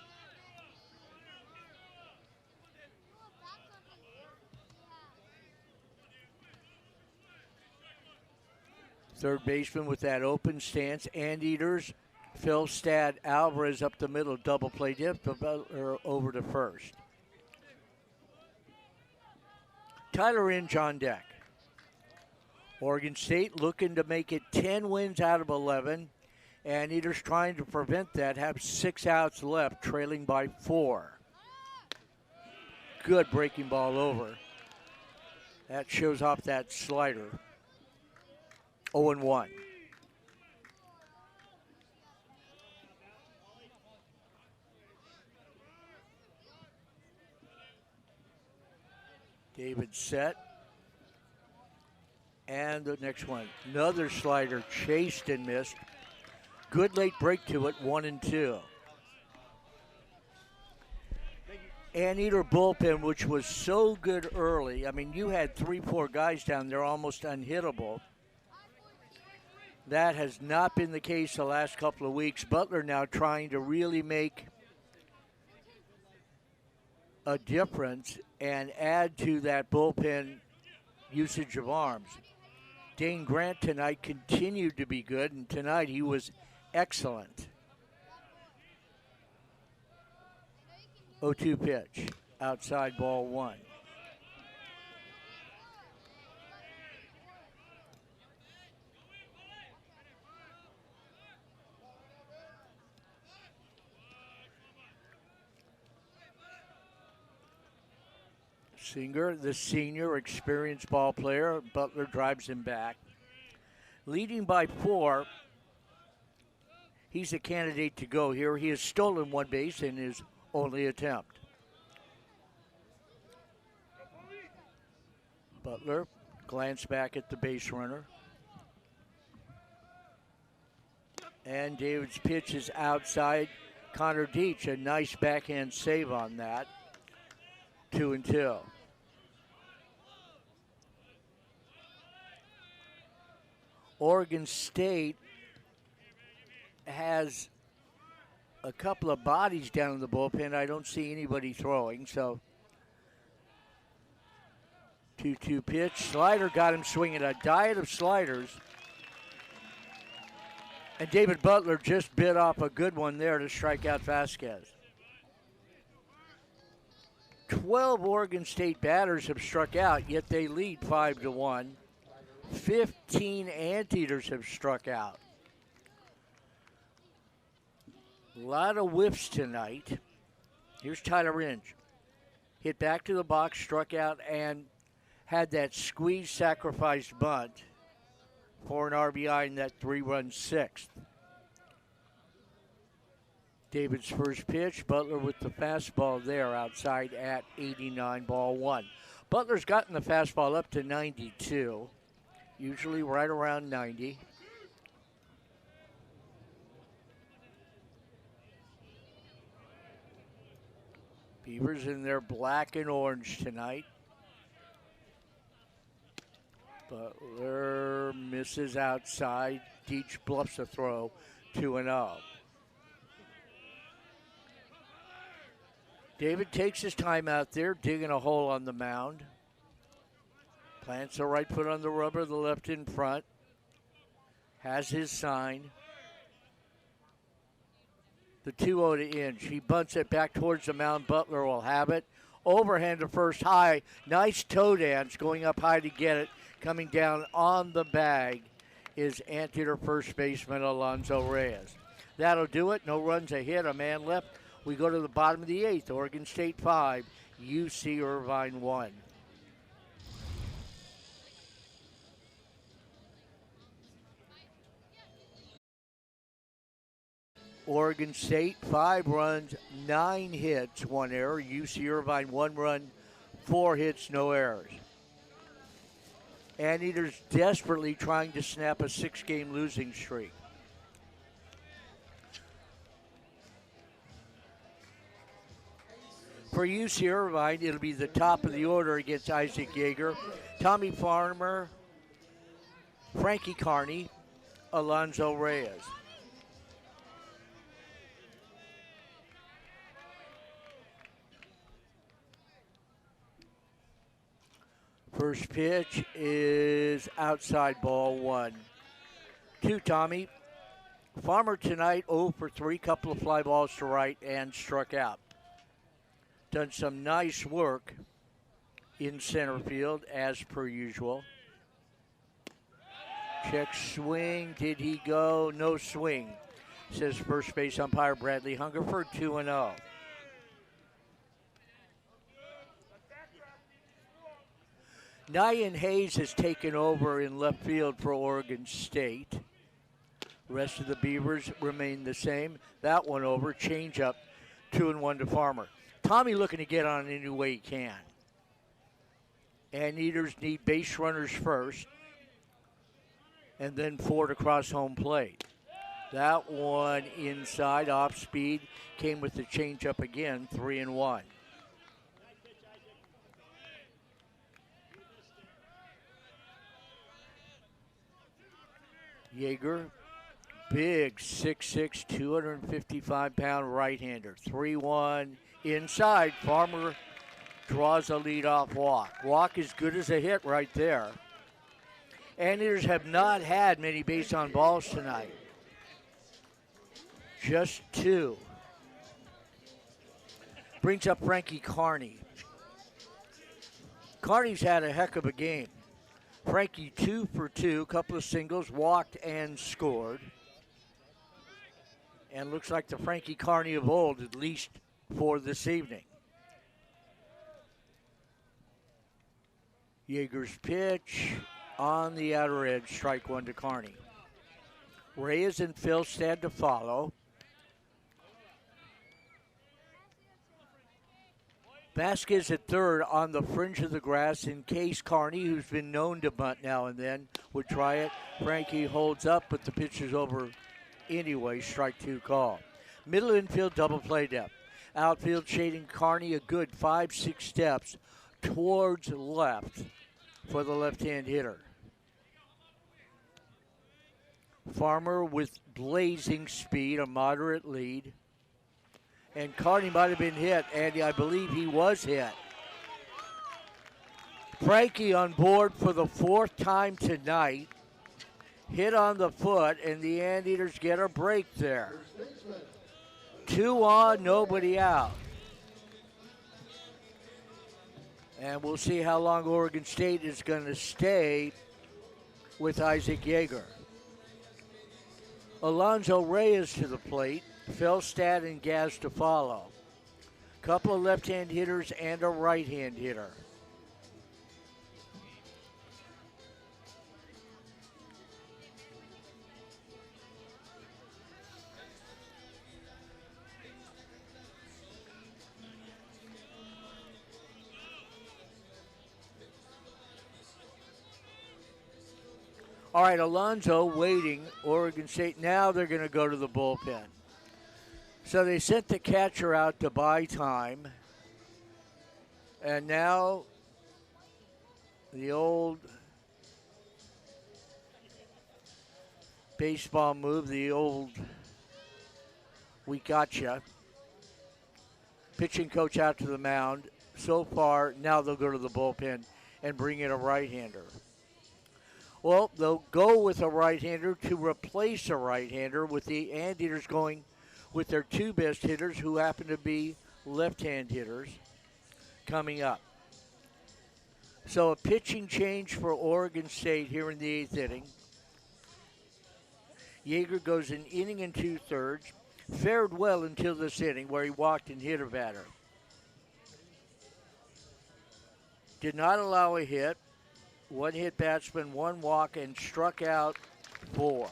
A: Third baseman with that open stance. Anteaters, Phil Stad, Alvarez up the middle, double play dip, Butler over to first. Tyler Inge on deck. Oregon State looking to make it 10 wins out of 11. Anteaters trying to prevent that, have 6 outs left, trailing by 4. Good breaking ball over. That shows off that slider. 0-1. David set. And the next one, another slider chased and missed. Good late break to it, 1-2. Anteater bullpen, which was so good early. I mean, you had 3-4 guys down there almost unhittable. That has not been the case the last couple of weeks. Butler now trying to really make a difference and add to that bullpen usage of arms. Dane Grant tonight continued to be good, and tonight he was excellent. 0-2 pitch, outside ball 1. Singer, the senior, experienced ball player. Butler drives him back. Leading by 4. He's a candidate to go here. He has stolen one base in his only attempt. Butler, glance back at the base runner. And David's pitch is outside. Connor Deach, a nice backhand save on that. 2-2. Oregon State has a couple of bodies down in the bullpen. I don't see anybody throwing, so 2-2 pitch. Slider got him swinging, a diet of sliders. And David Butler just bit off a good one there to strike out Vasquez. 12 Oregon State batters have struck out, yet they lead 5-1. 15 Anteaters have struck out. A lot of whiffs tonight. Here's Tyler Inge. Hit back to the box, struck out, and had that squeeze sacrifice bunt for an RBI in that 3-run sixth. David's first pitch, Butler with the fastball there outside at 89, ball 1. Butler's gotten the fastball up to 92, usually right around 90. Beavers in their black and orange tonight. Butler misses outside. Deach bluffs a throw, 2-0. David takes his time out there, digging a hole on the mound. Plants the right foot on the rubber, the left in front. Has his sign. The 2-0 to Inge. He bunts it back towards the mound. Butler will have it. Overhand to first high. Nice toe dance going up high to get it. Coming down on the bag is Anteater first baseman Alonzo Reyes. That'll do it. No runs, a hit, a man left. We go to the bottom of the 8th. Oregon State 5, UC Irvine 1. Oregon State, 5 runs, 9 hits, 1 error. UC Irvine, 1 run, 4 hits, no errors. Anteaters desperately trying to snap a 6-game losing streak. For UC Irvine, it'll be the top of the order against Isaac Yeager, Tommy Farmer, Frankie Carney, Alonzo Reyes. First pitch is outside, ball 1. 2, Tommy. Farmer tonight 0 for 3, couple of fly balls to right and struck out. Done some nice work in center field as per usual. Check swing, did he go? No swing, says first base umpire Bradley Hungerford, 2-0. Nyan Hayes has taken over in left field for Oregon State. The rest of the Beavers remain the same. That one over, change up, 2-1 to Farmer. Tommy looking to get on any way he can. Anteaters need base runners first, and then 4 to cross home plate. That one inside, off speed, came with the changeup again, 3-1. Yeager, big 6'6", 255-pound right-hander, 3-1 inside. Farmer draws a leadoff walk. Walk as good as a hit right there. Anteaters have not had many base on balls tonight. Just 2. Brings up Frankie Carney. Carney's had a heck of a game. Frankie 2 for 2, couple of singles, walked and scored. And looks like the Frankie Carney of old, at least for this evening. Yeager's pitch on the outer edge, strike 1 to Carney. Reyes and Philstad to follow. Vasquez at third on the fringe of the grass in case Carney, who's been known to bunt now and then, would try it. Frankie holds up, but the pitch is over anyway, strike 2 call. Middle infield double play depth. Outfield shading Carney a good 5-6 steps towards left for the left-hand hitter. Farmer with blazing speed, a moderate lead. And Carney might have been hit, Andy. I believe he was hit. Frankie on board for the 4th time tonight. Hit on the foot, and the Anteaters get a break there. 2 on, nobody out. And we'll see how long Oregon State is going to stay with Isaac Yeager. Alonzo Reyes to the plate. Philstad and Gaz to follow. Couple of left-hand hitters and a right-hand hitter. All right, Alonzo waiting. Oregon State, now they're going to go to the bullpen. So they sent the catcher out to buy time. And now the old baseball move, the old we gotcha. Pitching coach out to the mound. So far, now they'll go to the bullpen and bring in a right-hander. Well, they'll go with a right-hander to replace a right-hander, with the Anteaters going with their 2 best hitters, who happen to be left-hand hitters, coming up. So a pitching change for Oregon State here in the 8th inning. Yeager goes an inning and 2/3. Fared well until this inning, where he walked and hit a batter. Did not allow a hit. 1 hit batsman, 1 walk, and struck out 4.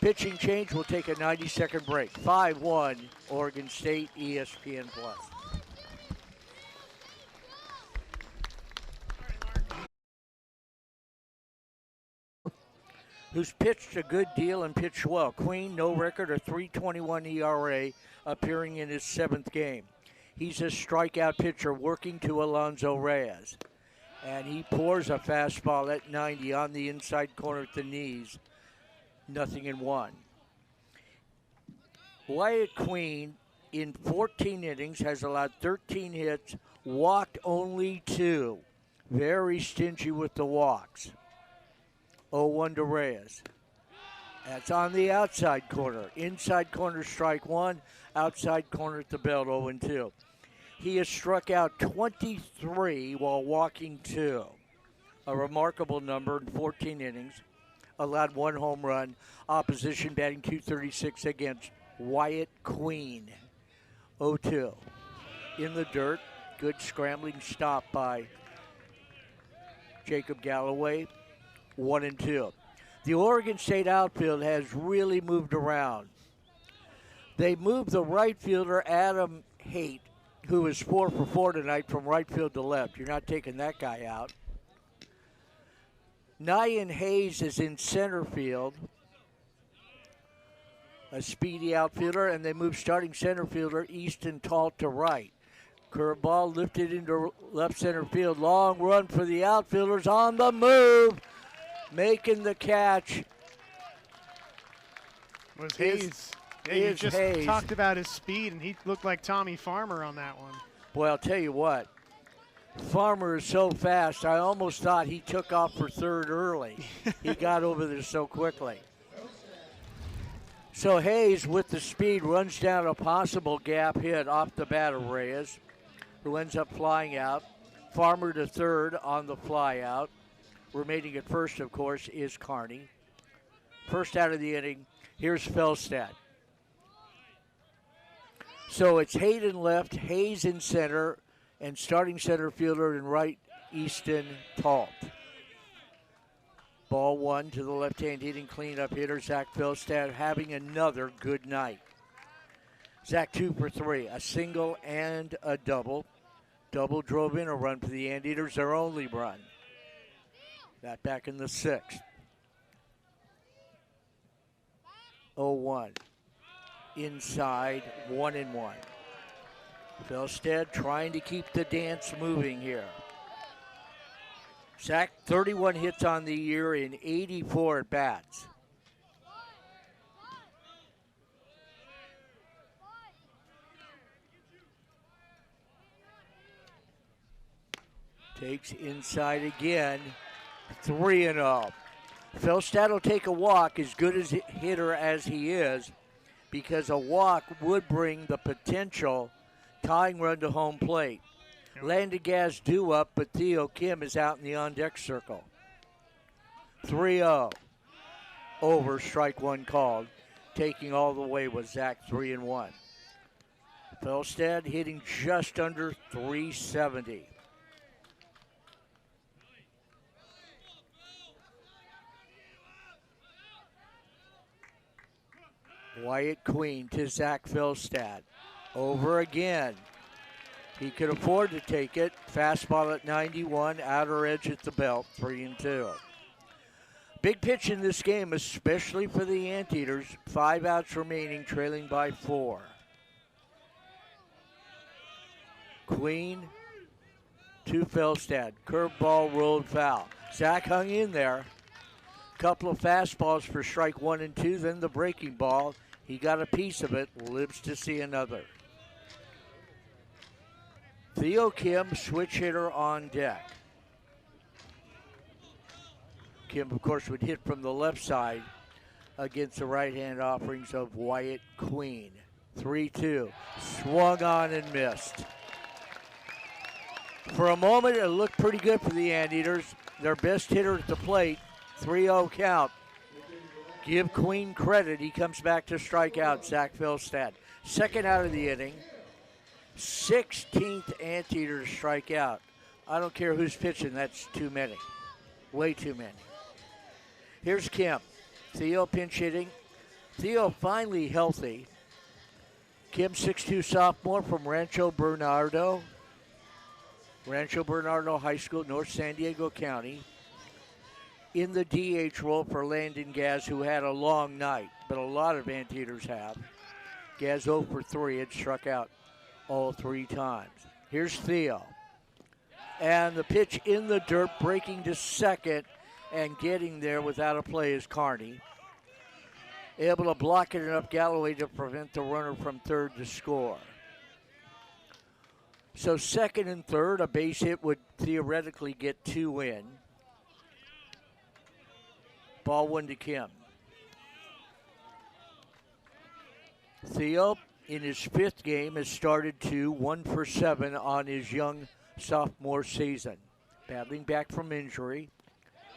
A: Pitching change, we'll take a 90-second break. 5-1, Oregon State, ESPN+. Who's pitched a good deal and pitched well. Queen, no record, a 3.21 ERA, appearing in his 7th game. He's a strikeout pitcher working to Alonzo Reyes. And he pours a fastball at 90 on the inside corner at the knees. 0-1. Wyatt Queen, in 14 innings, has allowed 13 hits, walked only 2. Very stingy with the walks. 0-1 to Reyes. That's on the outside corner. Inside corner, strike 1. Outside corner at the belt, 0-2. He has struck out 23 while walking 2. A remarkable number in 14 innings. Allowed 1 home run. Opposition batting .236 against Wyatt Queen. 0-2. In the dirt. Good scrambling stop by Jacob Galloway. 1-2. The Oregon State outfield has really moved around. They moved the right fielder, Adam Haight, who is 4 for 4 tonight from right field to left. You're not taking that guy out. Nyan Hayes is in center field, a speedy outfielder, and they move starting center fielder Easton Tall to right. Curveball lifted into left center field. Long run for the outfielders on the move. Making the catch
C: was Hayes. Yeah, you just talked about his speed, and he looked like Tommy Farmer on that one.
A: Boy, I'll tell you what. Farmer is so fast, I almost thought he took off for third early. He got over there so quickly. So Hayes, with the speed, runs down a possible gap hit off the bat of Reyes, who ends up flying out. Farmer to third on the fly out. Remaining at first, of course, is Carney. First out of the inning, here's Felstad. So it's Hayden left, Hayes in center, and starting center fielder in right, Easton Talt. Ball 1 to the left-hand hitting cleanup hitter, Zach Felstad, having another good night. Zach 2 for 3, a single and a double. Double drove in a run for the Anteaters, their only run. That back in the 6th. 0-1. Inside, 1-1. Felstad trying to keep the dance moving here. Zach, 31 hits on the year in 84 at bats. Takes inside again. 3-0. Felstad will take a walk, as good as a hitter as he is, because a walk would bring the potential tying run to home plate. Landagaz due up, but Theo Kim is out in the on-deck circle. 3-0. Over, strike 1 called. Taking all the way was Zach, 3-1. Felstad hitting just under .370. Wyatt Queen to Zach Felstad. Over again. He could afford to take it. Fastball at 91, outer edge at the belt, 3-2. Big pitch in this game, especially for the Anteaters. 5 outs remaining, trailing by 4. Queen to Felstad. Curveball rolled foul. Zach hung in there. Couple of fastballs for strike 1 and 2, then the breaking ball. He got a piece of it, lives to see another. Theo Kim, switch hitter on deck. Kim, of course, would hit from the left side against the right-hand offerings of Wyatt Queen. 3-2, swung on and missed. For a moment, it looked pretty good for the Anteaters. Their best hitter at the plate, 3-0 count. Give Queen credit. He comes back to strike out, Zach Felstad. Second out of the inning. 16th Anteater to strike out. I don't care who's pitching. That's too many. Way too many. Here's Kim. Theo pinch hitting. Theo finally healthy. Kim, 6'2" sophomore from Rancho Bernardo High School, North San Diego County. In the DH role for Landon Gaz, who had a long night, but a lot of Anteaters have. Gaz 0 for 3 had struck out all 3 times. Here's Theo. And the pitch in the dirt, breaking to second and getting there without a play is Carney. Able to block it up Galloway to prevent the runner from third to score. So second and third, a base hit would theoretically get 2 in. Ball 1 to Kim. Theo, in his 5th game, has started 1 for 7 on his young sophomore season. Battling back from injury.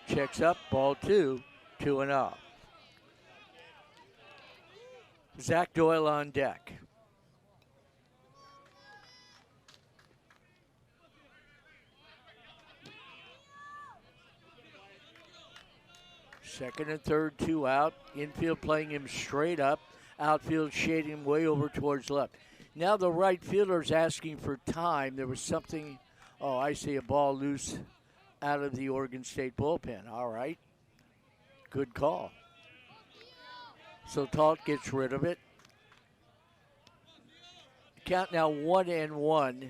A: Checks up, ball 2, 2-0. Zach Doyle on deck. Second and third, 2 out. Infield playing him straight up. Outfield shading him way over towards left. Now the right fielder's asking for time. There was something, I see a ball loose out of the Oregon State bullpen. All right. Good call. So Tault gets rid of it. Count now 1-1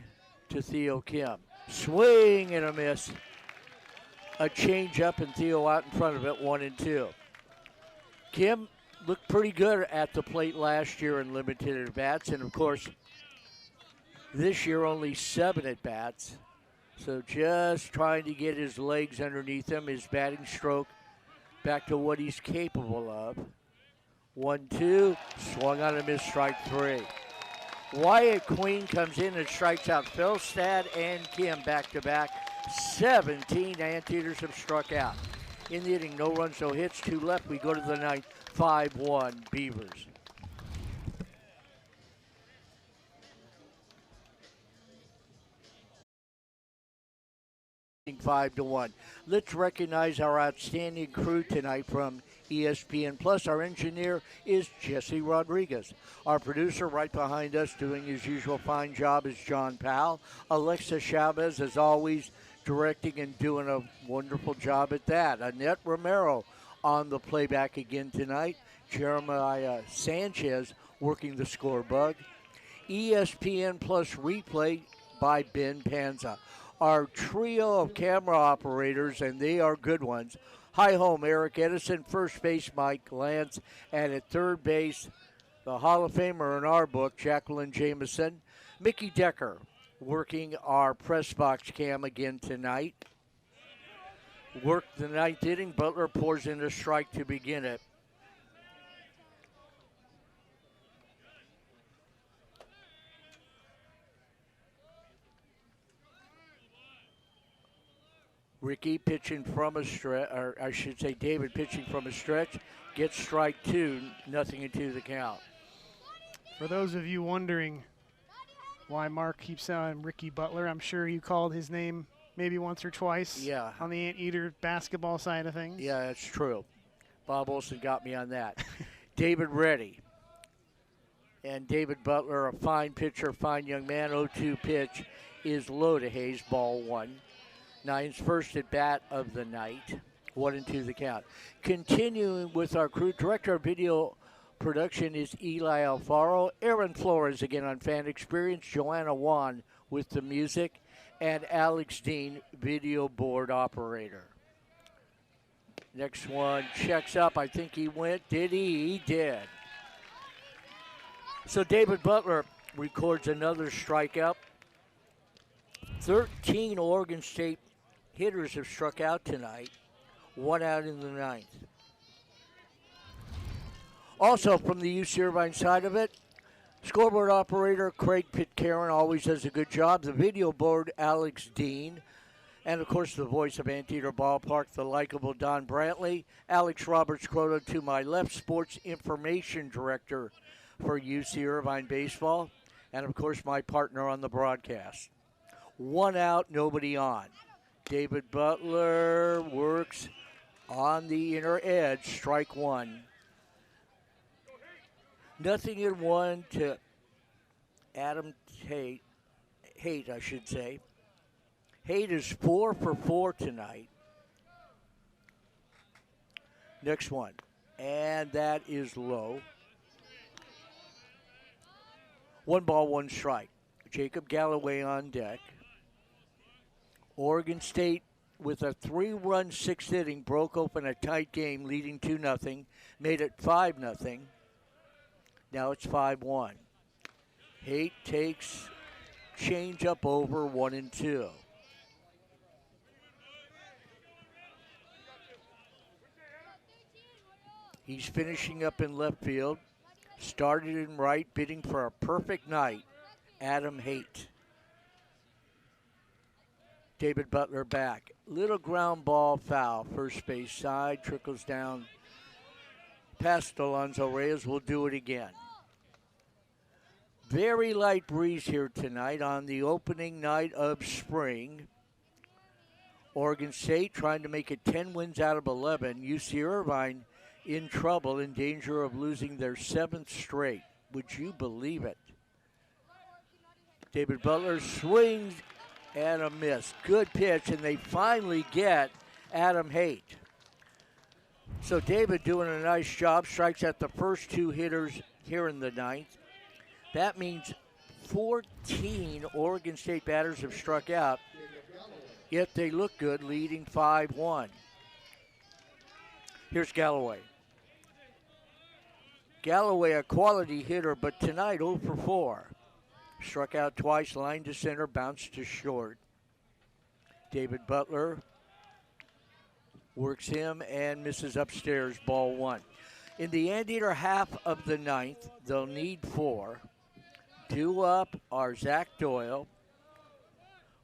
A: to Theo Kim. Swing and a miss. A change up and Theo out in front of it, 1-2. Kim looked pretty good at the plate last year in limited at-bats, and of course, this year only 7 at-bats. So just trying to get his legs underneath him, his batting stroke back to what he's capable of. 1-2, swung on a miss, strike 3. Wyatt Queen comes in and strikes out Felstad and Kim back-to-back. 17 Anteaters have struck out. In the inning, no runs, no hits, 2 left. We go to the ninth, 5-1 Beavers. Five to 1. Let's recognize our outstanding crew tonight from ESPN Plus. Our engineer is Jesse Rodriguez. Our producer right behind us doing his usual fine job is John Powell. Alexa Chavez, as always, directing and doing a wonderful job at that. Annette Romero on the playback again tonight. Jeremiah Sanchez working the score bug. ESPN Plus replay by Ben Panza. Our trio of camera operators, and they are good ones. High home, Eric Edison. First base, Mike Lance. And at third base, the Hall of Famer in our book, Jacqueline Jameson. Mickey Decker working our press box cam again tonight. Worked the ninth inning. Butler pours in a strike to begin it. Ricky pitching from a stretch, or I should say David pitching from a stretch, gets strike 2, nothing into the count.
C: For those of you wondering why Mark keeps saying Ricky Butler, I'm sure you called his name maybe once or twice on the Anteater basketball side of things.
A: Yeah, that's true. Bob Olson got me on that. David Reddy. And David Butler, a fine pitcher, fine young man. 0-2 pitch is low to Hayes, ball 1. Nine's first at bat of the night. 1-2 the count. Continuing with our crew, director of video production is Eli Alfaro. Aaron Flores again on Fan Experience. Joanna Wan with the music. And Alex Dean, video board operator. Next one checks up. I think he went. Did he? He did. So David Butler records another strikeout. 13 Oregon State hitters have struck out tonight. 1 out in the ninth. Also from the UC Irvine side of it, scoreboard operator Craig Pitcairn always does a good job. The video board, Alex Dean. And, of course, the voice of Anteater Ballpark, the likable Don Brantley. Alex Roberts-Croto to my left, sports information director for UC Irvine Baseball. And, of course, my partner on the broadcast. 1 out, nobody on. David Butler works on the inner edge, strike 1. Nothing in one to Adam Haight, I should say. Haight is 4 for 4 tonight. Next one. And that is low. 1 ball, 1 strike. Jacob Galloway on deck. Oregon State, with a 3-run 6th inning, broke open a tight game, leading 2-0, made it 5-0. Now it's 5-1. Haight takes change up over 1-2. He's finishing up in left field. Started in right, bidding for a perfect night. Adam Haight. David Butler back. Little ground ball foul. First base side. Trickles down past Alonzo Reyes. Will do it again. Very light breeze here tonight on the opening night of spring. Oregon State trying to make it 10 wins out of 11. UC Irvine in trouble, in danger of losing their 7th straight. Would you believe it? David Butler swings and a miss. Good pitch, and they finally get Adam Haight. So David doing a nice job, strikes at the first 2 hitters here in the 9th. That means 14 Oregon State batters have struck out, yet they look good, leading 5-1. Here's Galloway. Galloway, a quality hitter, but tonight 0 for 4. Struck out twice, line to center, bounced to short. David Butler works him and misses upstairs, ball 1. In the Anteater half of the 9th, they'll need 4. Due up are Zach Doyle,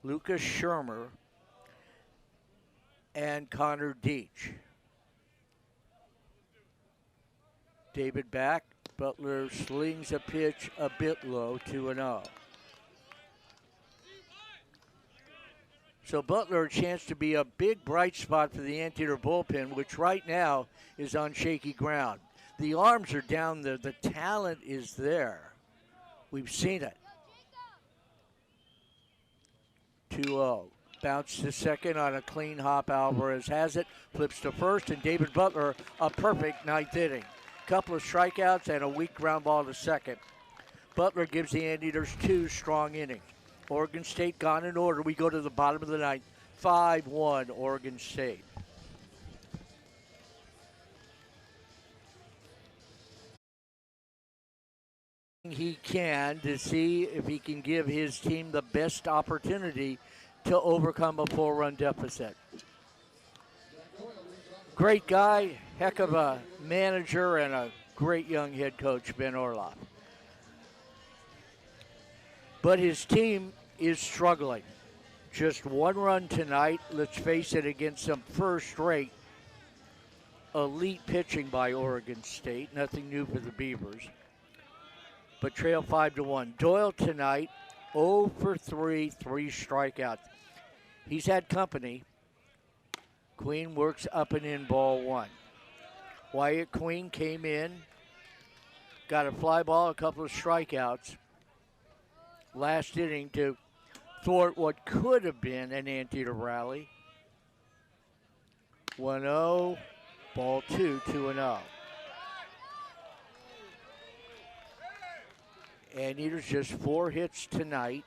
A: Lucas Shermer, and Connor Deach. David back. Butler slings a pitch a bit low, 2-0. So Butler a chance to be a big bright spot for the Anteater bullpen, which right now is on shaky ground. The arms are down, the talent is there. We've seen it. 2-0. Bounce to second on a clean hop. Alvarez has it. Flips to first, and David Butler, a perfect 9th inning. Couple of strikeouts and a weak ground ball to second. Butler gives the Anteaters 2 strong innings. Oregon State gone in order. We go to the bottom of the 9th. 5-1 Oregon State. He can to see if he can give his team the best opportunity to overcome a 4-run deficit. Great guy, heck of a manager, and a great young head coach, Ben Orloff. But his team is struggling. Just 1 run tonight, let's face it, against some first-rate elite pitching by Oregon State. Nothing new for the Beavers. But trail 5-1. Doyle tonight, 0 for 3, 3 strikeouts. He's had company. Queen works up and in, ball 1. Wyatt Queen came in, got a fly ball, a couple of strikeouts. Last inning to thwart what could have been an Anteater rally. 1-0, ball 2, 2-0. Anteaters just 4 hits tonight.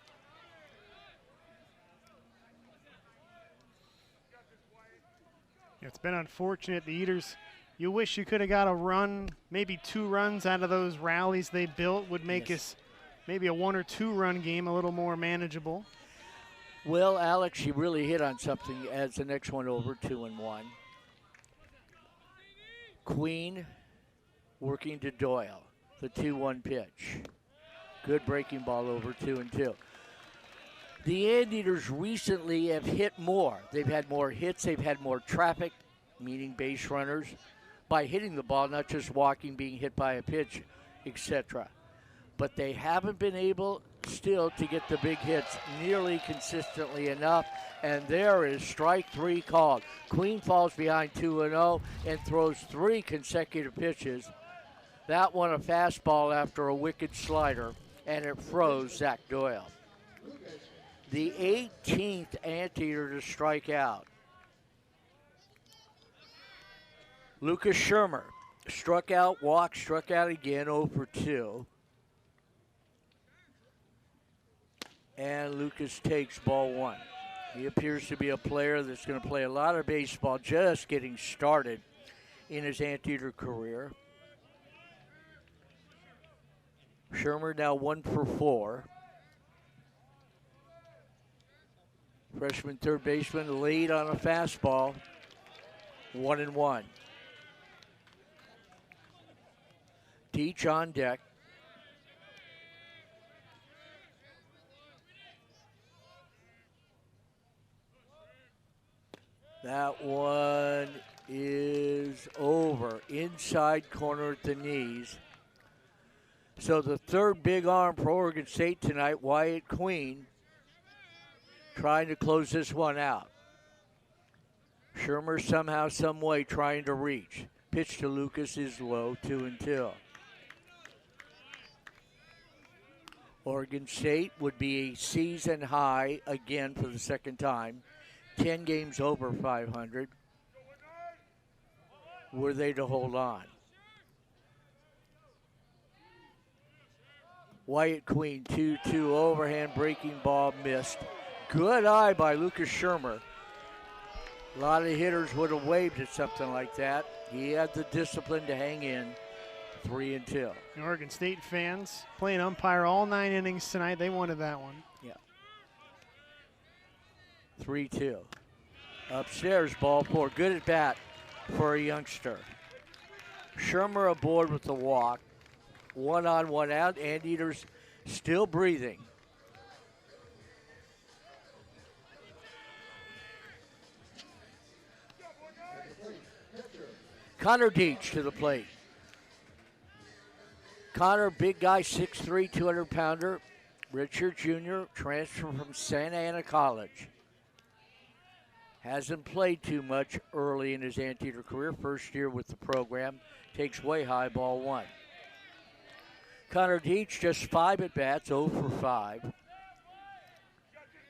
C: It's been unfortunate. The Eaters, you wish you could have got a run, maybe 2 runs out of those rallies they built would make us maybe a 1 or 2 run game a little more manageable.
A: Well, Alex, you really hit on something as the next one over, 2-1. Queen working to Doyle, the 2-1 pitch. Good breaking ball over, 2-2. The Anteaters recently have hit more. They've had more hits. They've had more traffic, meaning base runners, by hitting the ball, not just walking, being hit by a pitch, etc. But they haven't been able still to get the big hits nearly consistently enough. And there is strike 3 called. Queen falls behind 2-0 and throws 3 consecutive pitches. That one a fastball after a wicked slider, and it froze Zach Doyle. The 18th Anteater to strike out. Lucas Shermer struck out, walked, struck out again, 0 for 2. And Lucas takes ball 1. He appears to be a player that's going to play a lot of baseball, just getting started in his Anteater career. Shermer now 1 for 4. Freshman third baseman lead on a fastball. 1-1. Deach on deck. That one is over. Inside corner at the knees. So the third big arm for Oregon State tonight, Wyatt Queen, trying to close this one out. Shermer somehow, some way trying to reach. Pitch to Lucas is low, 2-2. Oregon State would be a season high again for the second time. 10 games over 500. Were they to hold on? Wyatt Queen, 2-2 overhand breaking ball missed. Good eye by Lucas Shermer. A lot of hitters would have waved at something like that. He had the discipline to hang in. 3-2.
C: Oregon State fans playing umpire all 9 innings tonight. They wanted that one.
A: Yeah. 3-2. Upstairs, ball 4. Good at bat for a youngster. Shermer aboard with the walk. 1 on, 1 out. Anteaters still breathing. Connor Deach to the plate. Connor, big guy, 6'3", 200-pounder. Richard Jr., transfer from Santa Ana College. Hasn't played too much early in his Anteater career. First year with the program. Takes way high, ball 1. Connor Deach, just 5 at-bats, 0 for 5.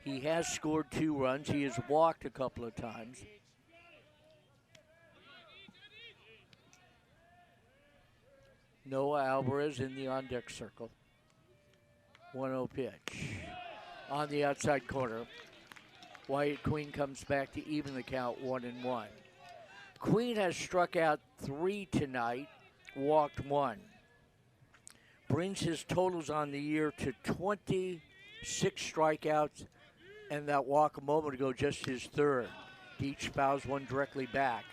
A: He has scored 2 runs. He has walked a couple of times. Noah Alvarez in the on-deck circle. 1-0 pitch. On the outside corner. Wyatt Queen comes back to even the count, 1-1. Queen has struck out 3 tonight, walked 1. Brings his totals on the year to 26 strikeouts, and that walk a moment ago, just his 3rd. Deach fouls one directly back.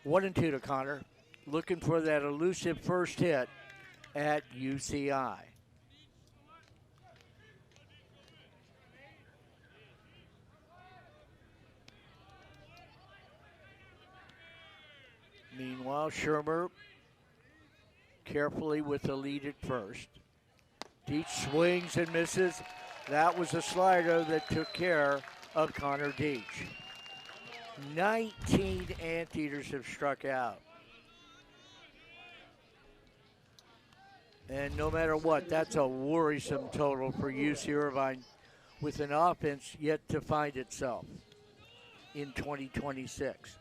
A: 1-2 to Connor. Looking for that elusive first hit at UCI. Meanwhile, Shermer carefully with the lead at first. Deach swings and misses. That was a slider that took care of Connor Deach. 19 Anteaters have struck out. And no matter what, that's a worrisome total for UC Irvine with an offense yet to find itself in 2026.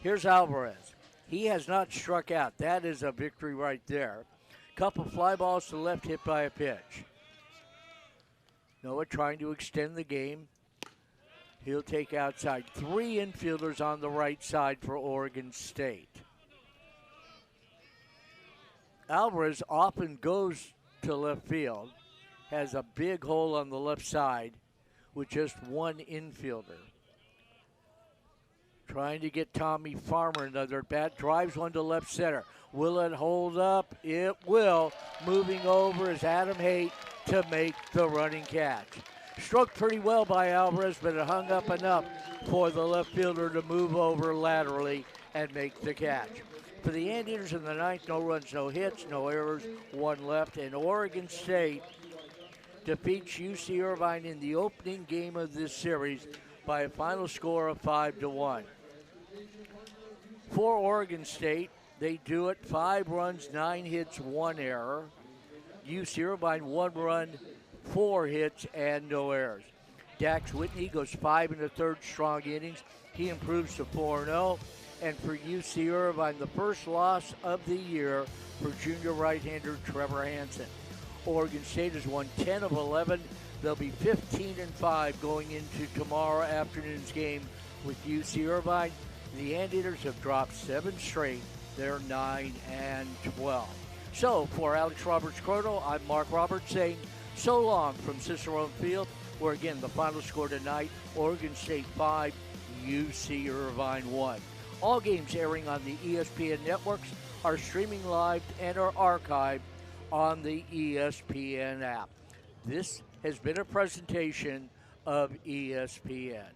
A: Here's Alvarez. He has not struck out. That is a victory right there. Couple fly balls to left hit by a pitch. Noah trying to extend the game. He'll take outside. 3 infielders on the right side for Oregon State. Alvarez often goes to left field, has a big hole on the left side with just 1 infielder. Trying to get Tommy Farmer another at bat, drives one to left center. Will it hold up? It will. Moving over is Adam Haight to make the running catch. Struck pretty well by Alvarez, but it hung up enough for the left fielder to move over laterally and make the catch. For the Anteaters in the 9th, no runs, no hits, no errors, 1 left. And Oregon State defeats UC Irvine in the opening game of this series by a final score of 5-1. For Oregon State, They do it 5 runs, 9 hits, 1 error. UC Irvine 1 run, 4 hits, and no errors. Dax Whitney goes 5 1/3 strong innings. He improves to 4-0. And for UC Irvine, the first loss of the year for junior right-hander Trevor Hansen. Oregon State has won 10 of 11. They'll be 15-5 going into tomorrow afternoon's game with UC Irvine. The Anteaters have dropped 7 straight. They're 9-12. So for Alex Roberts-Croto, I'm Mark Roberts saying so long from Cicerone Field, where again the final score tonight, Oregon State 5, UC Irvine 1. All games airing on the ESPN networks are streaming live and are archived on the ESPN app. This has been a presentation of ESPN.